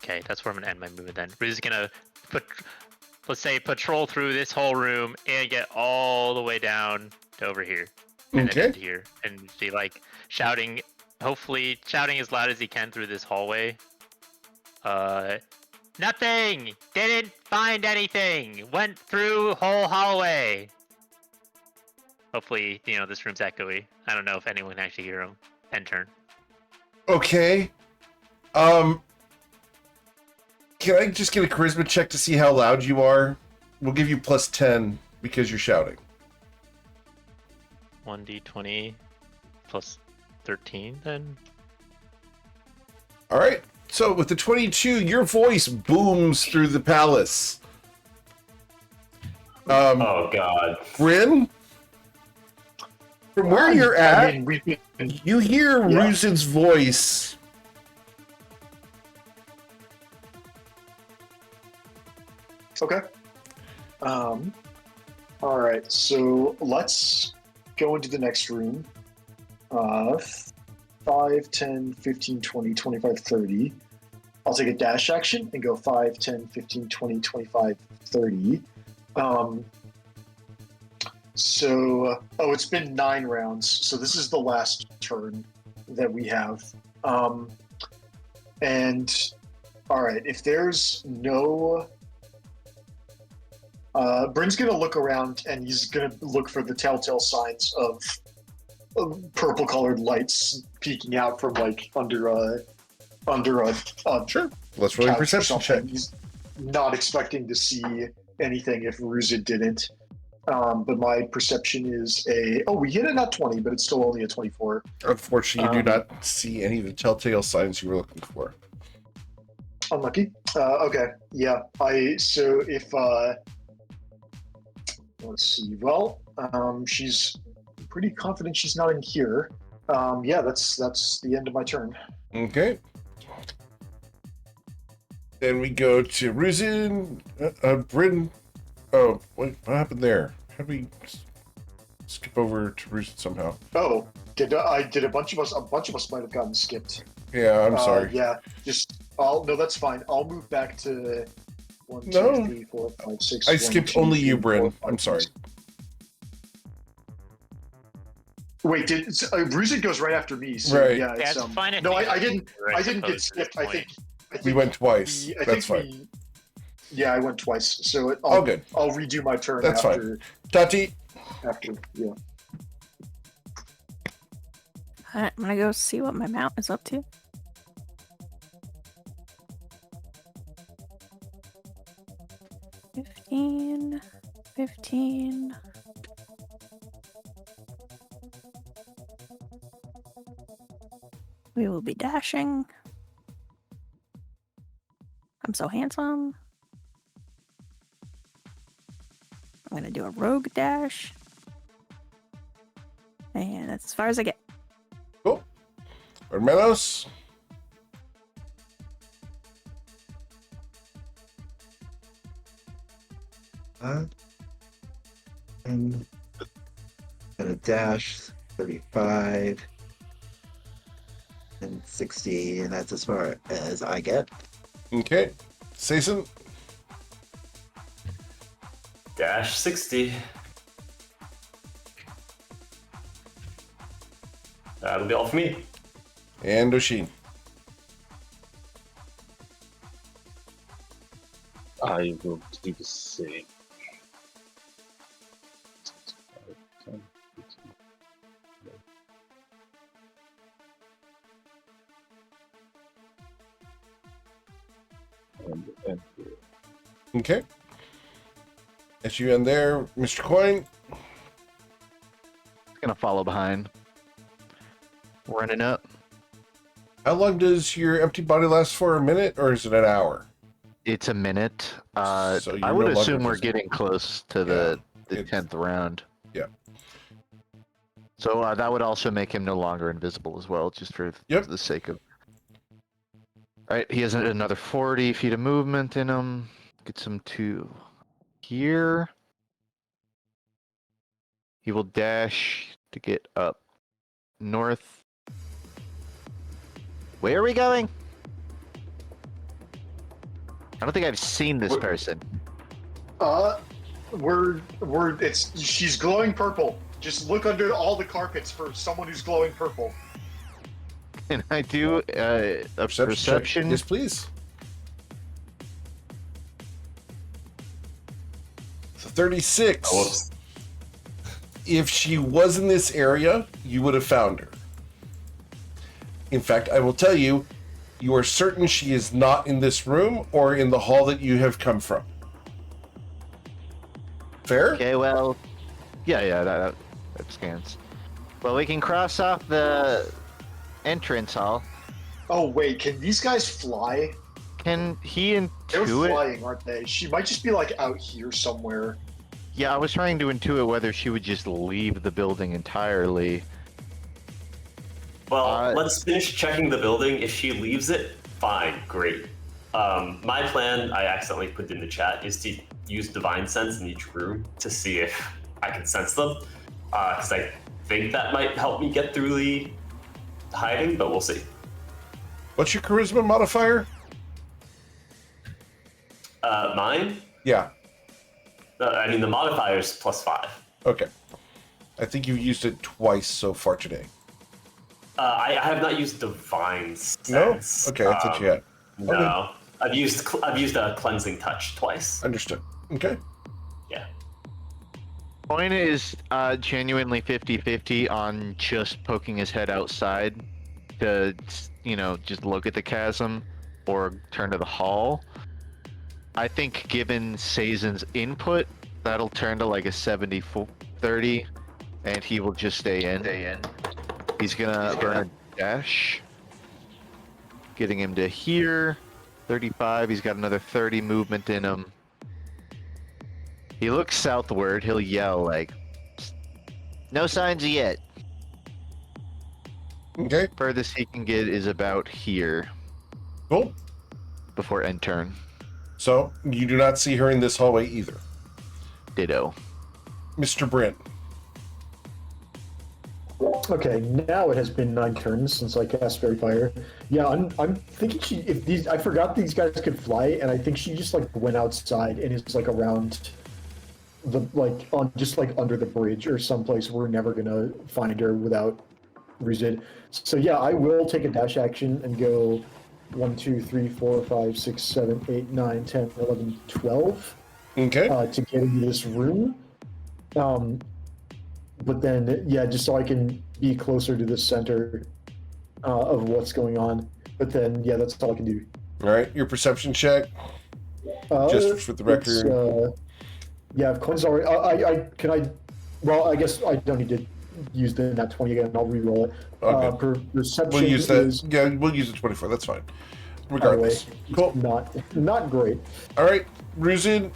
Okay, that's where I'm gonna end my movement then. We're just gonna let's say patrol through this whole room and get all the way down to over here. And then into here. And be like shouting, hopefully shouting as loud as he can through this hallway. Nothing! Didn't find anything! Went through whole hallway! Hopefully, this room's echoey. I don't know if anyone can actually hear him. End turn. Okay. Can I just get a charisma check to see how loud you are? We'll give you plus 10 because you're shouting. 1d20 plus 13 then? All right. So with the 22, your voice booms through the palace. Oh God. Bryn, from where you're at, you hear Yeah. Ruzid's voice. Okay. All right. So let's go into the next room. 5, 10, 15, 20, 25, 30. I'll take a dash action and go 5, 10, 15, 20, 25, 30. It's been 9 rounds. So this is the last turn that we have. And all right, if there's no... Bryn's going to look around and he's going to look for the telltale signs of purple-colored lights peeking out from like under a Sure. Let's roll a couch or perception check. something. He's not expecting to see anything if Ruzid didn't. But my perception is we hit it at 20, but it's still only a 24. Unfortunately, you do not see any of the telltale signs you were looking for. Unlucky. Okay. Yeah. Let's see. Well, She's pretty confident she's not in here. Yeah, that's the end of my turn. Okay. Then we go to Ruzin, Bryn. Oh, what happened there? How did we skip over to Ruzin somehow? Oh, did a bunch of us? A bunch of us might have gotten skipped. Yeah, I'm sorry. Yeah, no, that's fine. I'll move back to 1, No. 2, 3, 4, 5, 6. I 1, skipped 2, only 3, you, Bryn. 4, 5, I'm sorry. 6. Wait, Ruzin goes right after me. So Right. Yeah, That's it's, fine. No, I didn't. Right, I didn't get supposed to this skipped. I point. think We went twice. That's fine. Yeah, I went twice. So All good. I'll redo my turn That's after. Tati. Yeah. Alright, I'm gonna go see what my mount is up to. $15, $15. We will be dashing. I'm so handsome. I'm gonna do a rogue dash. And that's as far as I get. Cool. Hermanos. I'm gonna dash 35 and 60, and that's as far as I get. Okay. Sason. Dash 60. That'll be all for me. And Oshin. I will do the same. 10, 15. And Okay. As you end there, Mr. Coin. Gonna follow behind. Running up. How long does your empty body last for? A minute, or is it an hour? It's a minute. So you're I would no longer assume we're visible. getting close to the it's- 10th round. Yeah. So that would also make him no longer invisible as well, just for the sake of. Alright, he has another 40 feet of movement in him. Gets him to here. He will dash to get up north. Where are we going? I don't think I've seen this person. She's glowing purple. Just look under all the carpets for someone who's glowing purple. Can I do a perception? check. Yes, please. So 36. Oh, whoops. If she was in this area, you would have found her. In fact, I will tell you, you are certain she is not in this room or in the hall that you have come from. Fair? Okay, well, yeah, that scans. Well, we can cross off the entrance hall. Oh wait, can these guys fly? Can he They're intuit? flying, aren't they? She might just be like out here somewhere. Yeah, I was trying to intuit whether she would just leave the building entirely. Well, let's finish checking the building. If she leaves it, fine, great. My plan, I accidentally put in the chat, is to use Divine Sense in each room to see if I can sense them. Because I think that might help me get through the hiding, but we'll see. What's your charisma modifier? Mine? Yeah. I mean, the modifier is +5. Okay. I think you've used it twice so far today. I have not used Divine Sense. No? Okay, I thought you had. No. Okay. I've used a Cleansing Touch twice. Understood. Okay. Yeah. Point is genuinely 50-50 on just poking his head outside to, just look at the chasm or turn to the hall. I think given Sazon's input, that'll turn to like a 70-30, and he will just stay in. He's gonna burn a dash, getting him to here. 35. He's got another 30 movement in him. He looks southward. He'll yell like, No signs yet. Okay, Furthest he can get is about here cool. before end turn. So you do not see her in this hallway either. Ditto. Mr. Brent. Okay, now it has been 9 turns since I cast Fairy Fire. Yeah, I'm thinking I forgot these guys could fly, and I think she just like went outside and is like around just under the bridge or someplace we're never gonna find her without Rizid. So yeah, I will take a dash action and go 1, 2, 3, 4, 5, 6, 7, 8, 9, 10, 11, 12 Okay. to get into this room. But then, yeah, just so I can be closer to the center of what's going on. But then, yeah, that's all I can do. All right. Your perception check. Just for the record. Yeah, if coin's already. Well, I guess I don't need to use the nat 20 again. I'll re-roll it. Okay. Perception We'll use that. is, Yeah, we'll use the 24. That's fine. Regardless. by the way, Cool. not great. All right. Ruzin.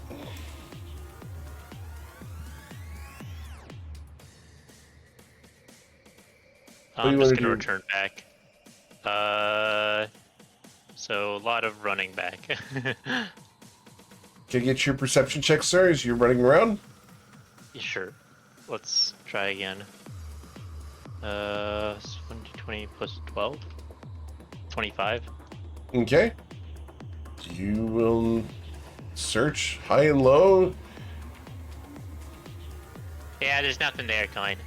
do you I'm just wanna gonna do? return back. So a lot of running back. Can I get your perception check, sir, as you're running around? Sure. Let's try again. 20 plus 12? 25? Okay. You will search high and low. Yeah, there's nothing there, Coin.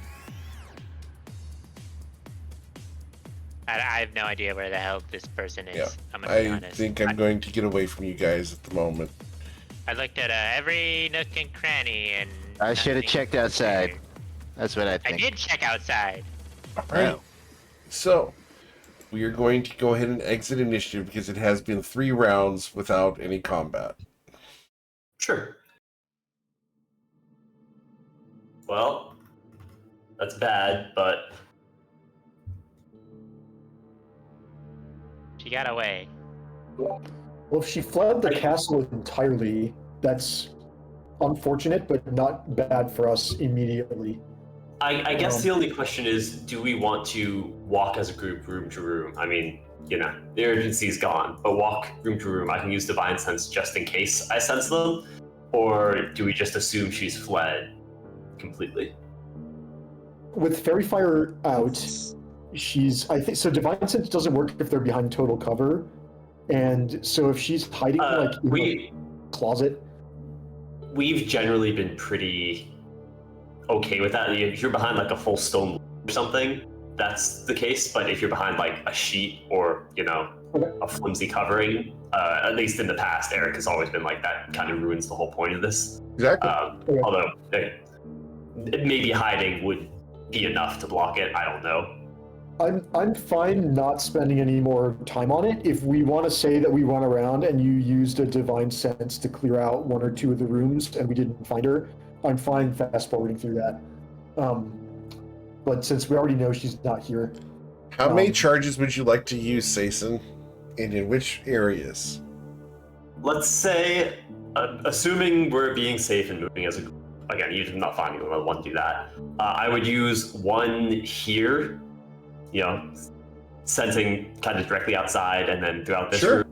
I have no idea where the hell this person is. Yeah. I'm gonna be I honest. think I'm going to get away from you guys at the moment. I looked at every nook and cranny and... I should have nothing checked was outside. there. That's what I I think. did check outside. All right. Oh. So, we are going to go ahead and exit initiative because it has been 3 rounds without any combat. Sure. Well, that's bad, but She got away. Well, if she fled the castle entirely, that's unfortunate, but not bad for us immediately. I guess the only question is, do we want to walk as a group room to room? I mean, you know, the urgency's gone, but walk room to room. I can use Divine Sense just in case I sense them, or do we just assume she's fled completely? With Fairy Fire out, I think so. Divine Sense doesn't work if they're behind total cover, and so if she's hiding in a closet, We've generally been pretty okay with that. If you're behind like a full stone or something, that's the case. But if you're behind like a sheet or, you know, a flimsy covering, at least in the past, Eric has always been like that. Kind of ruins the whole point of this. Exactly. Although maybe hiding would be enough to block it. I don't know. I'm fine not spending any more time on it. If we want to say that we run around and you used a Divine Sense to clear out 1 or 2 of the rooms and we didn't find her, I'm fine fast forwarding through that. But since we already know she's not here, How many charges would you like to use, Sason? And in which areas? Let's say, assuming we're being safe and moving as a group, again, you're not finding another one do that. I would use 1 here, you know, sensing kind of directly outside, and then throughout this room.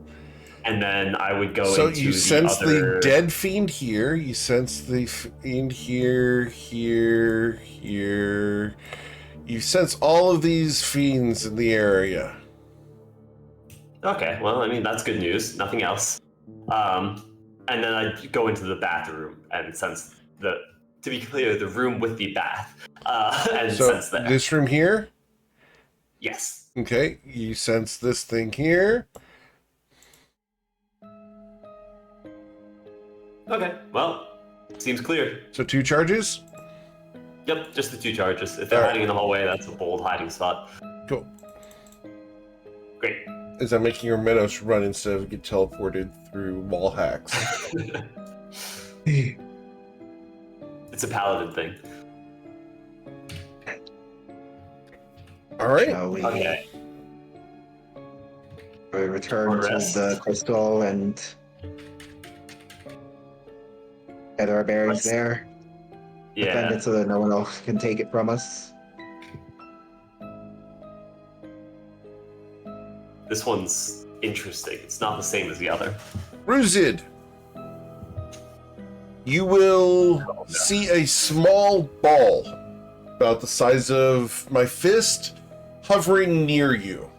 And then I would go So into you sense other... the dead fiend here, you sense the fiend here, here, here. You sense all of these fiends in the area. Okay, well, I mean, that's good news. Nothing else. And then I'd go into the bathroom and sense to be clear, the room with the bath. And So sense that. this room here? Yes. Okay, you sense this thing here. Okay, well, seems clear. So 2 charges? Yep, just the 2 charges. If they're hiding in the hallway, that's a bold hiding spot. Cool. Great. As I'm making your Meadows run instead of get teleported through wall hacks. It's a paladin thing. All right. Shall we, Okay. we return Short to rest. the crystal and get our bearings Let's- there? defend Yeah. it so that no one else can take it from us. This one's interesting. It's not the same as the other. Ruzid, you will see a small ball about the size of my fist hovering near you.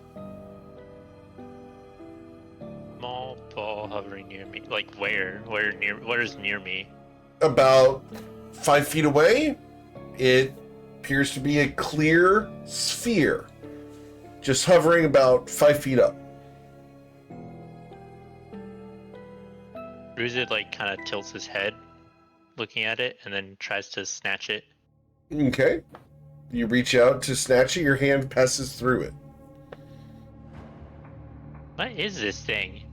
Small ball hovering near me. Like where? Where's near me? About 5 feet away, it appears to be a clear sphere, just hovering about 5 feet up. Ruzid like kind of tilts his head, looking at it, and then tries to snatch it. Okay. You reach out to snatch it, your hand passes through it. What is this thing?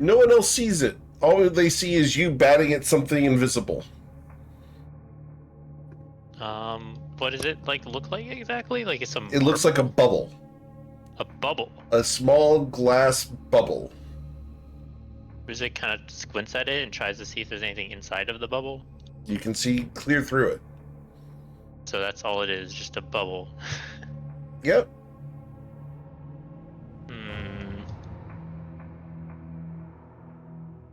No one else sees it. All they see is you batting at something invisible. What does it like look like exactly? Like it's It looks like a bubble. a bubble. A small glass bubble. Ruzid kind of squints at it and tries to see if there's anything inside of the bubble. You can see clear through it. So that's all it is, just a bubble. Yep.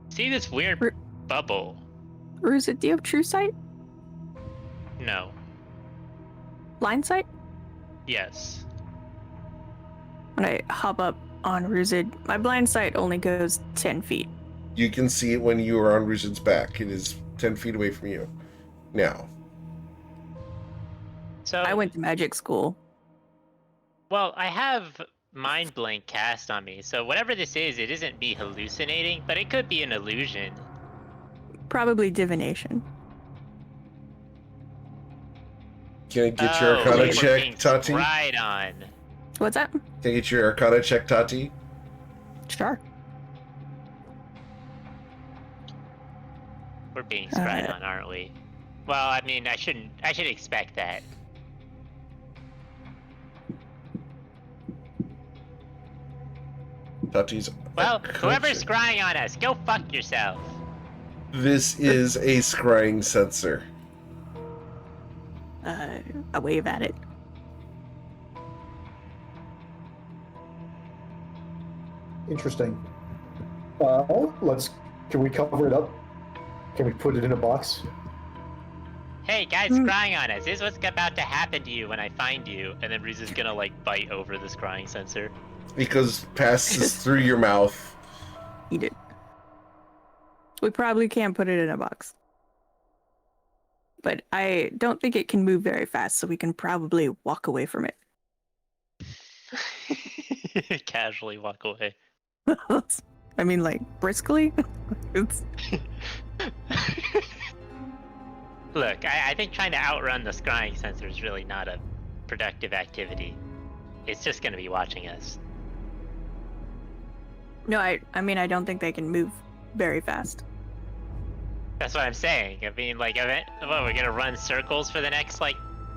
See this weird bubble? Ruzid, do you have true sight? No. Blind sight? Yes. When I hop up on Ruzid, my blind sight only goes 10 feet. You can see it when you are on Ruzid's back. It is 10 feet away from you. Now. So I went to magic school. Well, I have Mind Blank cast on me, so whatever this is, it isn't me hallucinating, but it could be an illusion. Probably divination. Can I get your Arcana we're check, being Tati? Right on. What's that? Can I get your Arcana check, Tati? Sure. We're being spied on, aren't we? Well, I mean, I should expect that. Tati's. Well, Arcana whoever's check. scrying on us, go fuck yourself. This is a scrying sensor. I wave at it. Interesting. Can we cover it up? Can we put it in a box? Hey, guys, scrying on us. This is what's about to happen to you when I find you. And then Riz is gonna, like, bite over the scrying sensor. Because passes through your mouth. Eat it. We probably can't put it in a box. But I don't think it can move very fast, so we can probably walk away from it. Casually walk away. I mean, like, briskly? It's... Look, I think trying to outrun the scrying sensor is really not a productive activity. It's just gonna be watching us. No, I mean, I don't think they can move very fast. That's what I'm saying. I mean, like, what, we're gonna run circles for the next, like,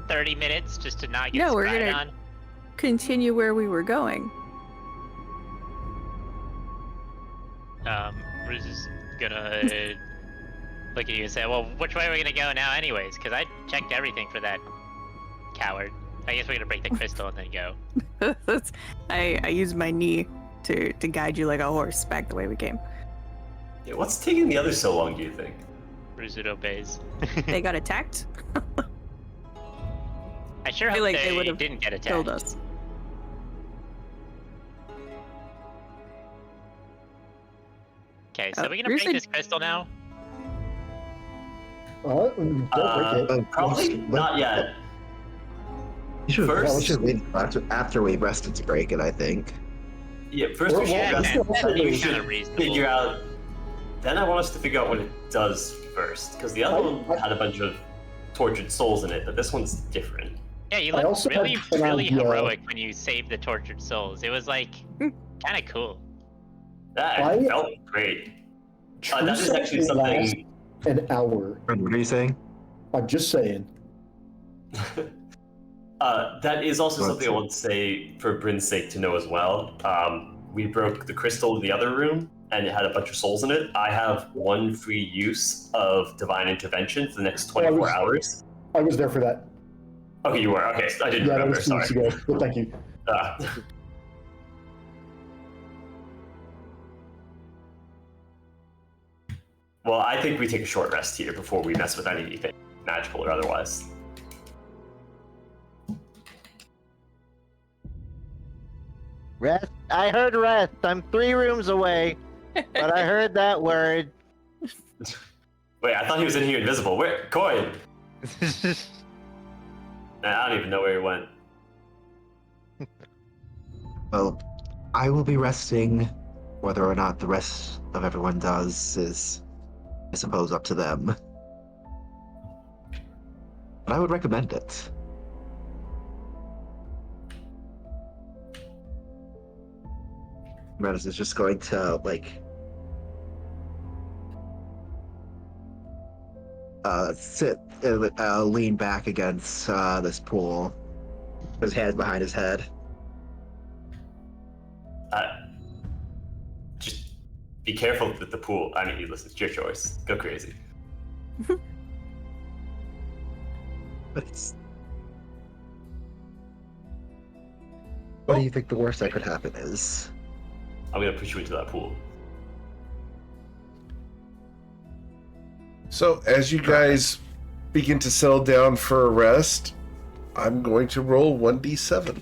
30 minutes just to not get No, we're scryed gonna on? continue where we were going. Riz is gonna look at you and say, well, which way are we gonna go now anyways? Because I checked everything for that coward. I guess we're gonna break the crystal and then go. I used my knee to guide you like a horse back the way we came. Yeah, what's taking the others so long, do you think? Ruzid obeys. They got attacked? I sure I hope feel like they they would've didn't get attacked. Killed us. Okay, so are we gonna break this crystal now? Don't break it. Probably not yet. You should, First- we should wait after we rested to break it, I think. Yeah, first we should Yeah, rest, that then we seems kinda should reasonable. figure out. Then I want us to figure out what it does first, because the other one had a bunch of tortured souls in it, but this one's different. Yeah, you I look also really, had an really idea. heroic when you saved the tortured souls. It was like kind of cool. That I- felt great. That is True actually sight will something. last an hour. What are you saying? I'm just saying. That is also something I want to say for Bryn's sake to know as well. We broke the crystal in the other room, and it had a bunch of souls in it, I have 1 free use of Divine Intervention for the next 24 hours. I was there for that. Okay, you were. Okay, I didn't Yeah, that remember. was 2 weeks Sorry. ago. But thank you. Well, I think we take a short rest here before we mess with anything, magical or otherwise. Rest. I heard rest. I'm 3 rooms away, but I heard that word. Wait, I thought he was in here invisible. Where? Coin! I don't even know where he went. Well, I will be resting. Whether or not the rest of everyone does is, I suppose, up to them. But I would recommend it. Menace is just going to, like, lean back against this pool. His hands behind his head. Just be careful with the pool. I mean, listen, it's your choice. Go crazy. But it's... What do you think the worst that could happen is? I'm gonna push you into that pool. So, as you guys begin to settle down for a rest, I'm going to roll 1d7.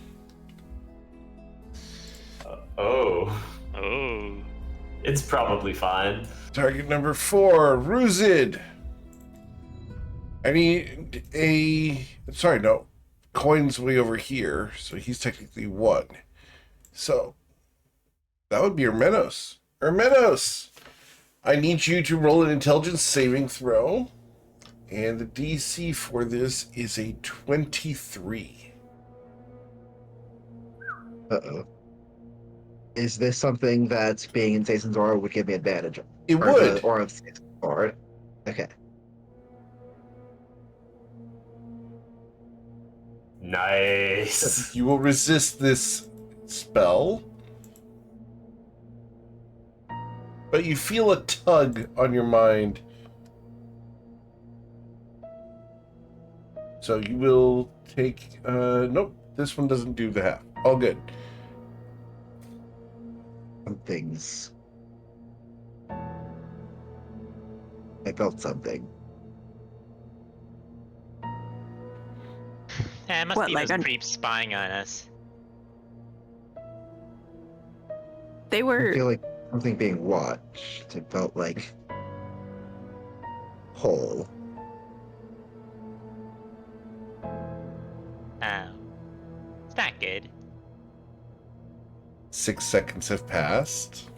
Oh. Oh. It's probably fine. Target number 4, Ruzid. I need a... Sorry, no. Coin's way over here, so he's technically 1. So, that would be Hermenos. Hermenos! I need you to roll an intelligence saving throw. And the DC for this is a 23. Uh-oh. Is this something that being in Jason's aura would give me advantage? It Or would. The aura of Jason's aura? Okay. Nice. You will resist this spell. But you feel a tug on your mind. So you will take... nope, this one doesn't do the half. All good. Something's... I felt something. It must What, be like those an- creeps spying on us. They I were. feel like something being watched. It felt like... whole. Oh. It's not good. 6 seconds have passed.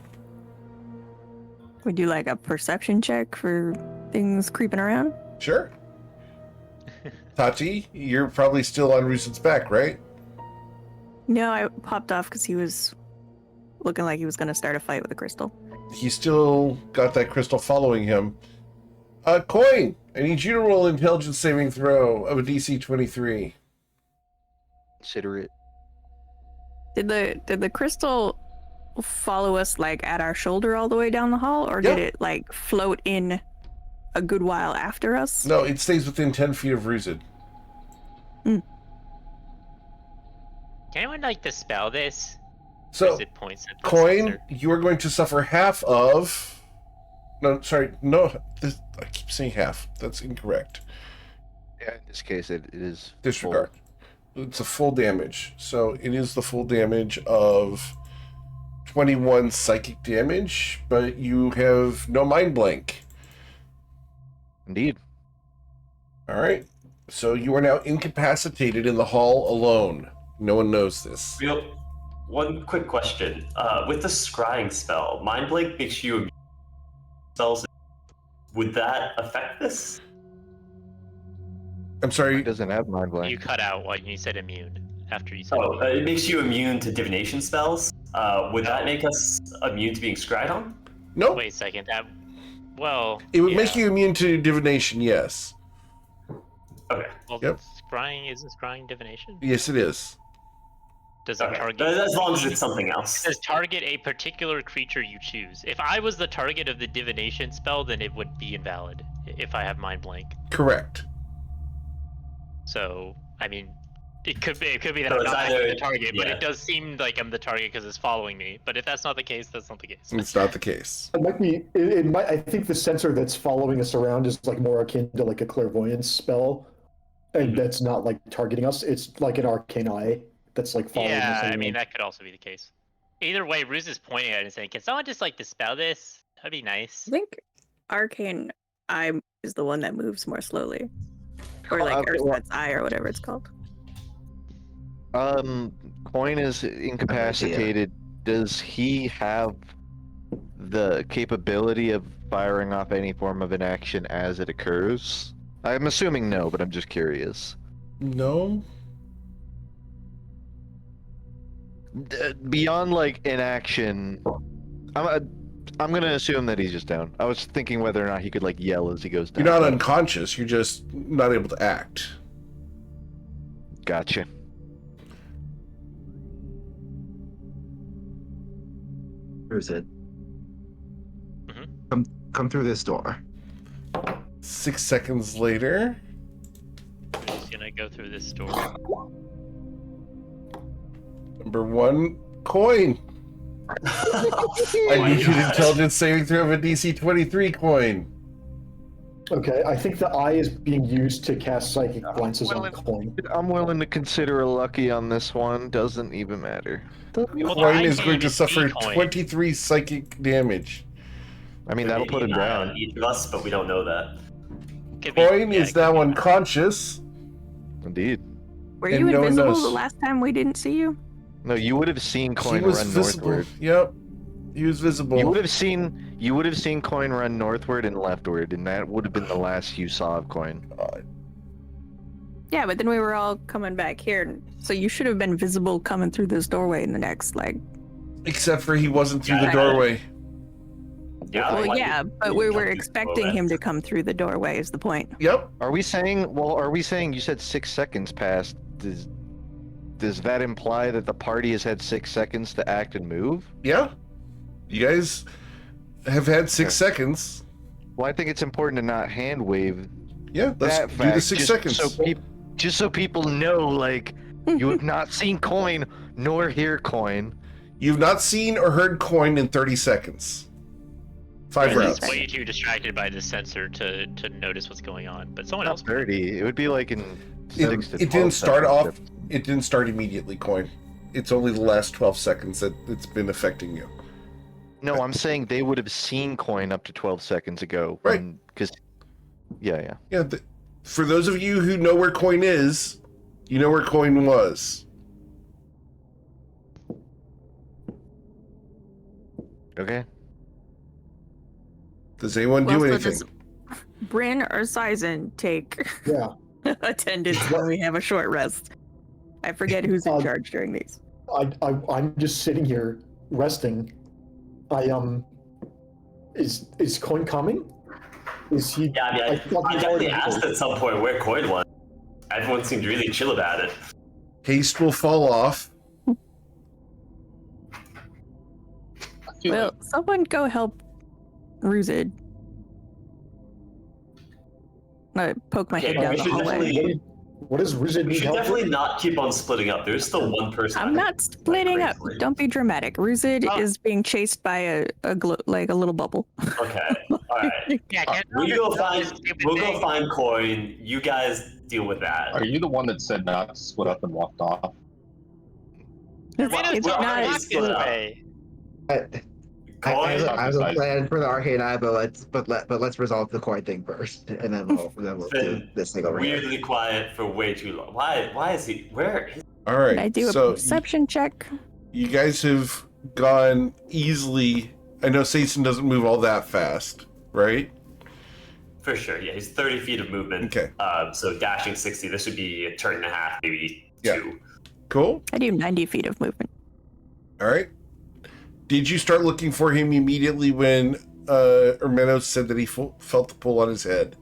Would you like a perception check for things creeping around? Sure. Tati, you're probably still on Rusid's back, right? No, I popped off because he was looking like he was going to start a fight with a crystal. He's still got that crystal following him. Coin, I need you to roll an intelligence saving throw of a DC 23. Consider it. Did the crystal follow us like at our shoulder all the way down the hall, or Yeah. did it like float in a good while after us? No, it stays within 10 feet of Rusid. Can anyone like dispel this? So, It points at the Coin, sensor. you are going to suffer half of... No, sorry, no, I keep saying half. That's incorrect. Yeah, in this case, it is. Disregard. It's a full damage. So it is the full damage of 21 psychic damage, but you have no mind blank. Indeed. All right. So you are now incapacitated in the hall alone. No one knows this. Real. One quick question. With the scrying spell, Mind Blank makes you immune to spells. Would that affect this? I'm sorry. It doesn't have mind blank. You cut out when you said immune. After you said Oh, immune. it makes you immune to divination spells. Would that make us immune to being scryed on? Nope. Wait a second. That. Well. It would yeah. make you immune to divination, yes. Okay. Well, Yep. scrying isn't scrying divination. Yes, it is. Does it Okay. target? As long as it's something else. It says target a particular creature you choose. If I was the target of the divination spell, then it would be invalid if I have mind blank. Correct. So, I mean, it could be that So I'm it's not actually either- the target, but yeah. it does seem like I'm the target because it's following me. But if that's not the case, that's not the case. It's not the case. It might be. It might. I think the sensor that's following us around is like more akin to like a clairvoyance spell, and that's not like targeting us. It's like an arcane eye that's like following us Yeah, around. I mean that could also be the case. Either way, Ruse is pointing at it and saying, "Can someone just like dispel this? That'd be nice." I think Arcane Eye is the one that moves more slowly. Or like Okay, well- Earth's Eye or whatever it's called. Coin is incapacitated. Does he have the capability of firing off any form of an action as it occurs? I'm assuming no, but I'm just curious. No. Beyond like inaction, I'm gonna assume that he's just down. I was thinking whether or not he could like yell as he goes down. You're not unconscious. You're just not able to act. Gotcha. Who's it? Mhm. Come through this door. 6 seconds later. Just gonna go through this door. Number 1, coin. I need you to intelligence saving throw of a DC 23 coin. Okay, I think the eye is being used to cast psychic glances on Well, coin. I'm willing to consider a lucky on this one. Doesn't even matter. Well, Coin is I going to can't suffer see coin. 23 psychic damage. I mean, that'll put him down. Each of us, but we don't know that. Could be- Coin yeah, is it could now be. unconscious. Indeed. Were And you no one invisible knows. the last time we didn't see you? No, you would have seen He Coin was run visible. northward. Yep. He was visible. You would have seen Coin run northward and leftward, and that would have been the last you saw of Coin. Yeah, but then we were all coming back here, so you should have been visible coming through this doorway in the next, like. Except for he wasn't through the Yeah. doorway. Yeah. Well, like, yeah, but we were expecting him to come through the doorway. Is the point? Yep. Are we saying you said 6 seconds passed? Does that imply that the party has had 6 seconds to act and move? Yeah. You guys have had 6 seconds. Well, I think it's important to not hand wave Yeah, let's that do fact, the 6 seconds. Just so people know, like, you have not seen Coin nor hear Coin. You've not seen or heard coin in 30 seconds. 5 Ruse rounds. is way too distracted by the sensor to notice what's going on. But someone Not else. 30. It would be like in 6 to 12 It didn't start seconds. off. It didn't start immediately, coin. It's only the last 12 seconds that it's been affecting you. No, I'm saying they would have seen Coin up to 12 seconds ago. Right. Because, yeah. Yeah, for those of you who know where coin is, you know where coin was. Okay. Does anyone do Well, so anything? does Bryn or Sizen take Yeah. attendance when we have a short rest? I forget who's in charge during these. I'm just sitting here resting. Is Coin coming? Is he? Yeah, I mean, thought I he was definitely already asked here. at some point where Coin was. Everyone seemed really chill about it. Haste will fall off. I feel Well, someone go help Ruzid. I poke my Okay, head well, down we the should hallway. definitely- What does Ruzid We need should help definitely with? not keep on splitting up. There's still one person. I'm not splitting up. Crazily. Don't be dramatic. Ruzid Oh. is being chased by a little bubble. Okay. All right. Yeah, can't We go this find. stupid We'll thing. go find Coin. You guys deal with that. Are you the one that said not to split up and walked off? It's, Why it's we're not. already Walk split this up. way. I Coin. have a plan for the arcane eye, but let's resolve the coin thing first, and then we'll do Been this thing over here. weirdly quiet for way too long. Why is he? Where is? All right. Can I do a so perception check? you guys have gone easily. I know Satan doesn't move all that fast, right? For sure. Yeah, he's 30 feet of movement. Okay. So dashing 60. This would be a turn and a half, maybe Yeah. 2. Cool. I do 90 feet of movement. All right. Did you start looking for him immediately when Hermenos said that he felt the pull on his head?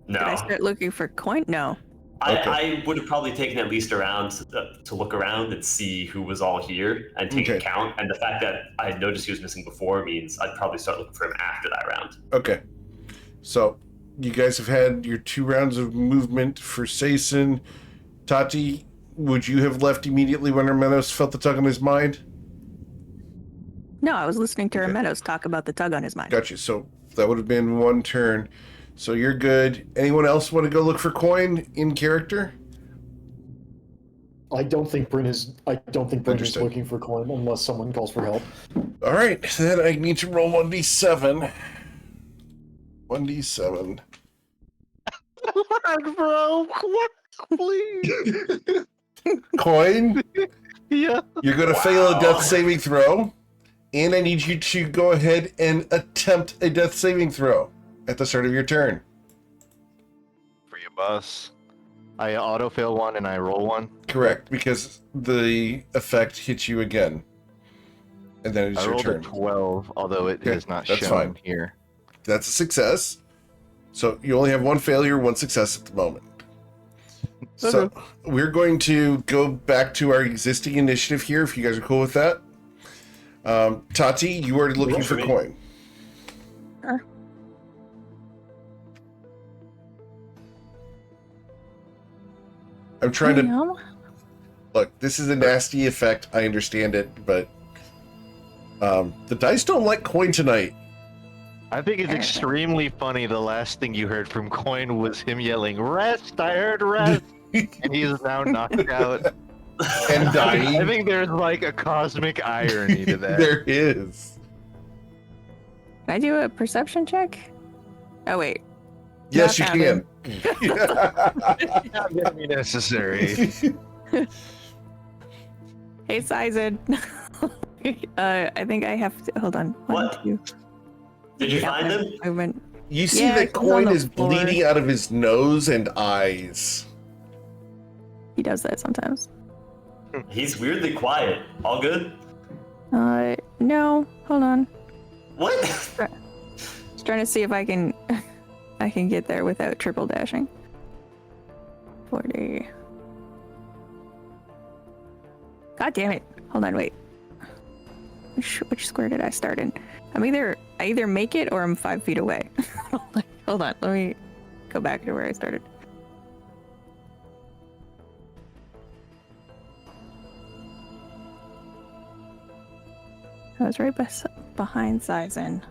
No. Did I start looking for coin? No. I would have probably taken at least around to look around and see who was all here and take a count. And the fact that I had noticed he was missing before means I'd probably start looking for him after that round. Okay. So you guys have had your 2 rounds of movement for Sason. Tati, would you have left immediately when Hermenos felt the tug on his mind? No, I was listening to Hermenos talk about the tug on his mind. Gotcha. So that would have been 1 turn. So you're good. Anyone else want to go look for coin in character? I don't think Bryn is Understood. looking for coin unless someone calls for help. All right, then I need to roll 1d7. 1d7. What, bro? What? Please. Coin, Yeah. you're going to fail a death saving throw, and I need you to go ahead and attempt a death saving throw at the start of your turn. For you, boss. I auto fail 1 and I roll 1. Correct, because the effect hits you again. And then it's I your rolled turn. a 12, although it is not that's shown fine. here. That's a success. So you only have 1 failure, 1 success at the moment. So we're going to go back to our existing initiative here, if you guys are cool with that. Tati, you are looking for coin. Sure. I'm trying to... Look, this is a nasty effect. I understand it, but the dice don't like coin tonight. I think it's extremely funny the last thing you heard from Coin was him yelling, "Rest! I heard rest!" And he is now knocked out. And dying. I think there's like a cosmic irony to that. There is. Can I do a perception check? Oh, wait. Yes, you Not can. It's not gonna be necessary. Hey, Sizen. I think I have to... Hold on. What? 1, 2. Did you find him? Movement. You see Yeah, that he's on coin the is floor. bleeding out of his nose and eyes. He does that sometimes. He's weirdly quiet. All good? No. Hold on. What? Just trying to see if I can get there without triple dashing. 40. God damn it. Hold on, wait. Which square did I start in? I either make it or I'm 5 feet away. Hold on, let me go back to where I started. I was right behind Sizen.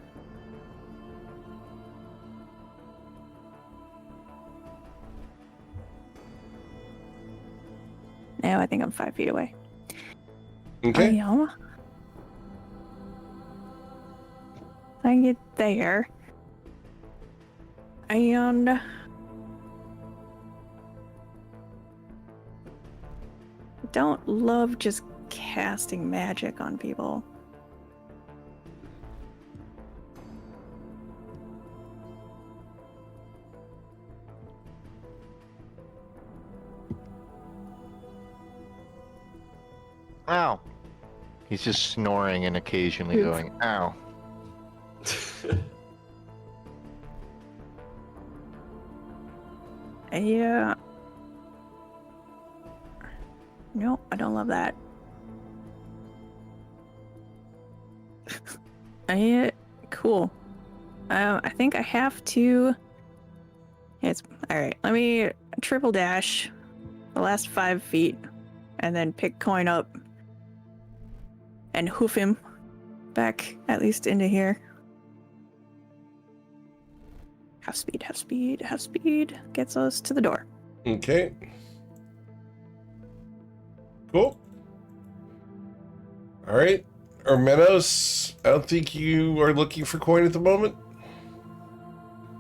Now I think I'm 5 feet away. Okay. I can get there. And I don't love just casting magic on people. Ow. He's just snoring and occasionally going, ow. Yeah. No, I don't love that. Cool. I think I have to... It's alright. Let me triple dash the last 5 feet and then pick Coin up and hoof him back at least into here. Half speed, half speed, half speed gets us to the door. Okay. Cool. All right. Hermenos, I don't think you are looking for coin at the moment.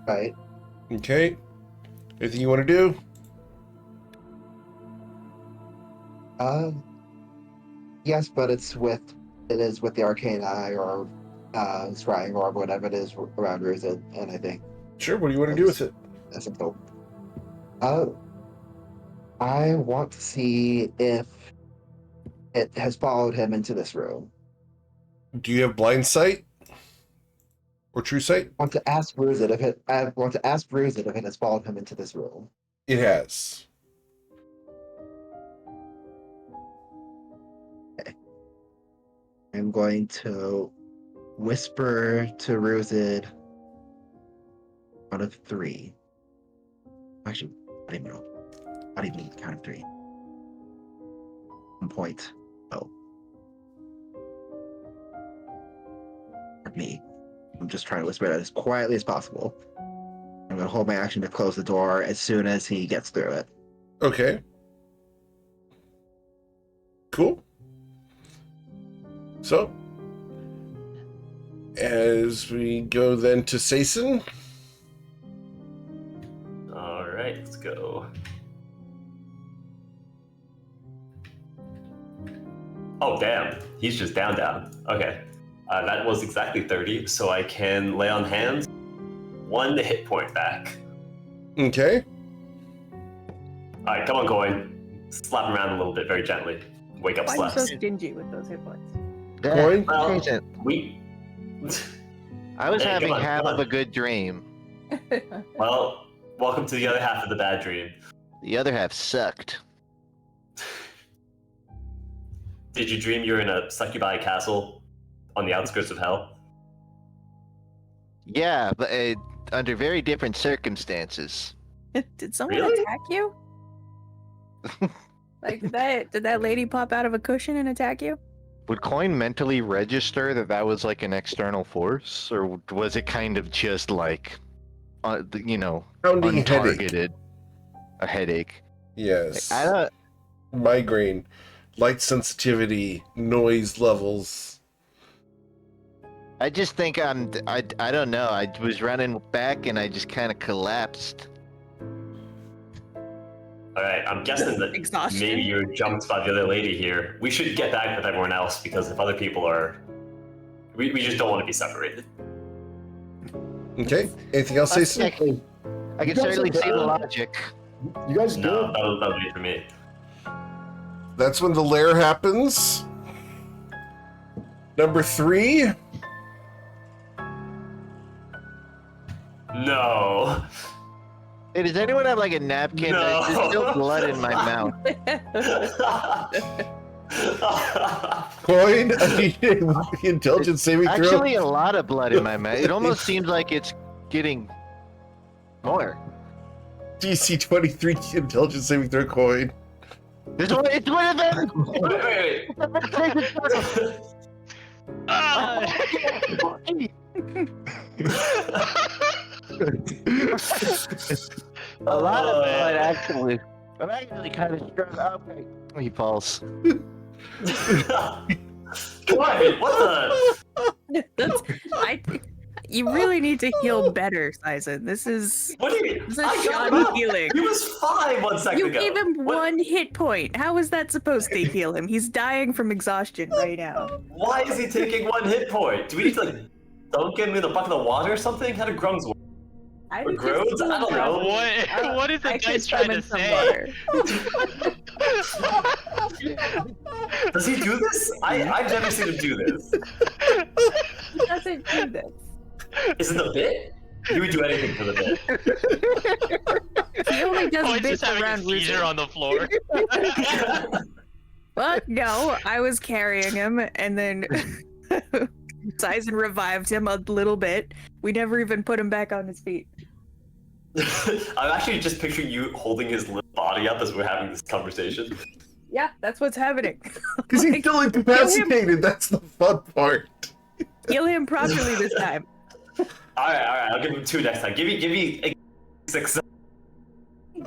Right. Okay. Anything you want to do? Yes, but it is with the arcane eye or scrying orb, whatever it is around Ruzid, and I think Sure. What do you want to do with it? that's a dope. I want to see if it has followed him into this room. Do you have blind sight or true sight? I want to ask Ruzid if it has followed him into this room. It has. I'm going to whisper to Rooted out of 3. Actually, not even count of 3. 1 point. Oh. Pardon me. I'm just trying to whisper it as quietly as possible. I'm going to hold my action to close the door as soon as he gets through it. Okay. Cool. So, as we go then to Sason. All right, let's go. Oh, damn. He's just down. Okay. That was exactly 30, so I can lay on hands. 1 hit point back. Okay. All right, come on, Coin. Slap him around a little bit, very gently. Wake up, Why are you so Slaps. stingy with those hit points? Coin? Well, Jason, we... I was Hey, having come on, half come of a on. good dream. Well, welcome to the other half of the bad dream. The other half sucked. Did you dream you're in a succubi castle on the outskirts of hell? Yeah, but under very different circumstances. Did someone Really? attack you? Like, did that lady pop out of a cushion and attack you? Would Coin mentally register that that was like an external force, or was it kind of just like, Pounding untargeted, a headache? Yes. I don't. Migraine, light sensitivity, noise levels. I just think I don't know. I was running back and I just kind of collapsed. All right, I'm guessing that Exhaustion. maybe you're jumped by the other lady here. We should get back with everyone else because if other people are... We just don't want to be separated. Okay. Anything else, Sason? I can You guys certainly are see the good. logic. You guys No, good? that'll be for me. That's when the lair happens. Number 3. No. Hey, does anyone have like a napkin? No. There's still blood in my mouth. Coin, intelligence saving throw. Actually, a lot of blood in my mouth. It almost seems like it's getting more. DC 23 intelligence saving throw, Coin. It's one of them. Wait. Ah! A lot of blood, actually. I'm actually kind of strong. Okay. He falls. What You really need to heal better, Sizen. This is What do you this is I got shoddy him up. healing. He was fine 1 second You ago. gave him What- 1 hit point. How is that supposed to heal him? He's dying from exhaustion right now. Why is he taking 1 hit point? Do we need to like dunk him in a bucket of water or something? How do grungs work? I Or think Groves? he's I don't know. What? What is the I could dice trying to summon some say? water. Does he do this? I've never seen him do this. He doesn't do this. Is it a bit? He would do anything for the bit. He only does Coin's bits just having a around seizure Rooster. on the floor. Well, no, I was carrying him, and then Sizen revived him a little bit. We never even put him back on his feet. I'm actually just picturing you holding his little body up as we're having this conversation. Yeah, that's what's happening. Because he's still incapacitated. That's the fun part. Heal him properly this time. All right. I'll give him 2 next time. Give me 6.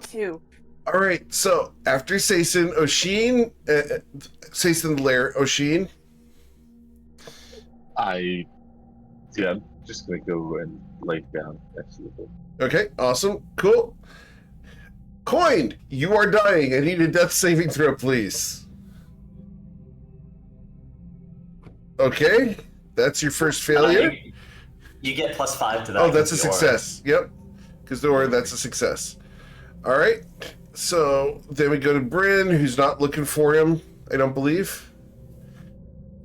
2. All right. So after Sason, Oshin, Sason the lair, Oshin. I'm just gonna go and lay down next to the book. Okay. Awesome. Cool. Coin, you are dying. I need a death saving throw, please. Okay. That's your first failure. You get +5 to that. Oh, that's a because you're- success. Yep. Because that's a success. All right. So then we go to Bryn, who's not looking for him, I don't believe.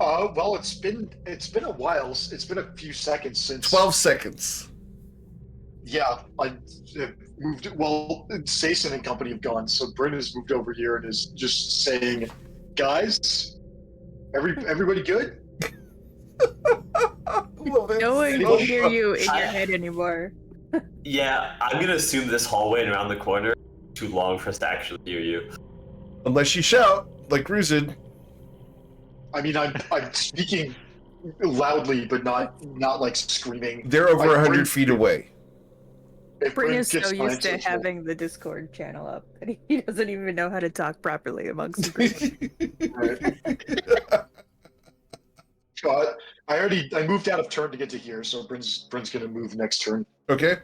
Well, it's been a while. It's been a few seconds since. 12 seconds. Yeah, I moved. Well, Sason and company have gone, so Bryn has moved over here and is just saying, "Guys, everybody good?" Love it. No one so can hear you in your I- head anymore. Yeah, I'm gonna assume this hallway and around the corner is too long for us to actually hear you. Unless you shout, like Ruzid. I mean, I'm speaking loudly, but not like screaming. They're over Like, 100 Bryn- feet away. If Bryn Bryn is so gets used mine to it's full. having the Discord channel up that he doesn't even know how to talk properly amongst the group. I moved out of turn to get to here, so Bryn's gonna move next turn Okay.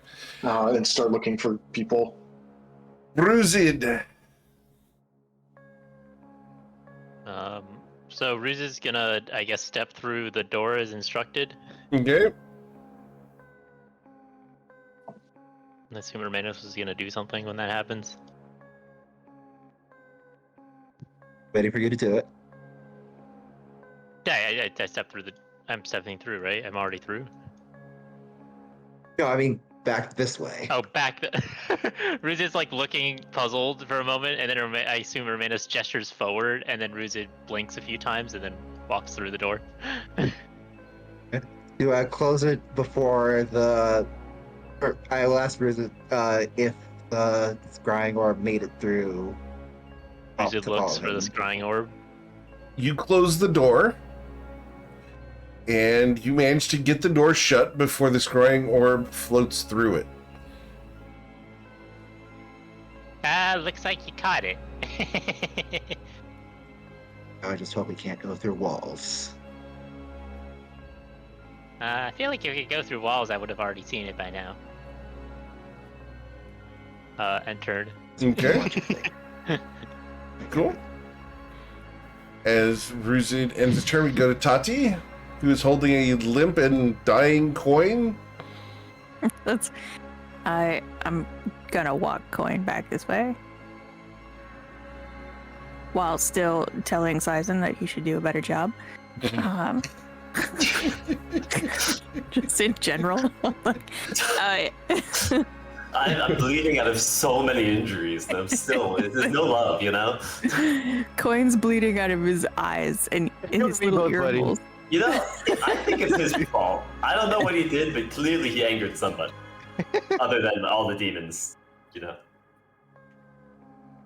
and start looking for people. Ruzid. So Ruz is gonna, I guess, step through the door as instructed. Okay. I assume Romanos is gonna do something when that happens. Waiting for you to do it. Yeah, I step through the. I'm stepping through, right? I'm already through. No, I mean back this way. Oh, back. Ruz is like looking puzzled for a moment, and then I assume Romanos gestures forward, and then Ruz blinks a few times, and then walks through the door. Do I close it before the? Or I will ask Bruce if the scrying orb made it through. Ruz to looks follow for the him. scrying orb. You close the door, and you manage to get the door shut before the scrying orb floats through it. Looks like you caught it. I just hope we can't go through walls. I feel like if you could go through walls, I would have already seen it by now. Entered. Okay. Cool. As Ruzid ends his turn, we go to Tati, who is holding a limp and dying coin. I'm gonna walk Coin back this way. While still telling Sizen that he should do a better job. Just in general. I'm bleeding out of so many injuries, and I'm still, there's no love, you know? Coin's bleeding out of his eyes and in his me little both, buddy. earballs. You know, I think it's his fault. I don't know what he did, but clearly he angered somebody. Other than all the demons, you know?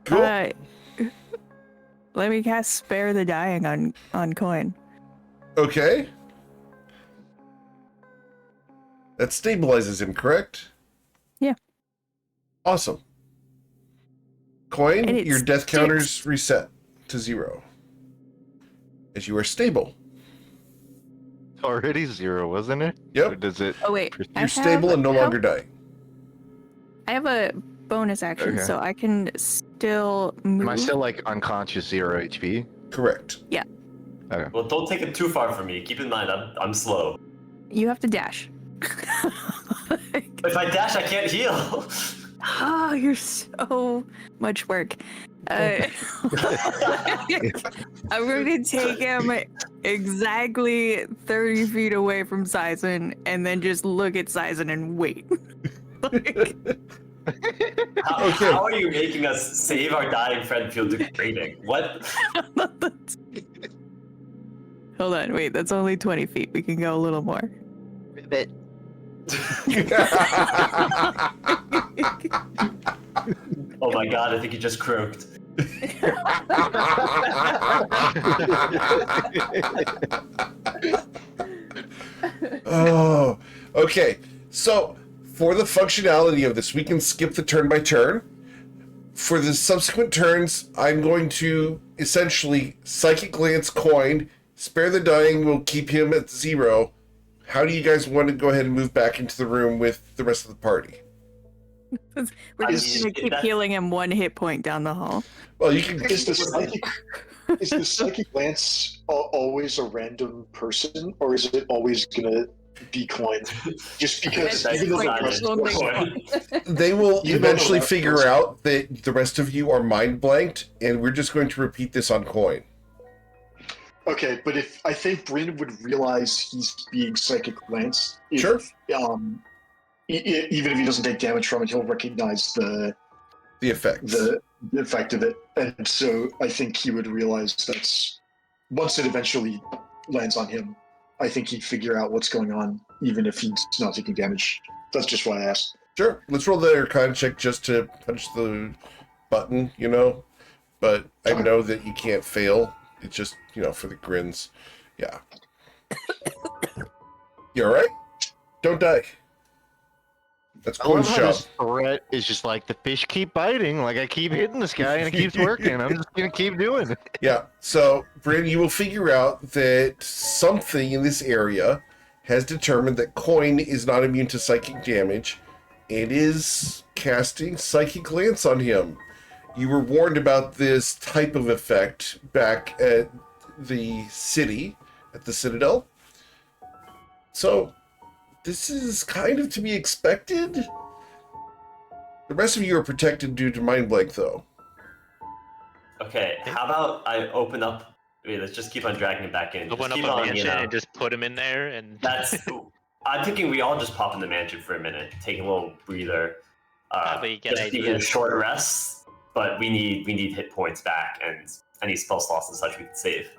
Cool. Let me cast Spare the Dying on Coin. Okay. That stabilizes him, correct? Yeah. Awesome. Coin, And it your death sticks. counters reset to 0. As you are stable. Already 0, wasn't it? Or Yep. does it? Oh wait, I You're stable and no longer dying. I have a bonus action, Okay. so I can still move. Am I still like unconscious 0 HP? Correct. Well, don't take it too far from me. Keep in mind, I'm slow. You have to dash. If I dash, I can't heal. Oh, you're so much work. I'm going to take him exactly 30 feet away from Sizen and then just look at Sizen and wait. How are you making us save our dying friend feel degrading? What? Hold on, wait, that's only 20 feet. We can go a little more. Ribbit. Oh my god, I think he just croaked. Oh, okay. So, for the functionality of this, we can skip the turn by turn. For the subsequent turns, I'm going to essentially Psychic Glance Coin. Spare the Dying will keep him at 0. How do you guys want to go ahead and move back into the room with the rest of the party? We're I just mean, going to keep that- healing him 1 hit point down the hall. Well, you can. Is the psychic lance always a random person, or is it always gonna be Coin? Just because It's even though like the rest it's only Coin. They will You don't eventually know that figure person. out that the rest of you are mind blanked, and we're just going to repeat this on Coin. Okay, but if I think Bryn would realize he's being psychic lance, if, Sure. Even if he doesn't take damage from it, he'll recognize the effects. the effect of it, and so I think he would realize that's once it eventually lands on him. I think he'd figure out what's going on, even if he's not taking damage. That's just why I asked. Sure, let's roll the Arcana check just to punch the button, you know? But I know that you can't fail. It's just, you know, for the grins. Yeah. You alright? Don't die. That's I love Quinn's how job. this threat is just like the fish keep biting. Like I keep hitting this guy and it keeps working. I'm just gonna keep doing it. Yeah, so, Bryn, you will figure out that something in this area has determined that Coin is not immune to psychic damage and is casting Psychic Glance on him. You were warned about this type of effect back at the city, at the Citadel. So, this is kind of to be expected. The rest of you are protected due to Mind Blank, though. Okay, how about I open up? Wait, let's just keep on dragging it back in. Open Just up keep a on, mansion you know, and just put him in there, and That's. I'm thinking we all just pop in the mansion for a minute, take a little breather. But you get Just ideas. even a short rest, but we need hit points back and any spell slots and such we can save.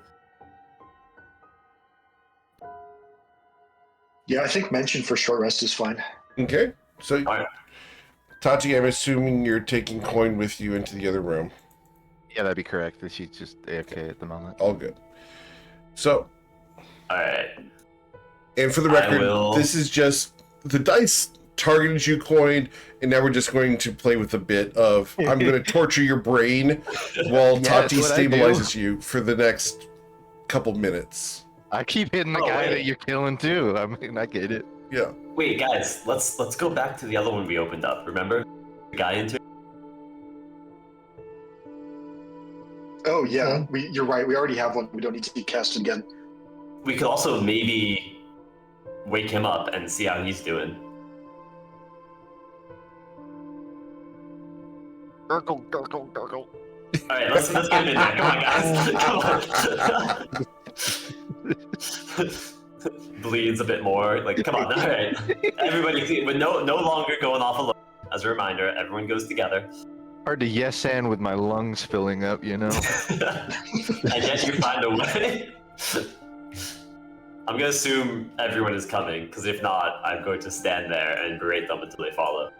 Yeah, I think mention for short rest is fine. Okay, so Alright. Tati, I'm assuming you're taking Coin with you into the other room. Yeah, that'd be correct. She's just AFK at the moment. All good. So, Alright. and for the I record, will- this is just the dice targeted you, Coin, and now we're just going to play with a bit of I'm going to torture your brain while Yeah, Tati that's what I do. stabilizes you for the next couple minutes. I keep hitting the Oh, guy wait. that you're killing too. I mean, I get it. Yeah. Wait, guys, let's go back to the other one we opened up. Remember the guy into? Oh yeah, you're right. We already have one. We don't need to cast it again. We could also maybe wake him up and see how he's doing. Gurgle, gurgle, gurgle. All right, let's get him in there. Come on, guys. Come on. Bleeds a bit more. Like, come on. All right, everybody. But no longer going off alone. As a reminder, everyone goes together. Hard to yes and with my lungs filling up, you know. And yet you find a way. I'm gonna assume everyone is coming, because if not, I'm going to stand there and berate them until they follow.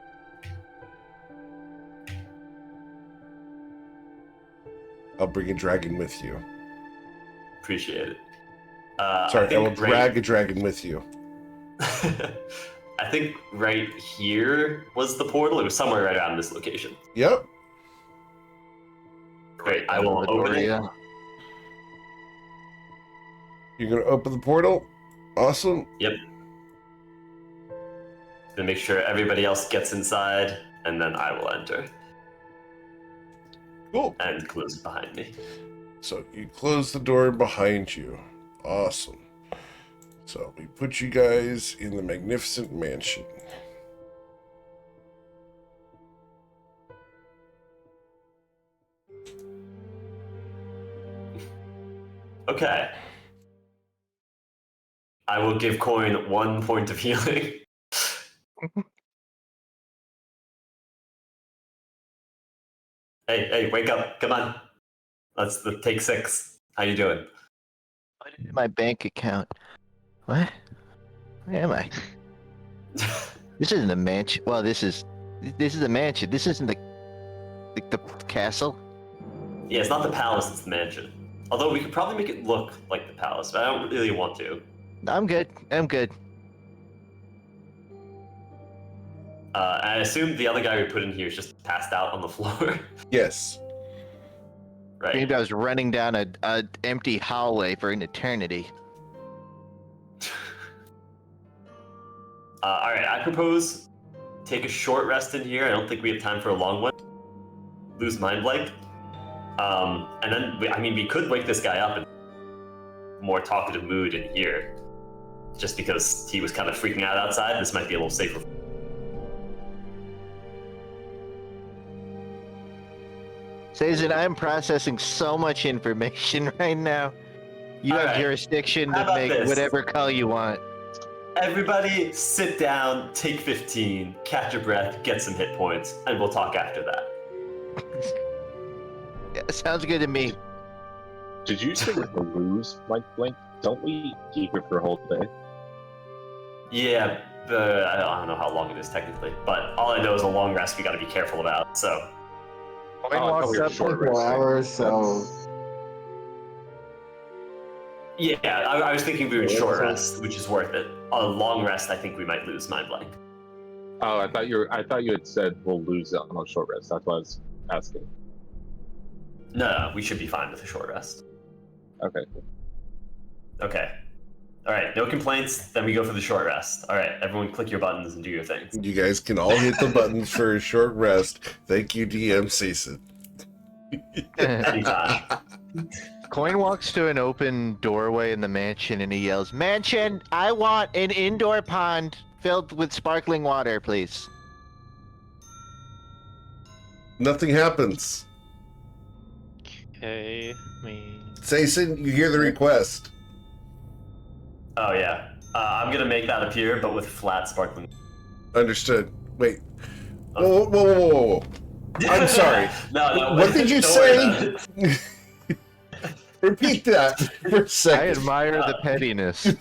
I'll bring a dragon with you. Appreciate it. Sorry, I will right- drag a dragon with you. I think right here was the portal. It was somewhere right around this location. Yep. Great, I will open it. Yeah. You're going to open the portal? Awesome. Yep. Gonna make sure everybody else gets inside, and then I will enter Cool. and close it behind me. So you close the door behind you. Awesome. So we put you guys in the magnificent mansion. Okay. I will give Coin 1 point of healing. Hey, wake up. Come on. That's the take 6. How you doing? Put it in my bank account. What? Where am I? This isn't a mansion. Well, this is a mansion. This isn't the castle. Yeah, it's not the palace, it's the mansion. Although we could probably make it look like the palace, but I don't really want to. I'm good. I'm good. I assume the other guy we put in here is just passed out on the floor. Yes. Right. Maybe I was running down a empty hallway for an eternity. Alright, I propose take a short rest in here. I don't think we have time for a long one. Lose mind blank. And then, we could wake this guy up in a more talkative mood in here. Just because he was kind of freaking out outside, this might be a little safer. Sazen, I'm processing so much information right now. You have Alright. jurisdiction How to about make this? whatever call you want. Everybody sit down, take 15, catch your breath, get some hit points, and we'll talk after that. Yeah, sounds good to me. Did you say to lose like blank? Don't we keep it for a whole day? Yeah, I don't know how long it is technically, but all I know is a long rest we got to be careful about. So Coin I thought walks we were up. short 24 resting. hours, so yeah, I was thinking we would Yeah, short so- rest, which is worth it. On a long rest, I think we might lose mind blank. Oh, I thought you had said we'll lose it on a short rest. That's why I was asking. No, we should be fine with a short rest. Okay. Okay. All right, no complaints. Then we go for the short rest. All right, everyone, click your buttons and do your things. You guys can all hit the buttons for a short rest. Thank you, DM Season. Anytime. Coin walks to an open doorway in the mansion and he yells, "Mansion, I want an indoor pond filled with sparkling water, please." Nothing happens. Okay, Season, you hear the request. Oh yeah, I'm gonna make that appear, but with flat sparkling. Understood. Wait. Whoa, whoa, whoa, whoa, whoa. I'm sorry. No. What did you don't worry say? about it. Repeat that for a I second. admire the pettiness. You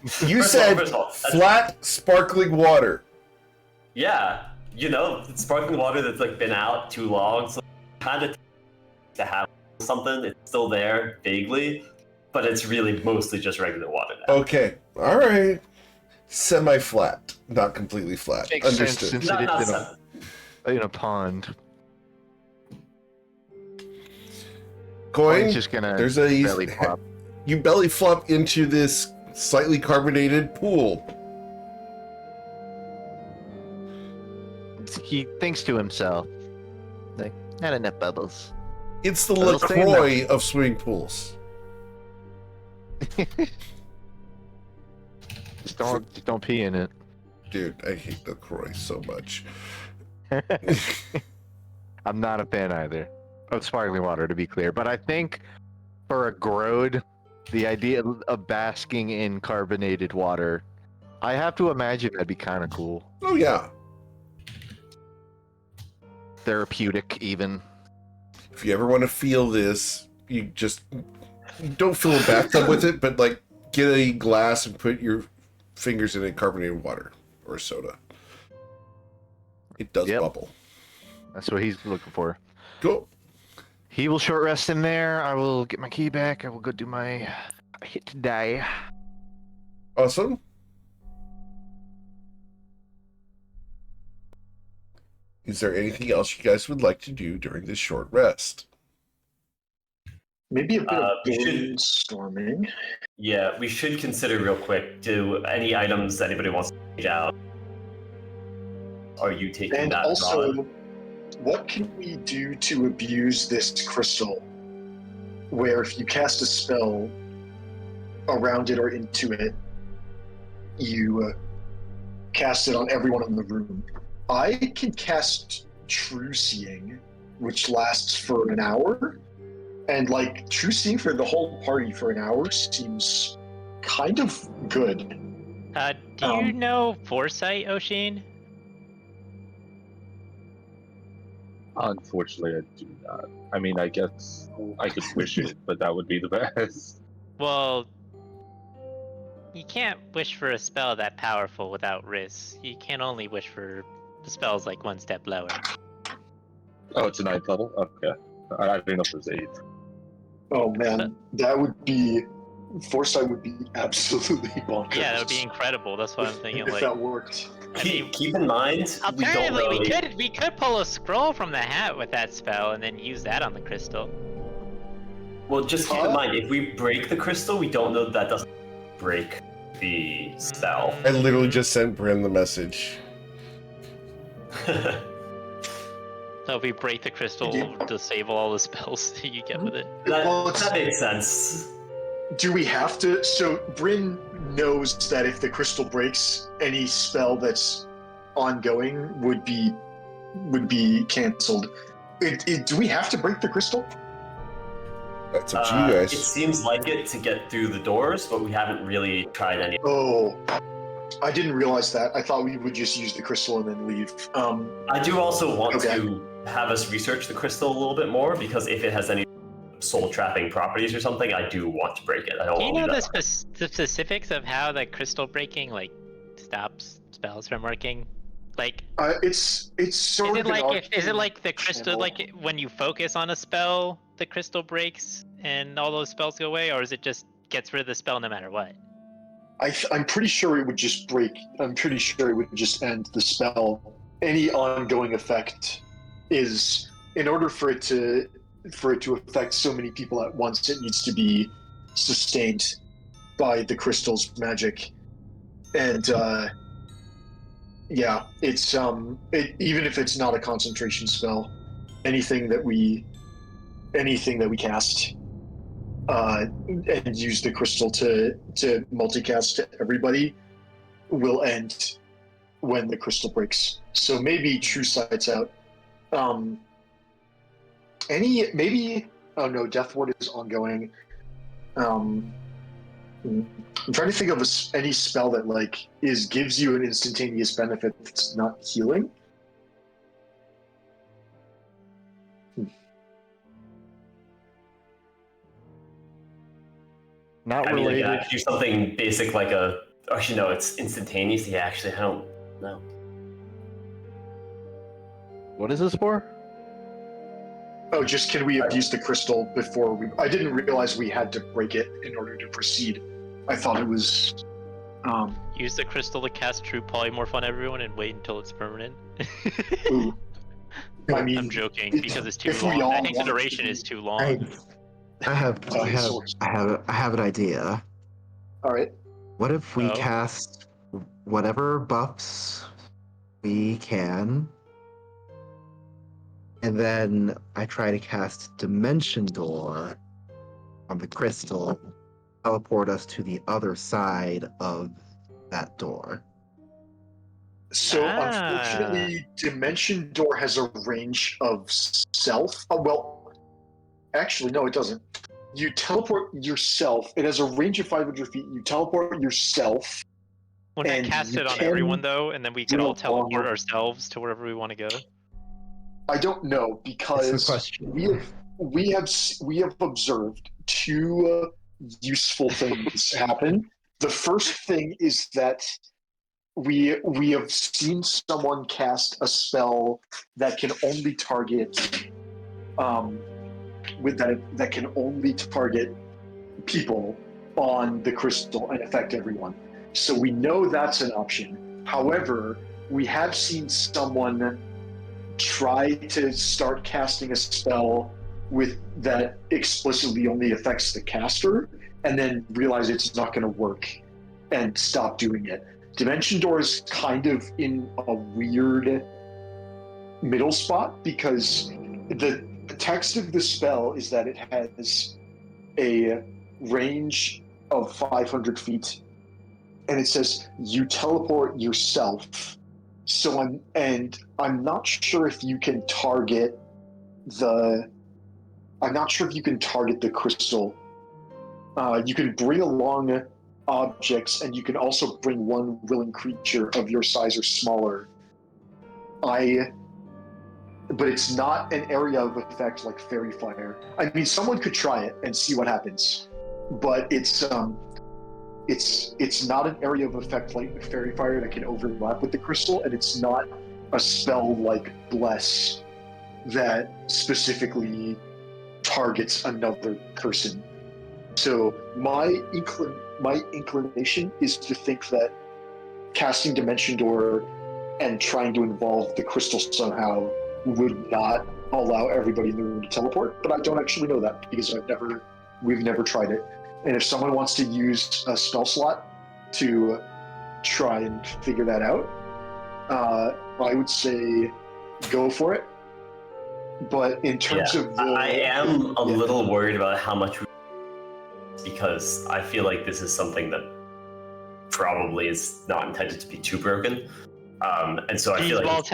First of said all, that's- flat, sparkling water. Yeah, you know, sparkling water that's like been out too long, so kind of to have something. It's still there vaguely, but it's really mostly just regular water now. Okay. All right. Semi-flat, not completely flat. Makes sense Understood. since Not- it not is some- in a pond. Coin, Coin's just gonna there's a belly flop. you belly flop into this slightly carbonated pool. He thinks to himself, like, not enough bubbles. It's the Well, saying LaCroix of swimming pools. Just don't pee in it. Dude, I hate LaCroix so much. I'm not a fan either of sparkling water, to be clear. But I think for a grode, the idea of basking in carbonated water, I have to imagine that'd be kind of cool. Oh yeah. Therapeutic, even. If you ever want to feel this, you don't fill a bathtub with it, but like get a glass and put your fingers in it, carbonated water or soda. It does Yep. bubble. That's what he's looking for. Cool. He will short rest in there. I will get my key back. I will go do my hit to die. Awesome. Is there anything else you guys would like to do during this short rest? Maybe a bit of we should- brainstorming. Yeah, we should consider real quick. Do any items anybody wants to take out? Are you taking And that? also, Ron? what can we do to abuse this crystal? Where if you cast a spell around it or into it, you cast it on everyone in the room. I can cast True Seeing, which lasts for an hour. And like True Seeing for the whole party for an hour seems kind of good. do you know Foresight, Oshin? Unfortunately, I do not. I mean, I guess I could wish it, but that would be the best. Well, you can't wish for a spell that powerful without risks. You can only wish for the spells like one step lower. Oh, it's a 9th level? Okay. I didn't know if it was 8. Oh man, that would be Foresight would be absolutely bonkers. Yeah, that would be incredible. That's what I'm thinking. if Like, that worked. Keep in mind, we don't alternatively, really... we could pull a scroll from the hat with that spell and then use that on the crystal. Well, just keep in mind, if we break the crystal, we don't know that doesn't break the spell. I literally just sent Bren the message. So if we break the crystal, we'll disable all the spells that you get with it. that makes sense. Do we have to? So Bryn knows that if the crystal breaks, any spell that's ongoing would be canceled. Do we have to break the crystal? That's up to you It guys. seems like it to get through the doors, but we haven't really tried any. Oh, I didn't realize that. I thought we would just use the crystal and then leave. I do also want Okay. to have us research the crystal a little bit more, because if it has any soul trapping properties or something, I do want to break it. I don't Do you want know to the, do that. the specifics of how the crystal breaking like stops spells from working? Like, It's sort is it of an like is it like the arcane crystal channel. like when you focus on a spell, the crystal breaks and all those spells go away, or is it just gets rid of the spell no matter what? I'm pretty sure it would just break. I'm pretty sure it would just end the spell. Any ongoing effect is, in order for it to affect so many people at once, it needs to be sustained by the crystal's magic. And yeah, it's even if it's not a concentration spell, anything that we cast and use the crystal to multicast to everybody will end when the crystal breaks. So maybe True Sight's out. Maybe oh no, Death Ward is ongoing. I'm trying to think of any spell that like gives you an instantaneous benefit that's not healing. Not I mean, related. I could do something basic like a. Actually, no, it's instantaneous. Yeah, actually, I don't know. What is this for? Oh, just can we abuse the crystal before we? I didn't realize we had to break it in order to proceed. I thought it was. Use the crystal to cast true polymorph on everyone and wait until it's permanent. Ooh. I mean, I'm joking because it's too if we long. all I think the wanted to duration be- is too long. I have an idea. All right. What if we Oh. cast whatever buffs we can, and then I try to cast Dimension Door on the crystal, teleport us to the other side of that door. So unfortunately, Dimension Door has a range of self. Well, actually, no, it doesn't. You teleport yourself. It has a range of 500 feet. You teleport yourself. Wouldn't that and cast you it on can everyone though, and then we could do all a teleport bomb. ourselves to wherever we want to go? I don't know It's the because question. we have observed two useful things happen. The first thing is that we have seen someone cast a spell that can only target that can only target people on the crystal and affect everyone. So we know that's an option. However, we have seen someone try to start casting a spell with that explicitly only affects the caster and then realize it's not going to work and stop doing it. Dimension Door is kind of in a weird middle spot because the text of the spell is that it has a range of 500 feet and it says you teleport yourself. So I'm not sure if you can target the crystal. You can bring along objects, and you can also bring one willing creature of your size or smaller. But it's not an area of effect like Fairy Fire. I mean, someone could try it and see what happens, but it's not an area of effect like Fairy Fire that can overlap with the crystal, and it's not a spell like Bless that specifically targets another person. So my inclination is to think that casting Dimension Door and trying to involve the crystal somehow would not allow everybody in the room to teleport, but I don't actually know that because we've never tried it. And if someone wants to use a spell slot to try and figure that out, I would say go for it. But in terms of I am a little worried about how much because I feel like this is something that probably is not intended to be too broken. And so I feel like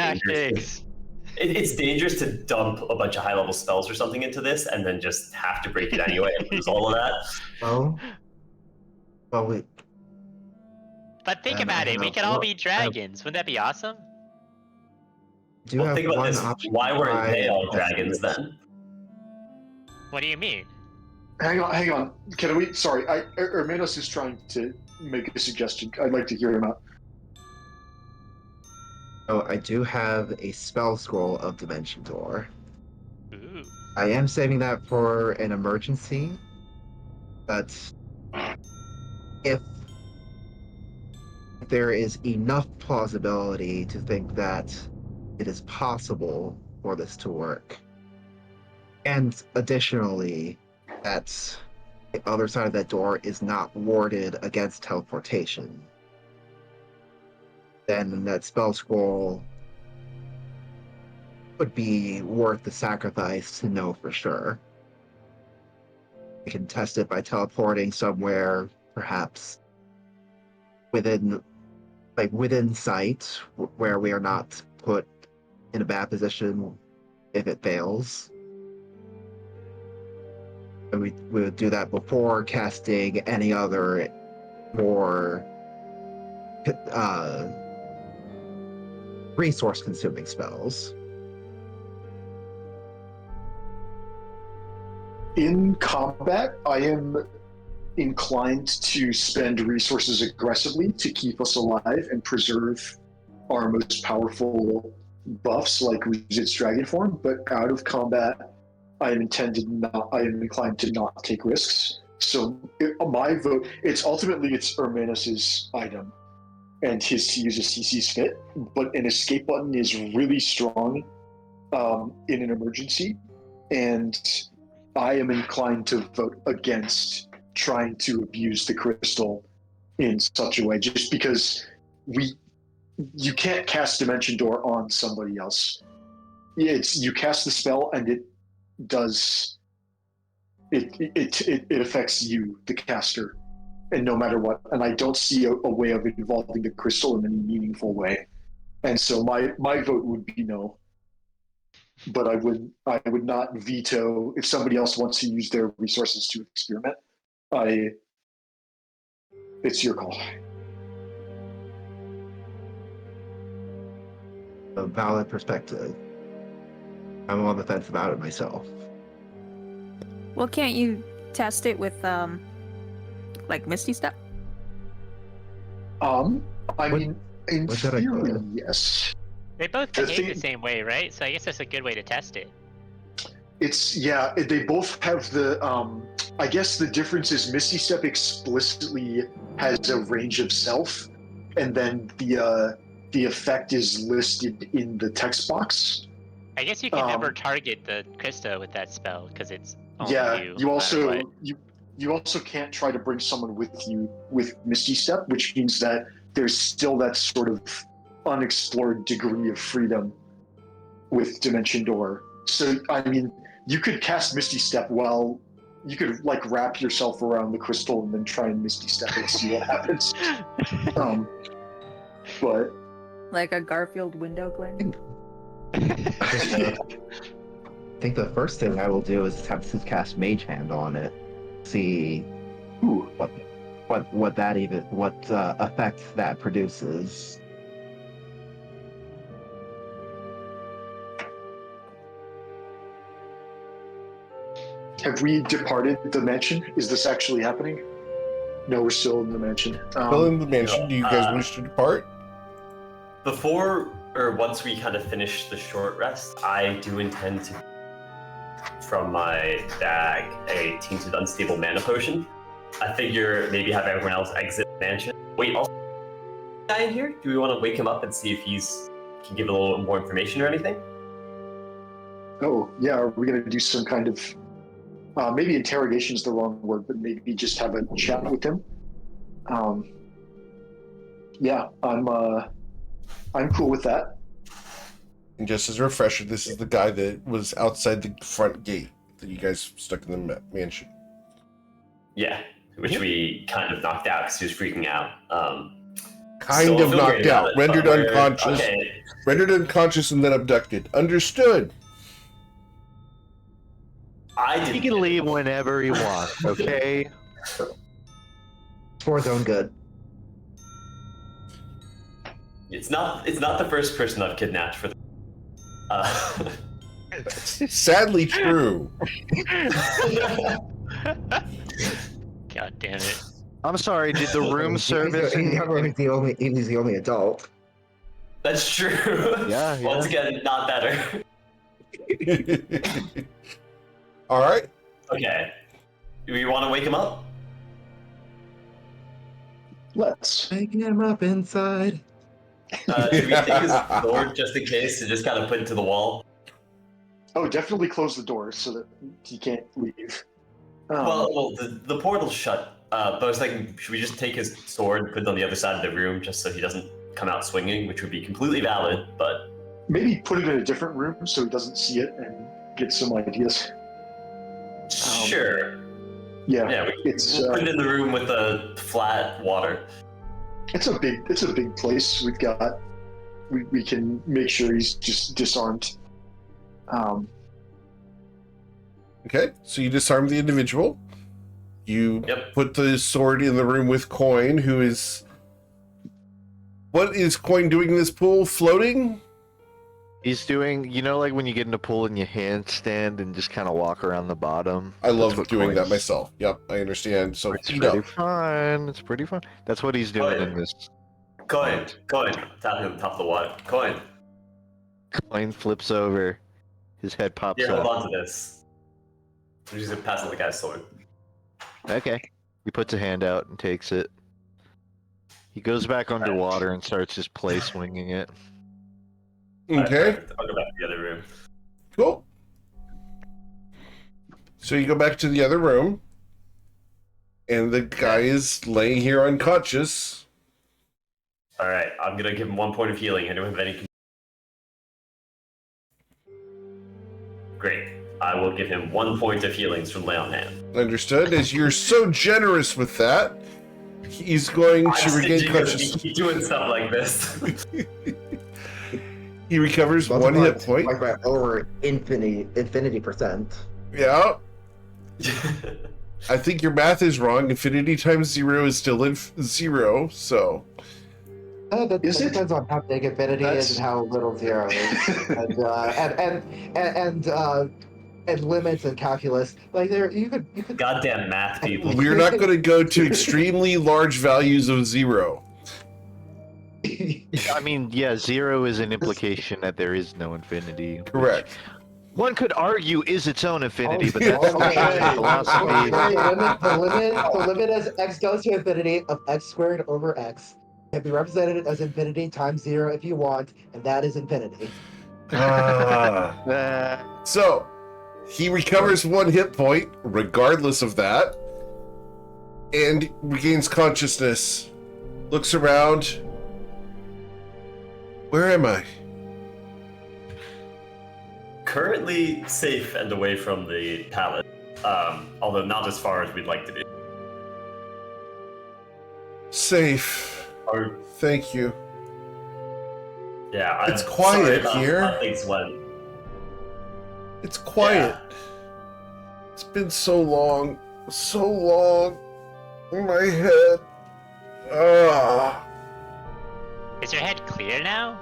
it's dangerous to dump a bunch of high-level spells or something into this and then just have to break it anyway and lose all of that. Well, wait. But think about it, we could all be dragons. Wouldn't that be awesome? Well, think about this. Why weren't they all dragons then? What do you mean? Hang on. Can we? Sorry, Hermanos is trying to make a suggestion. I'd like to hear him out. Oh, I do have a spell scroll of Dimension Door. Ooh. I am saving that for an emergency, but if there is enough plausibility to think that it is possible for this to work, and additionally, that the other side of that door is not warded against teleportation, then that spell scroll would be worth the sacrifice to know for sure. We can test it by teleporting somewhere, perhaps within sight, where we are not put in a bad position if it fails. And we would do that before casting any other more resource-consuming spells. In combat, I am inclined to spend resources aggressively to keep us alive and preserve our most powerful buffs, like Resist's Dragon Form. But out of combat, I am inclined to not take risks. So my vote, it's Hermanos' item, and his to use as he sees fit. But an escape button is really strong in an emergency, and I am inclined to vote against trying to abuse the crystal in such a way, just because you can't cast Dimension Door on somebody else. You cast the spell and it affects you, the caster, and no matter what. And I don't see a way of involving the crystal in any meaningful way. And so my vote would be no. But I would not veto if somebody else wants to use their resources to experiment. It's your call. A valid perspective. I'm on the fence about it myself. Well, can't you test it with like Misty Step? I mean, in what's that theory, idea? yes. They both behave the same way, right? So I guess that's a good way to test it. They both have the I guess the difference is Misty Step explicitly has a range of self, and then the effect is listed in the text box. I guess you can never target the Krista with that spell because it's only you. You also can't try to bring someone with you with Misty Step, which means that there's still that sort of unexplored degree of freedom with Dimension Door. So I mean, you could cast Misty Step while you could like wrap yourself around the crystal and then try and Misty Step and see what happens. But Like a Garfield window glen? I think the first thing I will do is attempt to cast Mage Hand on it. See what effect that produces. have we departed the mansion? Is this actually happening? No, we're still in the mansion. Still in the mansion. Do you guys wish to depart? Before or once we kind of finish the short rest, I do intend to from my bag a tainted unstable mana potion. I figure maybe have everyone else exit the mansion. Wait, also guy in here? Do we want to wake him up and see if can give a little more information or anything? Oh yeah, are we gonna do some kind of maybe interrogation is the wrong word, but maybe just have a chat with him? Yeah, I'm cool with that. And just as a refresher, this is the guy that was outside the front gate that you guys stuck in the mansion. Yeah, which we kind of knocked out because he was freaking out. Kind of knocked out, rendered unconscious, okay. rendered unconscious, and then abducted. Understood. He can leave whenever he wants, okay? For his own good. It's not the first person I've kidnapped for the Sadly true. God damn it. I'm sorry, did the room service... He's the only adult. That's true. Yeah, Once yeah. again, not better. All right. Okay. Do we want to wake him up? Let's. Waking him up inside. Should we take his sword just in case to just kind of put it to the wall? Oh, definitely close the door so that he can't leave. Well, the portal's shut. But I was thinking, should we just take his sword and put it on the other side of the room just so he doesn't come out swinging, which would be completely valid, but... Maybe put it in a different room so he doesn't see it and get some ideas. Sure. Yeah, we it's we'll put it in the room with the flat water. it's a big place. We can make sure he's just disarmed. Okay, so you disarm the individual. You put the sword in the room with Coin, who is... What is Coin doing in this pool? Floating? He's doing, you know, like when you get in a pool and you handstand and just kind of walk around the bottom. I love doing that myself. Yep, I understand. So it's pretty fun. It's pretty fun. That's what he's doing in this. Coin. Tap him top of the water. Coin flips over. His head pops Here, up. hold on to this. I'm just gonna pass on the guy's sword. Okay. He puts a hand out and takes it. He goes back underwater and starts just play swinging it. Okay. I'll go back to the other room. Cool. So you go back to the other room, and the guy is laying here unconscious. Alright, I'm gonna give him 1 point of healing. Anyone have any... Great. I will give him 1 point of healings from lay on hand. Understood. As you're so generous with that, he's going to regain consciousness. Keep doing stuff like this. He recovers 1 hit point. Like by over infinity percent. Yeah. I think your math is wrong. Infinity times 0 is still 0, so... That depends on how big infinity is and how little 0 is. and limits and calculus. Like you could Goddamn math people. We're not going to go to extremely large values of 0. I mean, yeah, 0 is an implication that there is no infinity. Correct. One could argue is its own infinity, but that's not philosophy. The limit as x goes to infinity of x squared over x can be represented as infinity times 0 if you want, and that is infinity. So, he recovers 1 hit point, regardless of that, and regains consciousness. Looks around. Where am I? Currently safe and away from the pallet, although not as far as we'd like to be. Safe. Thank you. Yeah, it's quiet here. How things went. It's quiet. Yeah. It's been so long. So long. In my head. Is your head clear now?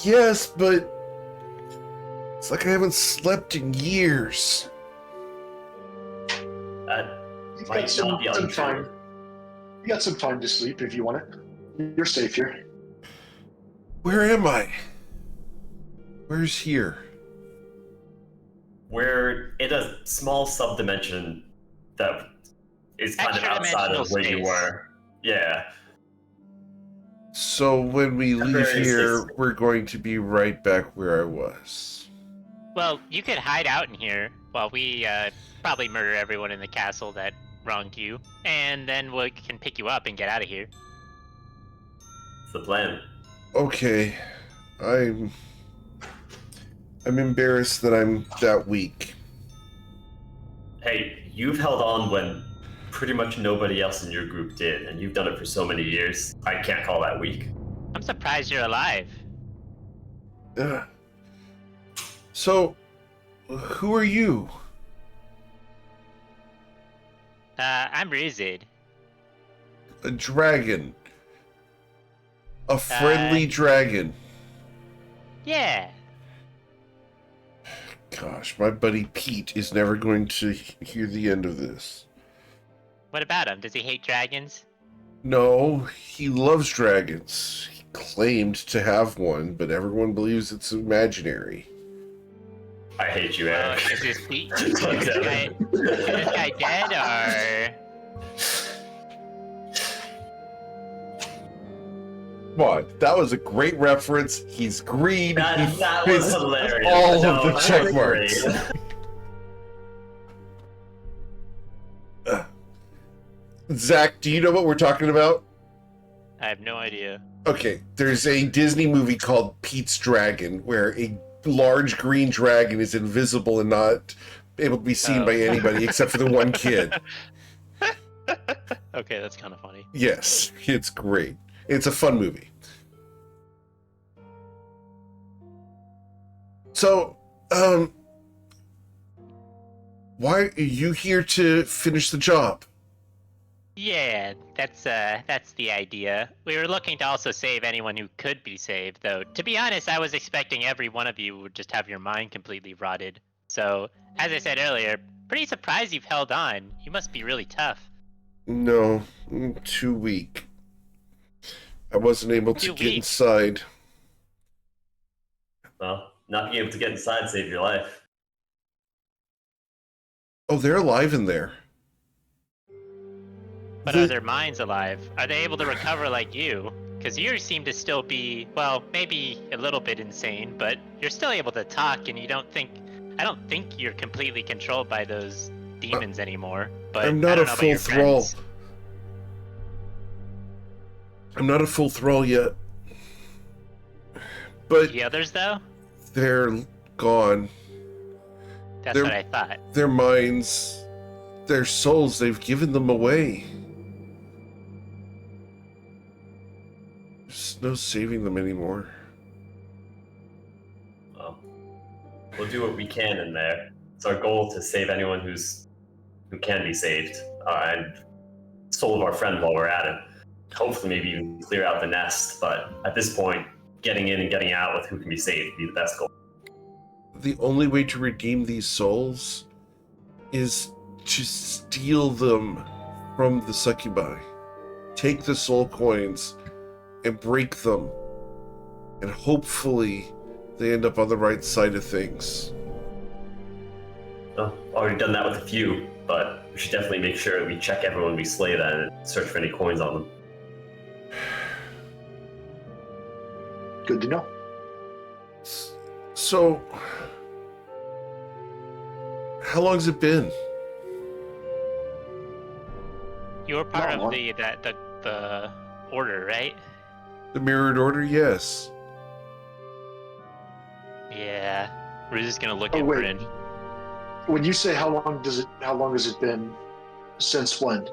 Yes, but it's like I haven't slept in years. You've got some time. You got some time to sleep if you want it. You're safe here. Where am I? Where's here? We're in a small subdimension that is kind of outside of where you were. Yeah. So when we leave here, we're going to be right back where I was. Well, you could hide out in here while we probably murder everyone in the castle that wronged you, and then we can pick you up and get out of here. It's the plan. Okay. I'm embarrassed that I'm that weak. Hey, you've held on when pretty much nobody else in your group did, and you've done it for so many years. I can't call that weak. I'm surprised you're alive. So, who are you? I'm Rizid. A dragon. A friendly dragon. Yeah. Gosh, my buddy Pete is never going to hear the end of this. What about him? Does he hate dragons? No, he loves dragons. He claimed to have one, but everyone believes it's imaginary. I hate you, Eric. Is this guy dead, or? What? That was a great reference. He's green. That was hilarious. All of the check marks. Zach, do you know what we're talking about? I have no idea. Okay, there's a Disney movie called Pete's Dragon, where a large green dragon is invisible and not able to be seen by anybody except for the one kid. Okay, that's kind of funny. Yes, it's great. It's a fun movie. So, why are you here to finish the job? Yeah, that's the idea. We were looking to also save anyone who could be saved, though. To be honest, I was expecting every one of you would just have your mind completely rotted. So, as I said earlier, pretty surprised you've held on. You must be really tough. No, I'm too weak. I wasn't able to get inside. Well, not being able to get inside saved your life. Oh, they're alive in there. But are their minds alive? Are they able to recover like you? Because you seem to still be, well, maybe a little bit insane, but you're still able to talk, and I don't think you're completely controlled by those demons anymore. But I'm not a full thrall. Friends. I'm not a full thrall yet. But the others, though? They're gone. That's what I thought. Their minds, their souls, they've given them away. There's no saving them anymore. Well, we'll do what we can in there. It's our goal to save anyone who can be saved, and soul of our friend while we're at it. Hopefully, maybe even clear out the nest. But at this point, getting in and getting out with who can be saved would be the best goal. The only way to redeem these souls is to steal them from the succubi. Take the soul coins and break them. And hopefully they end up on the right side of things. Well, already done that with a few, but we should definitely make sure we check everyone we slay then and search for any coins on them. Good to know. So, how long's it been? You were part of the order, right? The mirrored order, yes. Yeah. We're just gonna look at Bryn. When you say how long has it been? Since when?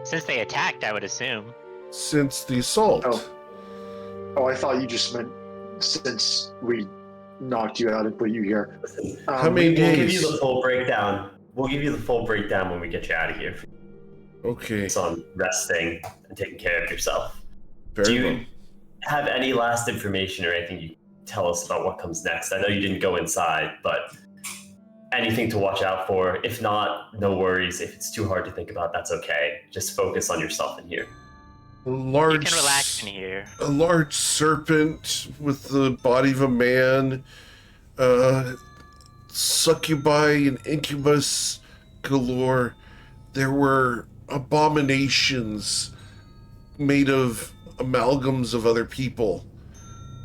Since they attacked, I would assume. Since the assault. Oh, I thought you just meant since we knocked you out and put you here. How many days? We'll give you the full breakdown. We'll give you the full breakdown when we get you out of here. Okay. So on resting and taking care of yourself. Very Do you well. have any last information or anything you can tell us about what comes next? I know you didn't go inside, but anything to watch out for? If not, no worries. If it's too hard to think about, that's okay. Just focus on yourself in here. You can relax in here. A large serpent with the body of a man, succubi and incubus galore. There were abominations made of amalgams of other people.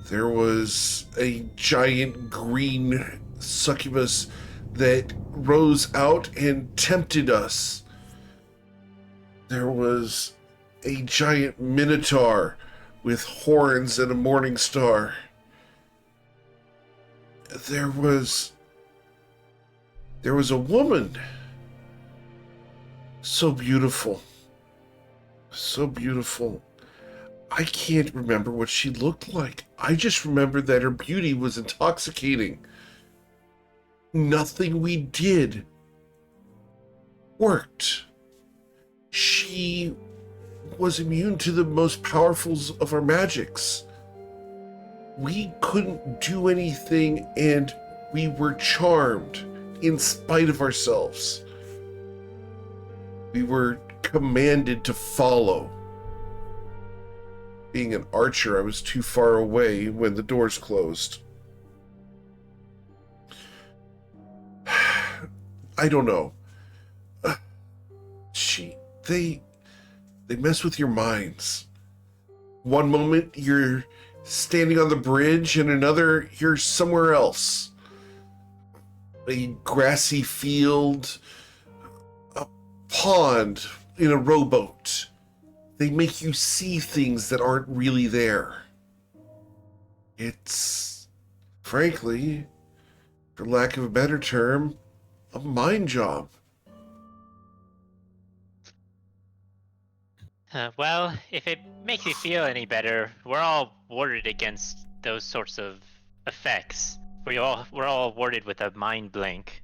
There was a giant green succubus that rose out and tempted us. There was a giant minotaur with horns and a morning star. There was a woman. So beautiful. So beautiful. I can't remember what she looked like. I just remember that her beauty was intoxicating. Nothing we did worked. She was immune to the most powerful of our magics. We couldn't do anything, and We were charmed in spite of ourselves. We were commanded to follow. Being an archer, I was too far away when the doors closed. I don't know. They mess with your minds. One moment you're standing on the bridge, and another you're somewhere else. A grassy field, a pond in a rowboat. They make you see things that aren't really there. It's, frankly, for lack of a better term, a mind job. Well, if it makes you feel any better, we're all warded against those sorts of effects. We're all warded with a mind blank.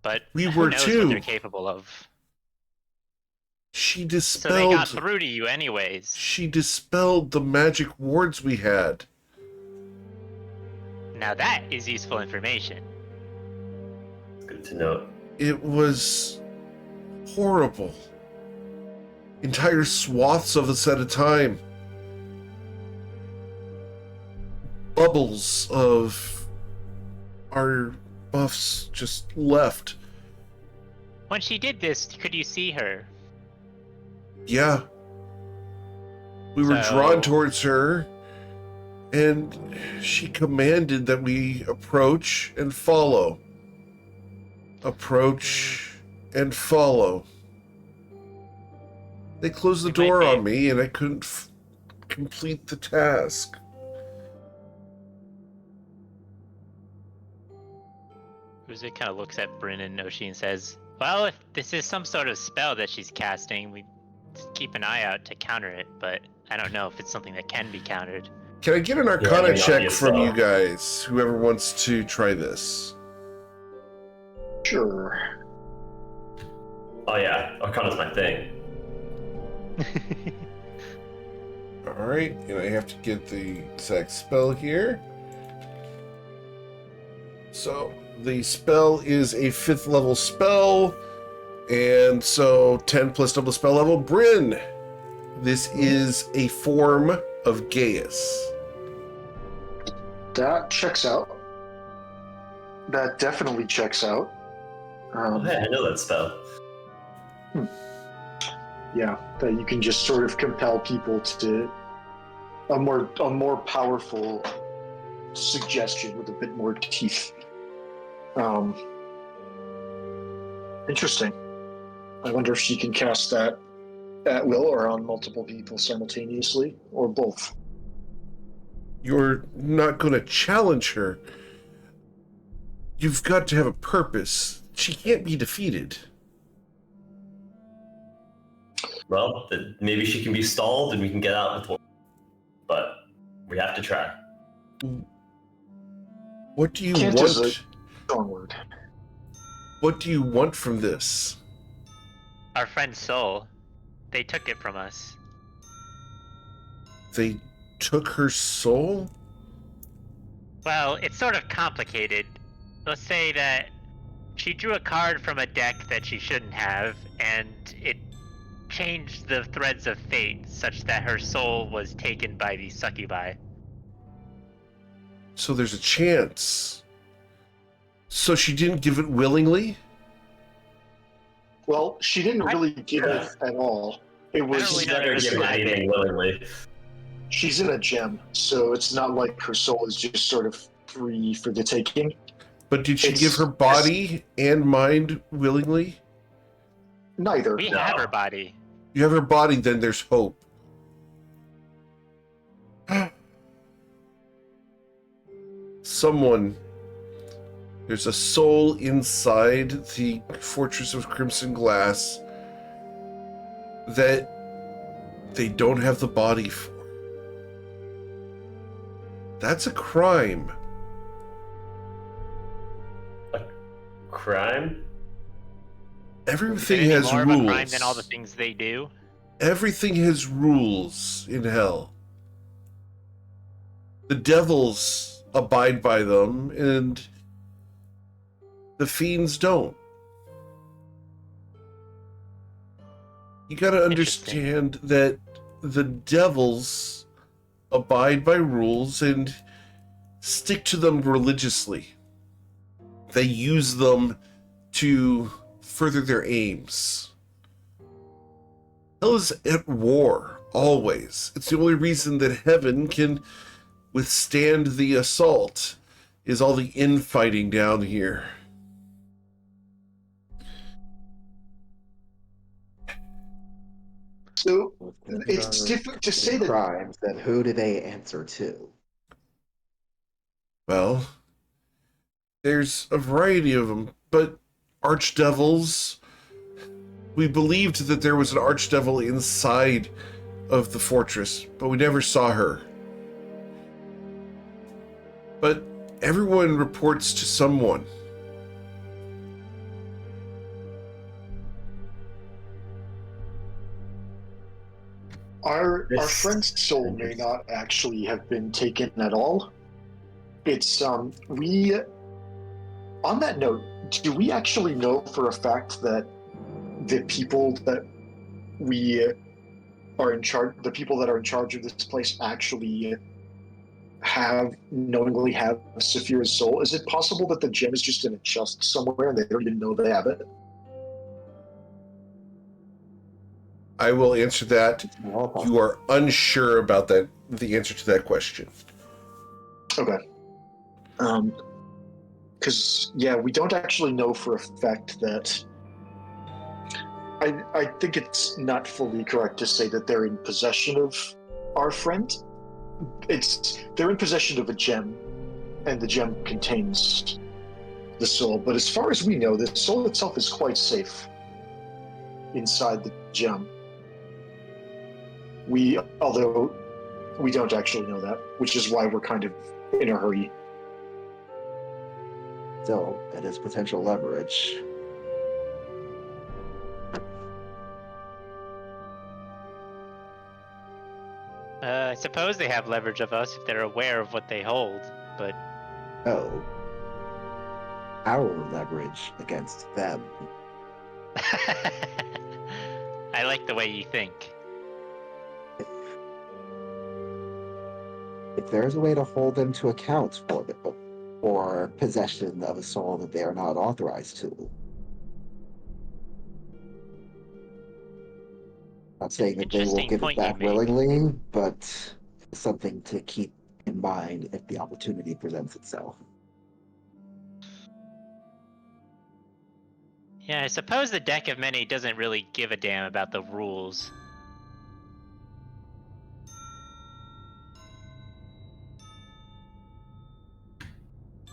But We who were knows too. what they're capable of? She So they got dispelled. through to you anyways. She dispelled the magic wards we had. Now that is useful information. Good to know. It was horrible. Entire swaths of us at a time. Bubbles of our buffs just left. When she did this, could you see her? Yeah. We were So- drawn towards her, and she commanded that we approach and follow. Approach and follow. They closed the You might door be- on me, and I couldn't complete the task. Uzi kind of looks at Bryn and Noshi and says, well, if this is some sort of spell that she's casting, we just keep an eye out to counter it, but I don't know if it's something that can be countered. Can I get an Yeah, Arcana maybe check obvious from spell. you guys, whoever wants to try this? Sure. Oh yeah, Arcana's my thing. Alright, and I have to get the exact spell here. So, the spell is a 5th level spell, and so 10 plus double spell level. Bryn, this is a form of Gaius. That checks out. That definitely checks out. Oh, hey, I know that spell. Yeah, that you can just sort of compel people to a more powerful suggestion with a bit more teeth. Interesting. I wonder if she can cast that at will or on multiple people simultaneously, or both. You're not going to challenge her. You've got to have a purpose. She can't be defeated. Well, then maybe she can be stalled and we can get out with one. But we have to try. What do you Can't is want? a strong word. What do you want from this? Our friend Soul, they took it from us. They took her soul? Well, it's sort of complicated. Let's say that she drew a card from a deck that she shouldn't have, and it changed the threads of fate such that her soul was taken by the succubi. So there's a chance. So she didn't give it willingly? Well, she didn't really give it at all. It was really She's know never how to given describe anything it. willingly. she's in a gem, so it's not like her soul is just sort of free for the taking. But did she It's- give her body and mind willingly? Neither. We No. have her body. You have her body, then there's hope. Someone. There's a soul inside the Fortress of Crimson Glass that they don't have the body for. That's a crime. Crime? Everything Is it has any more rules. of a crime than all the things they do? Everything has rules in hell. The devils abide by them, and The fiends don't. You gotta understand that the devils abide by rules and stick to them religiously. They use them to further their aims. Hell is at war, always. It's the only reason that heaven can withstand the assault, is all the infighting down here. So it's different to say that. Crimes, then who do they answer to? Well, there's a variety of them, but archdevils. We believed that there was an archdevil inside of the fortress, but we never saw her. But everyone reports to someone. Our friend's soul may not actually have been taken at all. It's we. On that note, do we actually know for a fact that the people that we are in charge, the people that are in charge of this place, actually knowingly have Saphira's soul? Is it possible that the gem is just in a chest somewhere and they don't even know they have it? I will answer that. You are unsure about that, the answer to that question. Okay. Because, yeah, we don't actually know for a fact that... I think it's not fully correct to say that they're in possession of our friend. They're in possession of a gem, and the gem contains the soul. But as far as we know, the soul itself is quite safe inside the gem. Although we don't actually know that, which is why we're kind of in a hurry. Still, it is potential leverage. I suppose they have leverage of us if they're aware of what they hold, but... Oh. Our leverage against them. I like the way you think. If there's a way to hold them to account for possession of a soul that they are not authorized to. Not saying that they will give it back willingly, but something to keep in mind if the opportunity presents itself. Yeah, I suppose the deck of many doesn't really give a damn about the rules.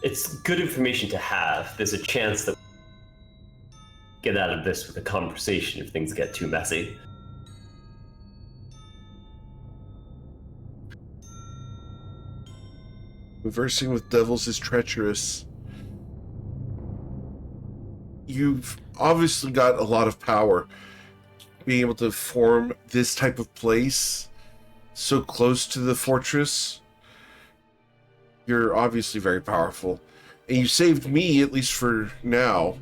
It's good information to have. There's a chance that get out of this with a conversation if things get too messy. Conversing with devils is treacherous. You've obviously got a lot of power. Being able to form this type of place so close to the fortress. You're obviously very powerful. And you saved me, at least for now.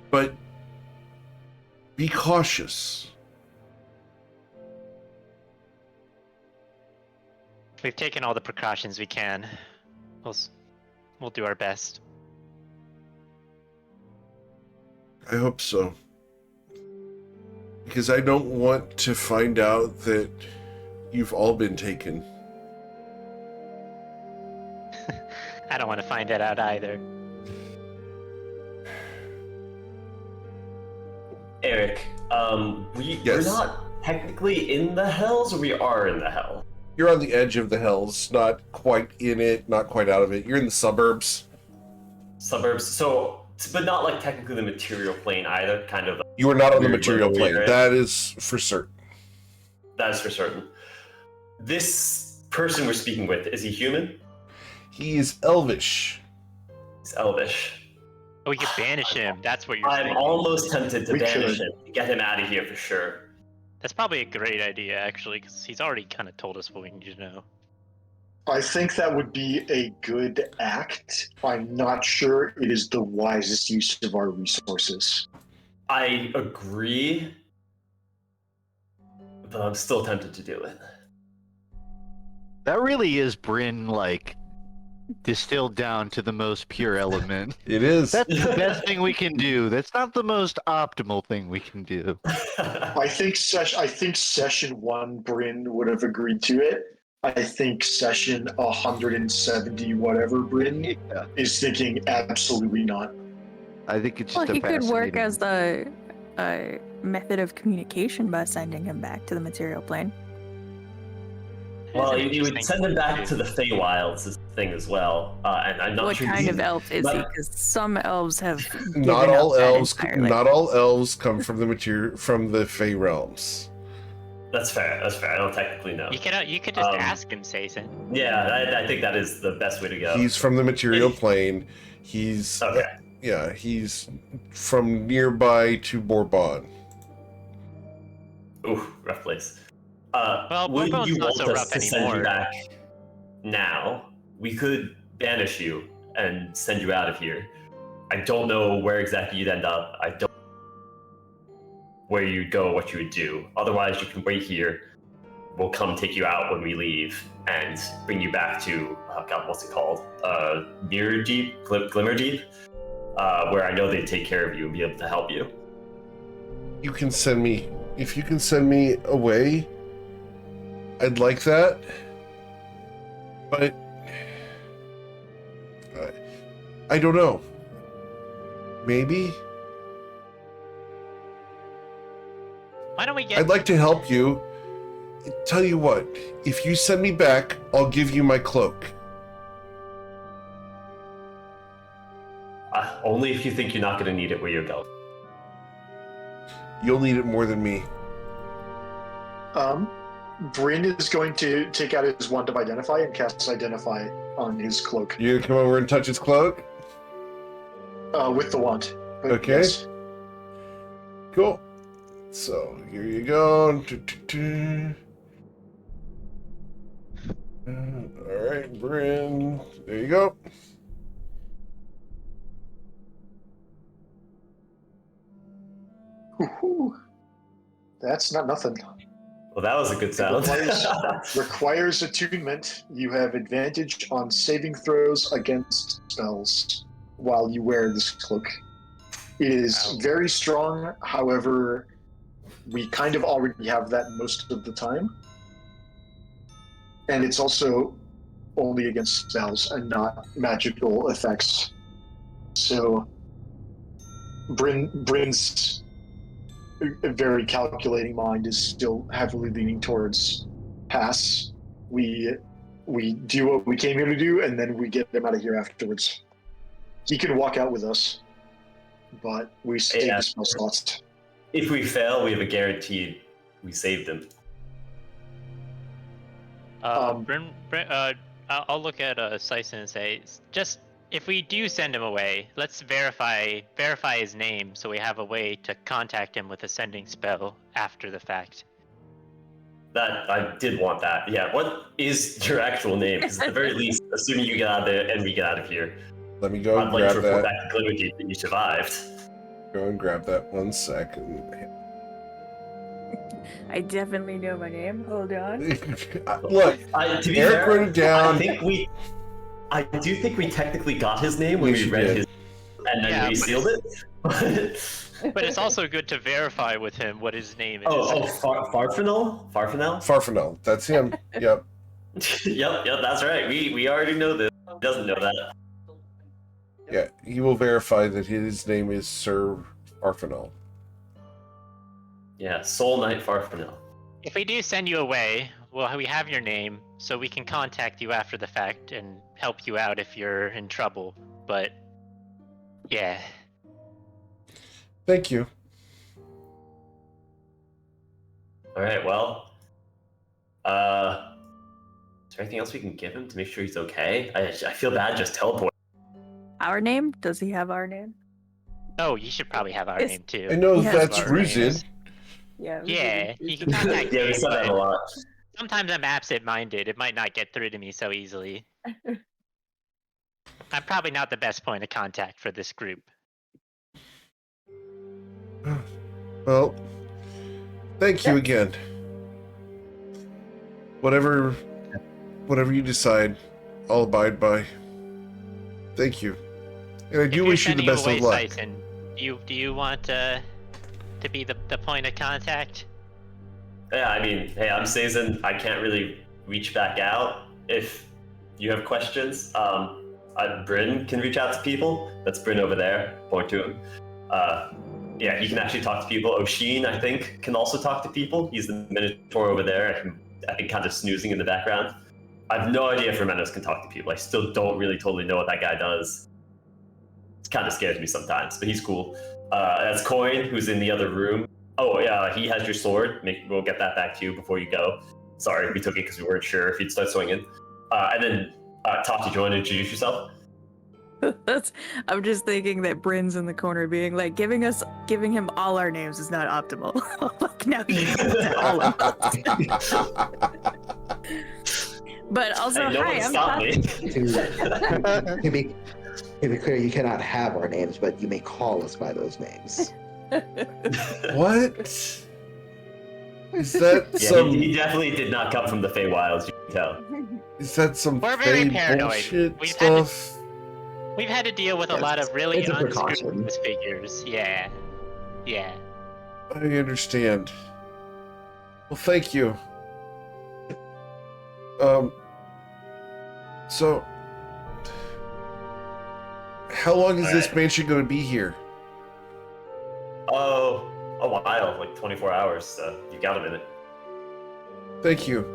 But be cautious. We've taken all the precautions we can. We'll do our best. I hope so. Because I don't want to find out that you've all been taken. I don't want to find that out either. Eric, we're not technically in the Hells, or we are in the Hell? You're on the edge of the Hells, not quite in it, not quite out of it. You're in the suburbs. Suburbs, so, but not like technically the material plane either, kind of. You are not on the material plane. That is for certain. That is for certain. This person we're speaking with, is he human? He is elvish. He's elvish. Oh, we could banish him. That's what you're saying. I'm almost tempted to banish him, to get him out of here for sure. That's probably a great idea, actually, because he's already kind of told us what we need to know. I think that would be a good act. I'm not sure it is the wisest use of our resources. I agree, but I'm still tempted to do it. That really is Bryn, like, distilled down to the most pure element. It is. That's the best thing we can do. That's not the most optimal thing we can do. I think session 1 Bryn would have agreed to it. I think session 170 whatever Bryn is thinking absolutely not. I think it's Well, just he could work fascinating- as the method of communication by sending him back to the material plane. Well, That's an you would interesting send him back point, to the Feywilds is the thing as well, and I'm not What sure. kind of elf is he? but- Because some elves have Not given all up that elves. entirely. Not all elves come from the Fey realms. That's fair. That's fair. I don't technically know. You could just ask him, Sason. Yeah, I think that is the best way to go. He's from the material plane. He's okay. yeah. He's from nearby to Bourbon. Ooh, rough place. Well, would Bourbon's you not want so us rough to send anymore. you back now? We could banish you and send you out of here. I don't know where exactly you'd end up. I don't know where you'd go, what you would do. Otherwise, you can wait here. We'll come take you out when we leave and bring you back to, oh God, what's it called? Mirror Deep? Glimmer Deep? Where I know they'd take care of you and be able to help you. You can send me. If you can send me away, I'd like that. But I don't know. Maybe. Why don't we get? I'd like to help you. Tell you what, if you send me back, I'll give you my cloak. Only if you think you're not going to need it where you're going. You'll need it more than me. Bryn is going to take out his wand of identify and cast identify on his cloak. You gonna come over and touch his cloak? With the wand. But Okay. yes. Cool. So here you go. All right, Bryn. There you go. Whew. That's not nothing. Well, that was a good sound. Requires attunement. You have advantage on saving throws against spells while you wear this cloak. It is very strong, however, we kind of already have that most of the time. And it's also only against spells and not magical effects. So Bryn's a very calculating mind is still heavily leaning towards pass. We do what we came here to do, and then we get him out of here afterwards. He can walk out with us, but we save the spell slots. If we fail, we have a guaranteed we saved him. I'll look at Sison and say, just if we do send him away, let's verify his name so we have a way to contact him with a sending spell after the fact. That I did want that. Yeah. What is your actual name? Because at the very least, assuming you get out of there and we get out of here, Let me go I'd and like to grab report that. back to Glimmer Deep that you survived. Go and grab that 1 second. I definitely know my name. Hold on. Look, To be Eric fair, wrote it down. I do think we technically got his name when Yes, we you read did. his, and then Yeah, we but sealed it. But it's also good to verify with him what his name is. Farfanel? Farfanel. That's him. Yep. Yep, that's right. We already know this. He doesn't know that. Yeah, he will verify that his name is Sir Farfanel. Yeah, Soul Knight Farfanel. If we do send you away, well, we have your name, so we can contact you after the fact and help you out if you're in trouble. But, yeah. Thank you. All right, well, is there anything else we can give him to make sure he's okay? I feel bad just teleporting. Our name? Does he have our name? Oh, you should probably have our It's- name too. I know He has that's our names. Ruzid. Yeah. Yeah, he can contact Yeah, we me, said that a but lot. Sometimes I'm absent-minded. It might not get through to me so easily. I'm probably not the best point of contact for this group. Well, thank you again. Whatever you decide, I'll abide by. Thank you. And I do wish you the best of luck. Sison, do you want to be the point of contact? Yeah, I mean, hey, I'm Sazin. I can't really reach back out if you have questions. Bryn can reach out to people. That's Bryn over there. Point to him. Yeah, he can actually talk to people. Oshin, I think, can also talk to people. He's the Minotaur over there. I think kind of snoozing in the background. I have no idea if Remenos can talk to people. I still don't really totally know what that guy does. It kind of scares me sometimes, but he's cool. That's Coin, who's in the other room. Oh, yeah, he has your sword. We'll get that back to you before you go. Sorry, we took it because we weren't sure if you'd start swinging. And then, Tati, do you want to introduce yourself? I'm just thinking that Bryn's in the corner being like, giving him all our names is not optimal. Like, now he knows all of us. But also, hey, no hi, one I'm stop me. To be clear, you cannot have our names, but you may call us by those names. What? Is that Yeah, some? he definitely did not come from the Feywilds, you can tell. Is that some We're very fake paranoid. bullshit We've stuff? We've had to deal with a Yes, lot of really it's a precaution. unscrupulous figures. Yeah. I understand. Well, thank you. So, how long is this mansion going to be here? Oh, a while, like 24 hours, so you got a minute. Thank you.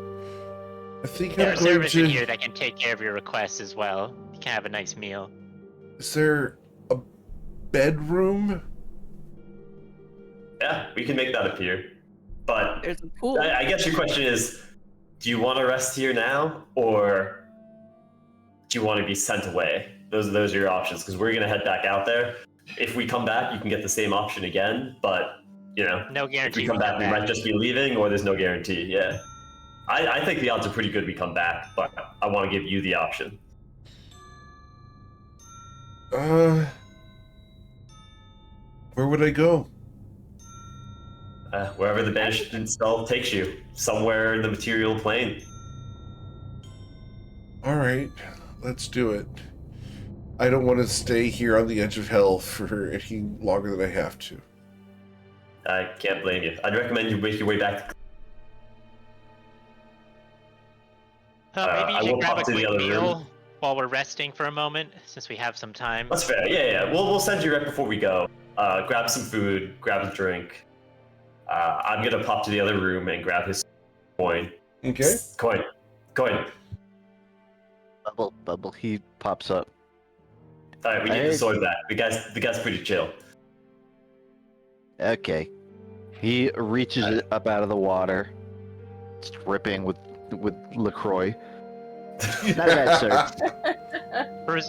I think There are I'm going servants in to... here that can take care of your requests as well. You can have a nice meal. Is there a bedroom? Yeah, we can make that appear. But There's a pool. I guess your question is, do you want to rest here now, or do you want to be sent away? Those are your options, because we're going to head back out there. If we come back, you can get the same option again, but, you know, No guarantee. if we come back, we might just be leaving, or there's no guarantee, yeah. I think the odds are pretty good we come back, but I want to give you the option. Where would I go? Wherever the banishment spell takes you, somewhere in the material plane. Alright, let's do it. I don't want to stay here on the edge of hell for any longer than I have to. I can't blame you. I'd recommend you make your way back. Maybe I you will should grab pop a to the quick other meal room. while we're resting for a moment, since we have some time. That's fair. Yeah. We'll send you right before we go. Grab some food, grab a drink. I'm gonna pop to the other room and grab his coin. Okay. Coin. Bubble. He pops up. All right, we need the sword back. The guy's pretty chill. Okay. He reaches it up out of the water. It's dripping with LaCroix. Not bad, sir.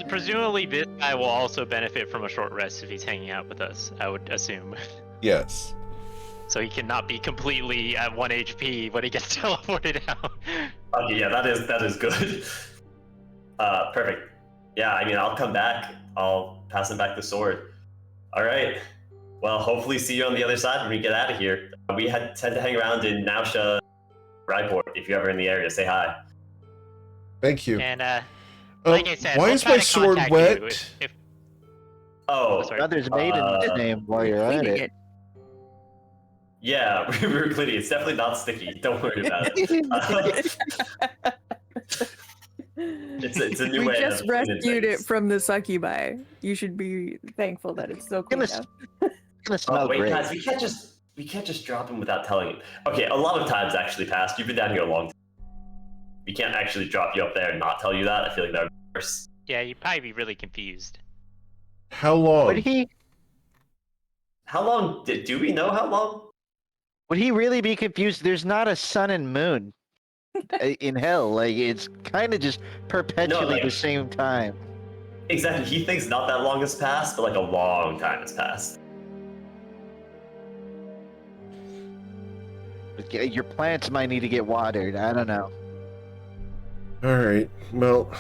Presumably, this guy will also benefit from a short rest if he's hanging out with us, I would assume. Yes. So he cannot be completely at 1 HP when he gets teleported out. Okay, yeah, that is good. Perfect. Yeah, I mean, I'll come back. I'll pass him back the sword. All right. Well, hopefully see you on the other side when we get out of here. We tend to hang around in Nausha, Ryport. If you're ever in the area, say hi. Thank you. And like I said, why we'll is try my to sword contact wet? you if Oh, sorry. Brother's maiden name while you're at it. Yeah, we're clean. It's definitely not sticky. Don't worry about it. It's a new We way. just of cleaning rescued it things. from the succubi. You should be thankful that it's so clean now. It's gonna smell Wait, great. guys, we can't just drop him without telling him. Okay, a lot of times actually passed. You've been down here a long time. We can't actually drop you up there and not tell you that. I feel like that would be worse. Yeah, you'd probably be really confused. How long? How long? Do we know how long? Would he really be confused? There's not a sun and moon in hell. Like, it's kind of just perpetually the same time. Exactly. He thinks not that long has passed, but like a long time has passed. Your plants might need to get watered. I don't know. All right. Well,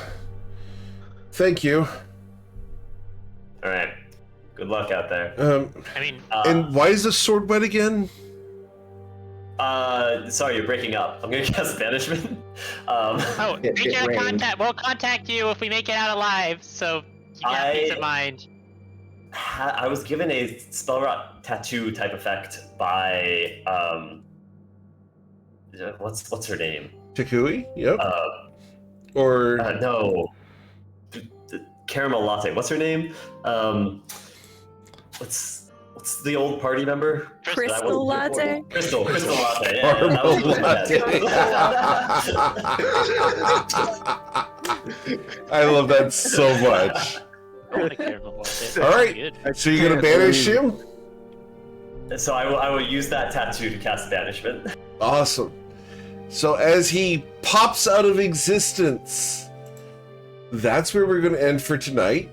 thank you. All right. Good luck out there. I mean, And why is the sword wet again? Sorry, you're breaking up. I'm gonna cast banishment. make it a contact. We'll contact you if we make it out alive. So you have peace of mind. I was given a spell rot tattoo type effect by what's her name? Takui? Yep. Or no, caramel latte. What's her name? What's the old party member? Crystal latte. Crystal latte. Yeah, caramel latte. I love that so much. I want a caramel latte. All right. Good. So you're gonna banish him? So I will use that tattoo to cast banishment. Awesome. So as he pops out of existence, that's where we're going to end for tonight.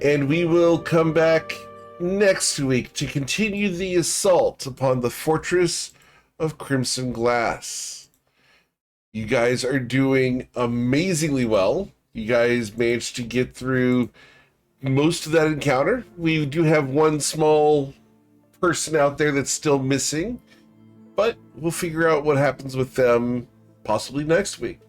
And we will come back next week to continue the assault upon the fortress of Crimson Glass. You guys are doing amazingly well. You guys managed to get through most of that encounter. We do have one small person out there that's still missing, but we'll figure out what happens with them possibly next week.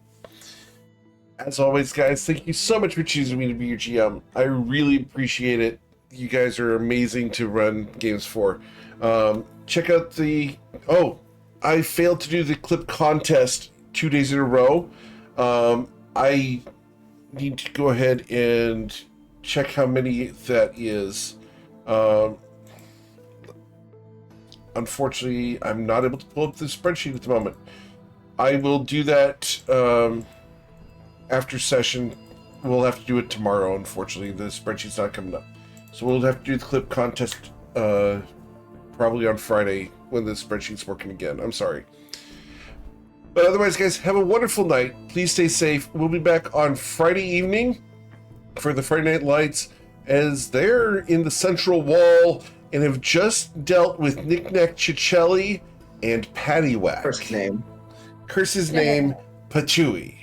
As always, guys, thank you so much for choosing me to be your GM. I really appreciate it. You guys are amazing to run games for. Check out the... Oh, I failed to do the clip contest 2 days in a row. I need to go ahead and check how many that is. Unfortunately, I'm not able to pull up the spreadsheet at the moment. I will do that after session. We'll have to do it tomorrow, unfortunately. The spreadsheet's not coming up. So we'll have to do the clip contest probably on Friday when the spreadsheet's working again. I'm sorry. But otherwise, guys, have a wonderful night. Please stay safe. We'll be back on Friday evening for the Friday Night Lights as they're in the central wall and have just dealt with Knick-Knack Chichelli and Paddywhack. First name. Curse's name, Patui.